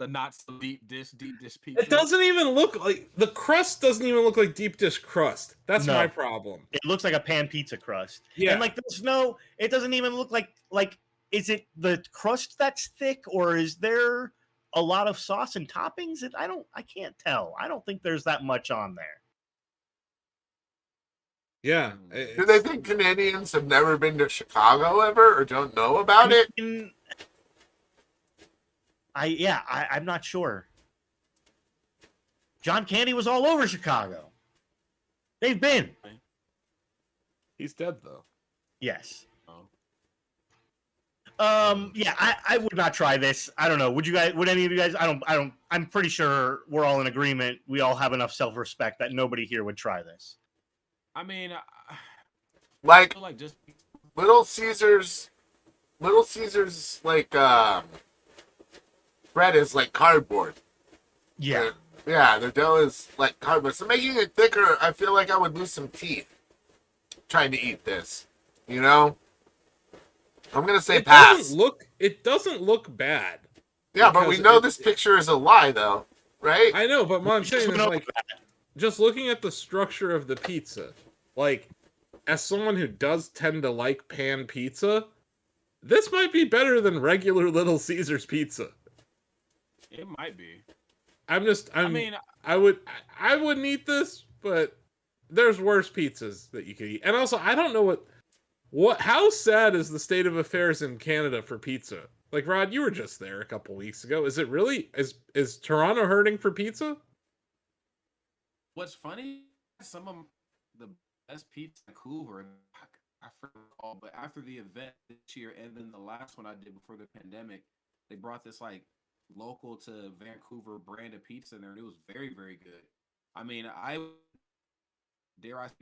not so deep dish pizza. It doesn't even look like the crust doesn't even look like deep dish crust. That's No. my problem. It looks like a pan pizza crust. Yeah. And like there's no, it doesn't even look like is it the crust that's thick or is there a lot of sauce and toppings? I can't tell. I don't think there's that much on there. Yeah. Do they think Canadians have never been to Chicago ever or don't know about it? I'm not sure. John Candy was all over Chicago. They've been. He's dead though. Yes. Oh. Yeah, I would not try this. I don't know. Would any of you guys? I'm pretty sure we're all in agreement. We all have enough self-respect that nobody here would try this. I mean, I Like feel like just Little Caesars like bread is like cardboard. Yeah. Yeah, their dough is like cardboard. So making it thicker, I feel like I would lose some teeth trying to eat this. You know? I'm gonna say pass. It doesn't look bad. Yeah, but we because know this picture is a lie though, right? I know, but what I'm saying is know like just looking at the structure of the pizza, like as someone who does tend to like pan pizza, this might be better than regular Little Caesars pizza. it might be. I wouldn't eat this, but there's worse pizzas that you could eat. And also, I don't know how sad is the state of affairs in Canada for pizza? Like, Rod, you were just there a couple weeks ago. Is it really is Toronto hurting for pizza? What's funny? Some of the best pizza in Vancouver. I forget all, but after the event this year, and then the last one I did before the pandemic, they brought this like local to Vancouver brand of pizza in there, and it was very, very good. I mean, dare I say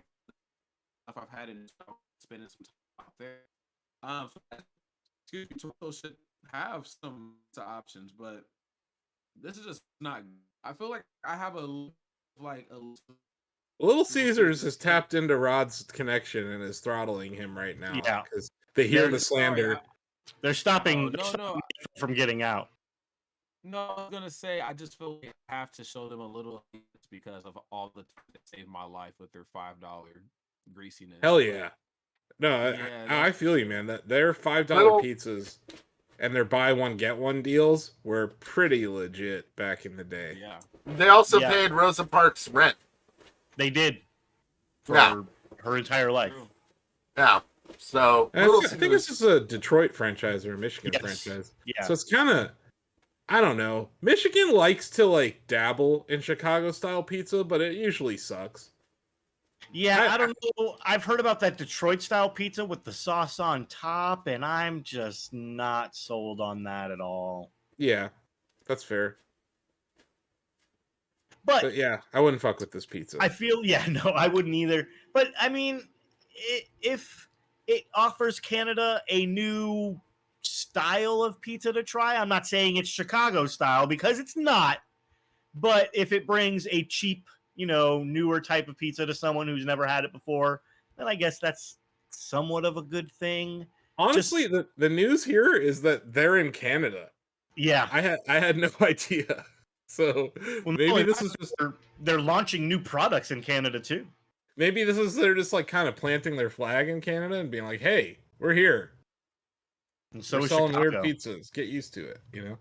stuff I've had in spending some time out there. Excuse me, Toronto should have some options, but this is just not. I feel like I have Little Caesars has tapped into Rod's connection and is throttling him right now. Yeah. Because they hear They're the slander. They're stopping, no. from getting out. No, I was gonna say I just feel like I have to show them a little because of all the time that saved my life with their $5 greasiness. Hell yeah. No, Yeah, I feel you, man. That their $5 pizzas and their buy one get one deals were pretty legit back in the day. Yeah. They also paid Rosa Parks rent. They did for her entire life. True. Yeah. So I think this is a Detroit franchise or a Michigan franchise. Yeah. So it's kind of, I don't know. Michigan likes to like dabble in Chicago style pizza, but it usually sucks. Yeah, I don't know. I've heard about that Detroit style pizza with the sauce on top, and I'm just not sold on that at all. Yeah, that's fair. But yeah, I wouldn't fuck with this pizza. I feel, I wouldn't either. But I mean, if it offers Canada a new style of pizza to try, I'm not saying it's Chicago style because it's not. But if it brings a cheap, newer type of pizza to someone who's never had it before, then I guess that's somewhat of a good thing. Honestly, the news here is that they're in Canada. Yeah, I had no idea. So maybe this is just they're launching new products in Canada too. Maybe they're just like kind of planting their flag in Canada and being like, "Hey, we're here." And so We're is selling weird Chicago. pizzas. Get used to it, you know?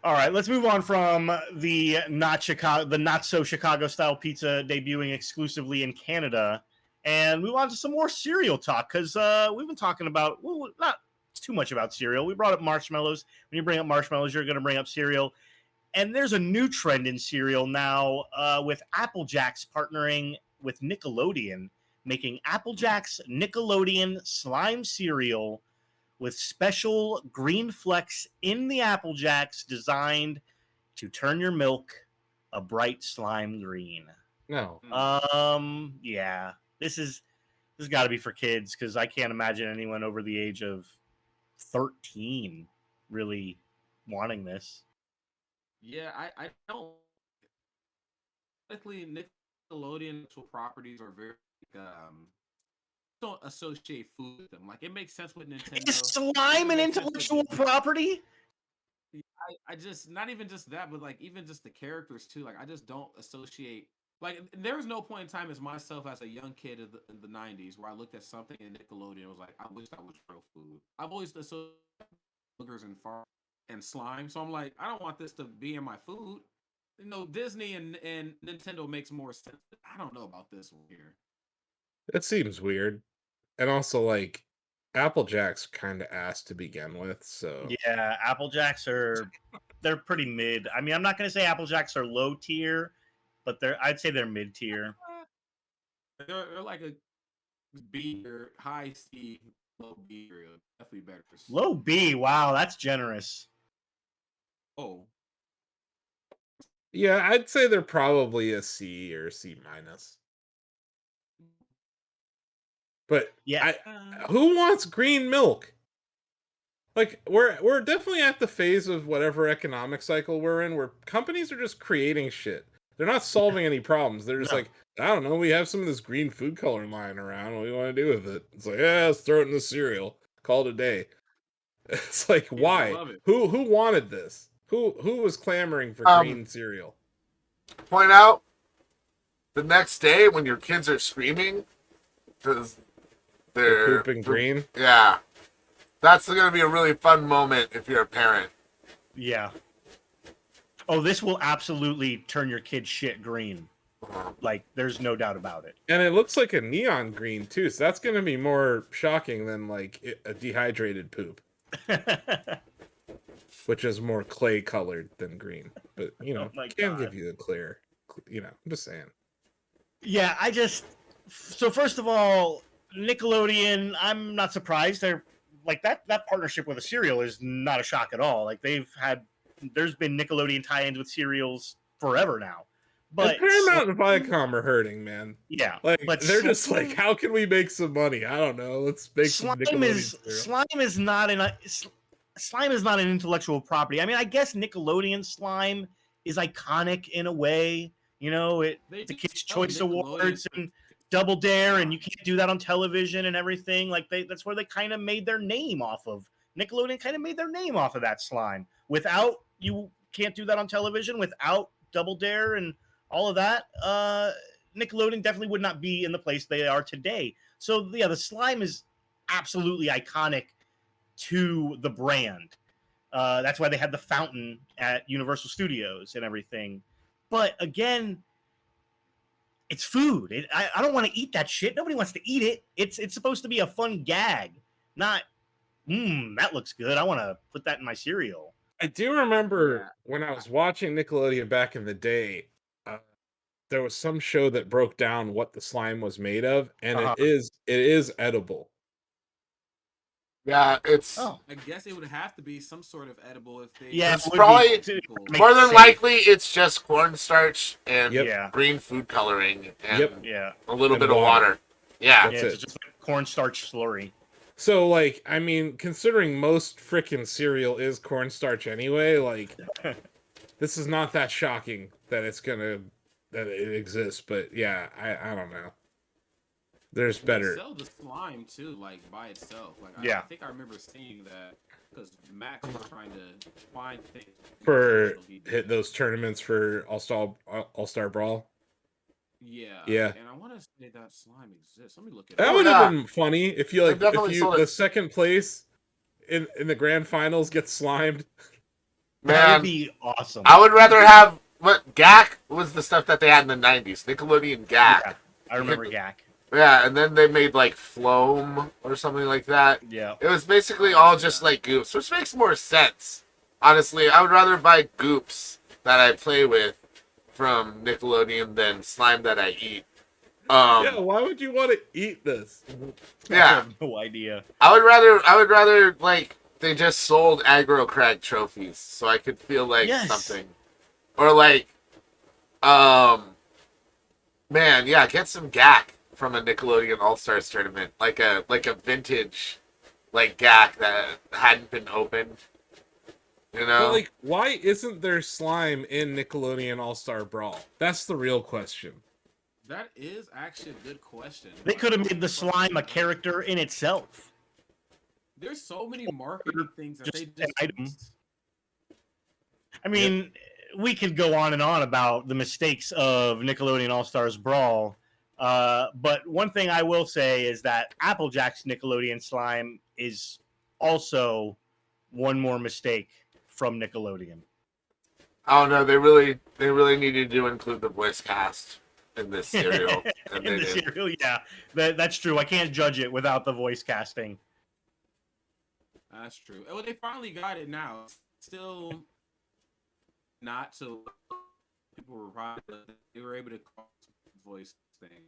All right, let's move on from the not so Chicago style pizza debuting exclusively in Canada, and move on to some more cereal talk because we've been talking about not too much about cereal. We brought up marshmallows. When you bring up marshmallows, you're going to bring up cereal, and there's a new trend in cereal now with Apple Jacks partnering with Nickelodeon, making Apple Jacks Nickelodeon slime cereal with special green flecks in the Apple Jacks designed to turn your milk a bright slime green. No. Yeah, this has got to be for kids because I can't imagine anyone over the age of 13 really wanting this. Yeah, I don't. Technically, Nickelodeon intellectual properties are very don't associate food with them. Like it makes sense with Nintendo. Is slime an intellectual property? I just not even just that, but like even just the characters too. Like I just don't associate. Like there was no point in time as myself as a young kid in the '90s where I looked at something in Nickelodeon and was like, I wish that was real food. I've always associated boogers and fart and slime, so I'm like, I don't want this to be in my food. You know, Disney and Nintendo makes more sense. I don't know about this one here. It seems weird. And also, like, Apple Jacks kind of ass to begin with, so. Yeah, Apple Jacks they're pretty mid. I mean, I'm not going to say Apple Jacks are low tier, but I'd say they're mid tier. They're like a B or high C, low B, or definitely better. Low B, wow, that's generous. Oh, Yeah, I'd say they're probably a C or C minus. But Yeah. who wants green milk? Like we're definitely at the phase of whatever economic cycle we're in where companies are just creating shit. They're not solving any problems. They're just No. like, I don't know, we have some of this green food coloring lying around. What do you want to do with it? It's like, yeah, let's throw it in the cereal. Call it a day. It's like, kids will why? love it. Who wanted this? Who was clamoring for green cereal? Point out the next day when your kids are screaming because They're pooping green. Yeah, that's going to be a really fun moment if you're a parent. Yeah. Oh, this will absolutely turn your kid's shit green. Like, there's no doubt about it. And it looks like a neon green too, so that's going to be more shocking than like a dehydrated poop, which is more clay colored than green. But you know, can give you the clear. You know, I'm just saying. Yeah, so first of all, Nickelodeon, I'm not surprised. They're like that partnership with a cereal is not a shock at all. Like there's been Nickelodeon tie-ins with cereals forever now. But and Paramount and Viacom are hurting, man. Yeah, like but they're just like, how can we make some money? I don't know. Let's make some Nickelodeon cereal. Slime is not an intellectual property. I mean, I guess Nickelodeon slime is iconic in a way. You know, the Kids' Choice Awards and Double Dare, and you can't do that on television and everything. Like that's where they kind of made their name off of. Nickelodeon kind of made their name off of that slime. You can't do that on television without Double Dare and all of that. Nickelodeon definitely would not be in the place they are today. So yeah, the slime is absolutely iconic to the brand. That's why they had the fountain at Universal Studios and everything. But again, it's food. I don't want to eat that shit. Nobody wants to eat it. It's supposed to be a fun gag, not that looks good. I want to put that in my cereal. I do remember when I was watching Nickelodeon back in the day, there was some show that broke down what the slime was made of, and it is edible. Yeah, it's. Oh, I guess it would have to be some sort of edible if they. yeah, It's probably more than likely it's just cornstarch and green food coloring and a little bit of water. Yeah, it's just like cornstarch slurry. So, like, I mean, considering most frickin' cereal is cornstarch anyway, like, this is not that shocking that that it exists. But yeah, I don't know. There's better. They sell the slime too, like by itself. Like I think I remember seeing that because Max was trying to find things for hit those tournaments for All-Star Brawl. Yeah. Yeah. And I want to say that slime exists. Let me look it That up. would yeah. have been funny if you They like if definitely you sold the it. second place in the grand finals gets slimed. That would Man, be awesome. I would rather have what GAC was the stuff that they had in the 90s. Nickelodeon GAC. Yeah, I remember Gak. Yeah, and then they made like Floam or something like that. Yeah. It was basically Oh, all yeah. just like goops, which makes more sense. Honestly, I would rather buy goops that I play with from Nickelodeon than slime that I eat. Yeah, why would you want to eat this? I Yeah, have no idea. I would rather like they just sold aggro crag trophies so I could feel like Yes. something. Or like man, yeah, get some GAC from a Nickelodeon All-Stars tournament. Like a vintage like GAC that hadn't been opened. You know? But like, why isn't there slime in Nickelodeon All-Star Brawl? That's the real question. That is actually a good question. They could have made the slime a character in itself. There's so many marketing things that Just they an just item. I mean, we could go on and on about the mistakes of Nickelodeon All Stars Brawl, but one thing I will say is that Applejack's Nickelodeon slime is also one more mistake from Nickelodeon. I don't know. They really needed to include the voice cast in this serial. And In they the did. serial, yeah, that's true. I can't judge it without the voice casting. That's true. Well, they finally got it now. Still not so people were probably they were able to call the voice thing.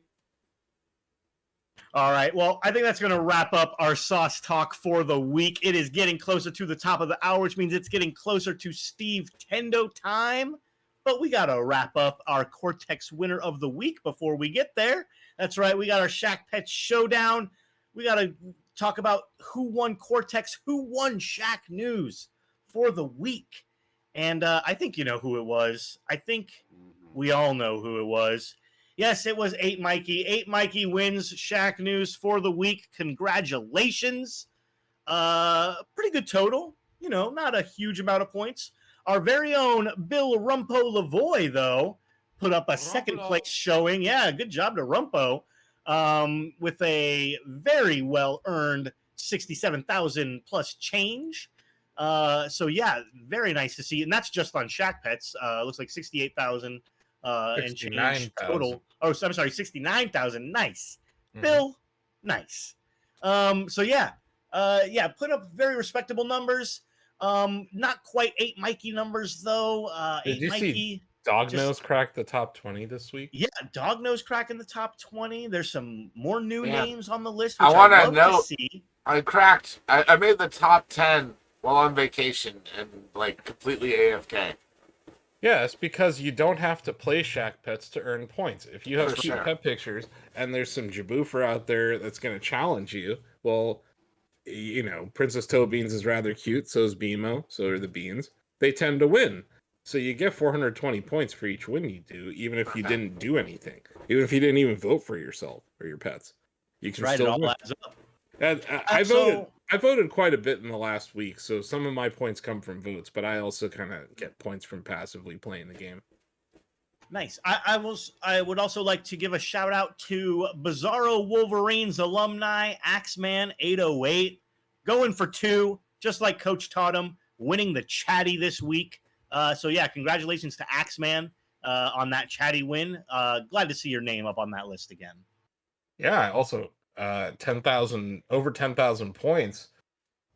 All right. Well, I think that's going to wrap up our sauce talk for the week. It is getting closer to the top of the hour, which means it's getting closer to Steve Tendo time. But we got to wrap up our Cortex winner of the week before we get there. That's right. We got our Shack Pets showdown. We got to talk about who won Cortex, who won Shack News for the week. And I think you know who it was. I think we all know who it was. Yes, it was 8 Mikey. 8 Mikey wins Shack News for the week. Congratulations. Pretty good total. You know, not a huge amount of points. Our very own Bill Rumpo Lavoy, though, put up a second place showing. Yeah, good job to Rumpo. With a very well-earned 67,000 plus change. So, yeah, very nice to see. And that's just on Shack Pets. Looks like 68,000 and change total. Oh, I'm sorry, 69,000. Nice. Mhm. Bill, nice. So yeah, put up very respectable numbers. Not quite 8 Mikey numbers though. Did 8 you see Mikey. Dognose cracked the top 20 this week? Yeah, Dognose cracking the top 20. There's some more new Yeah. names on the list, I which wanna I love know- to see. I made the top 10 while on vacation and like completely AFK. Yeah, it's because you don't have to play Shack Pets to earn points. If you have For cute sure. pet pictures and there's some Jaboofer out there that's going to challenge you, well, you know, Princess Toe Beans is rather cute, so is Beamo, so are the Beans. They tend to win. So you get 420 points for each win you do, even if you didn't do anything. Even if you didn't even vote for yourself or your pets. You can Right, it still all win. adds up. I voted quite a bit in the last week, so some of my points come from votes, but I also kind of get points from passively playing the game. Nice. I would also like to give a shout out to Bizarro Wolverines alumni, Axeman 808, going for 2, just like Coach taught him, winning the Chatty this week. So yeah, congratulations to Axeman on that Chatty win. Glad to see your name up on that list again. Yeah, also over 10,000 points,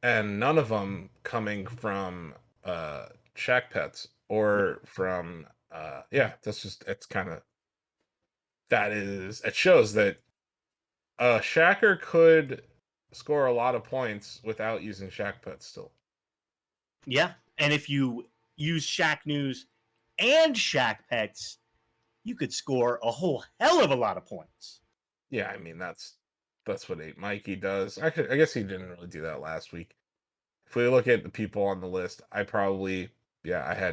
and none of them coming from Shack Pets or from that's just it shows that a Shacker could score a lot of points without using Shack Pets still. Yeah, and if you use Shack News and Shack Pets, you could score a whole hell of a lot of points. Yeah, I mean that's what 8 Mikey does. I guess he didn't really do that last week. If we look at the people on the list, I had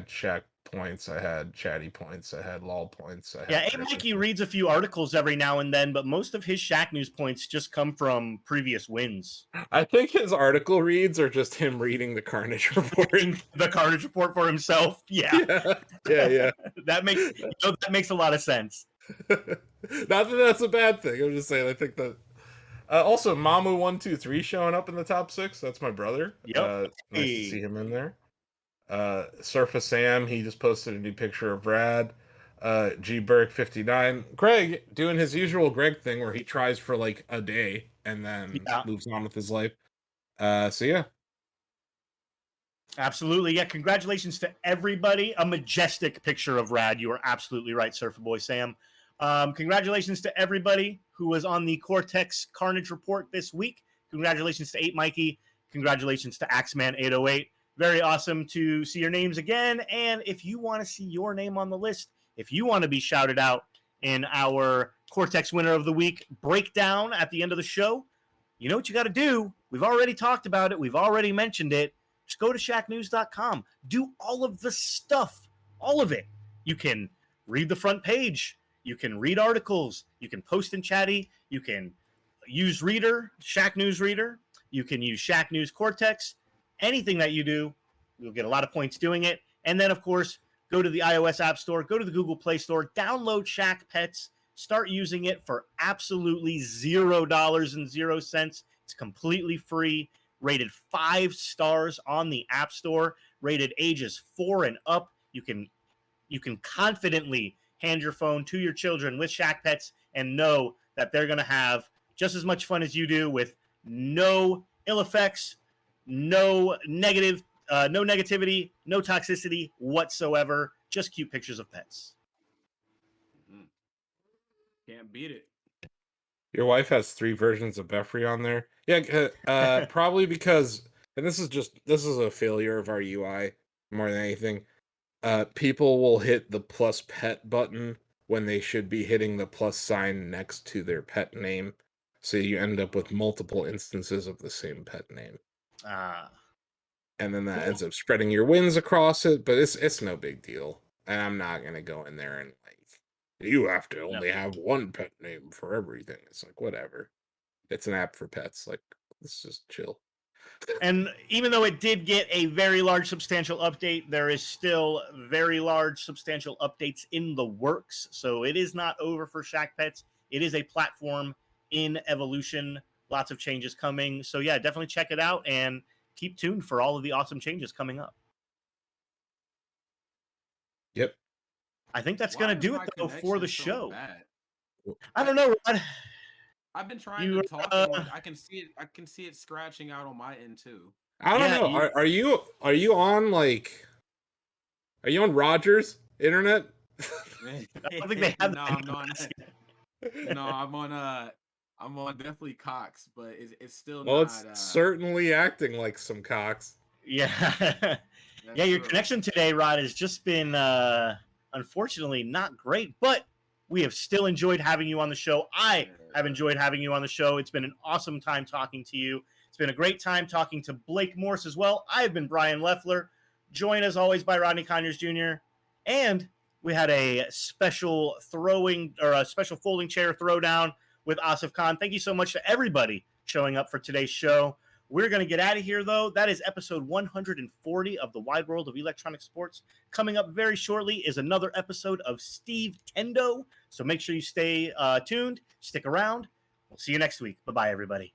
Shaq points, I had Chatty points, I had LOL points. Yeah, 8 Mikey reads a few articles every now and then, but most of his Shack News points just come from previous wins. I think his article reads are just him reading the Carnage Report. The Carnage Report for himself. Yeah. Yeah. that makes a lot of sense. Not that that's a bad thing. I'm just saying. I think that. Also, Mamu123 showing up in the top 6. That's my brother. Yep. Nice to see him in there. Surface Sam, he just posted a new picture of Rad. G Burke 59. Greg doing his usual Greg thing where he tries for like a day and then Yeah. moves on with his life. So yeah. Absolutely. Yeah. Congratulations to everybody. A majestic picture of Rad. You are absolutely right, Surfer Boy Sam. Congratulations to everybody who was on the Cortex Carnage report this week. Congratulations to 8 Mikey. Congratulations to Axeman 808. Very awesome to see your names again. And if you want to see your name on the list, if you want to be shouted out in our Cortex Winner of the Week breakdown at the end of the show, you know what you got to do. We've already talked about it. We've already mentioned it. Just go to shacknews.com. Do all of the stuff, all of it. You can read the front page. You can read articles. You can post in Chatty. You can use Reader, Shack News Reader. You can use Shack News Cortex. Anything that you do, you'll get a lot of points doing it. And then, of course, go to the iOS App Store, go to the Google Play Store, download Shack Pets, start using it for absolutely $0.00. It's completely free. Rated 5 stars on the App Store, rated ages 4 and up. You can confidently hand your phone to your children with Shack Pets and know that they're going to have just as much fun as you do with no ill effects, no negativity, no toxicity whatsoever. Just cute pictures of pets. Can't beat it. Your wife has 3 versions of Beffrey on there. Yeah, probably because, and this is a failure of our UI more than anything. People will hit the plus pet button when they should be hitting the plus sign next to their pet name. So you end up with multiple instances of the same pet name. And then that ends up spreading your wins across it, but it's no big deal. And I'm not gonna go in there and like, you have to only have one pet name for everything. It's like, whatever. It's an app for pets. Like, let's just chill. And even though it did get a very large, substantial update, there is still very large, substantial updates in the works. So it is not over for Shack Pets. It is a platform in evolution. Lots of changes coming. So yeah, definitely check it out and keep tuned for all of the awesome changes coming up. Yep. I think that's going to do it, though, for the show. Bad? I don't know, Rod. I've been trying to talk. I can see it. I can see it scratching out on my end too. I don't know. Are you on like? Are you on Rogers internet? I don't think they have. No, I'm not. No, I'm on definitely Cox, but it's still well, not. It's certainly acting like some Cox. Yeah. Yeah, your connection today, Rod, has just been unfortunately not great, but we have still enjoyed having you on the show. I have enjoyed having you on the show. It's been an awesome time talking to you. It's been a great time talking to Blake Morse as well. I have been Brian Leffler, joined as always by Rodney Conyers Jr. And we had a special folding chair throwdown with Asif Khan. Thank you so much to everybody showing up for today's show. We're going to get out of here, though. That is episode 140 of the Wide World of Electronic Sports. Coming up very shortly is another episode of Steve Tendo. So make sure you stay tuned, stick around. We'll see you next week. Bye-bye, everybody.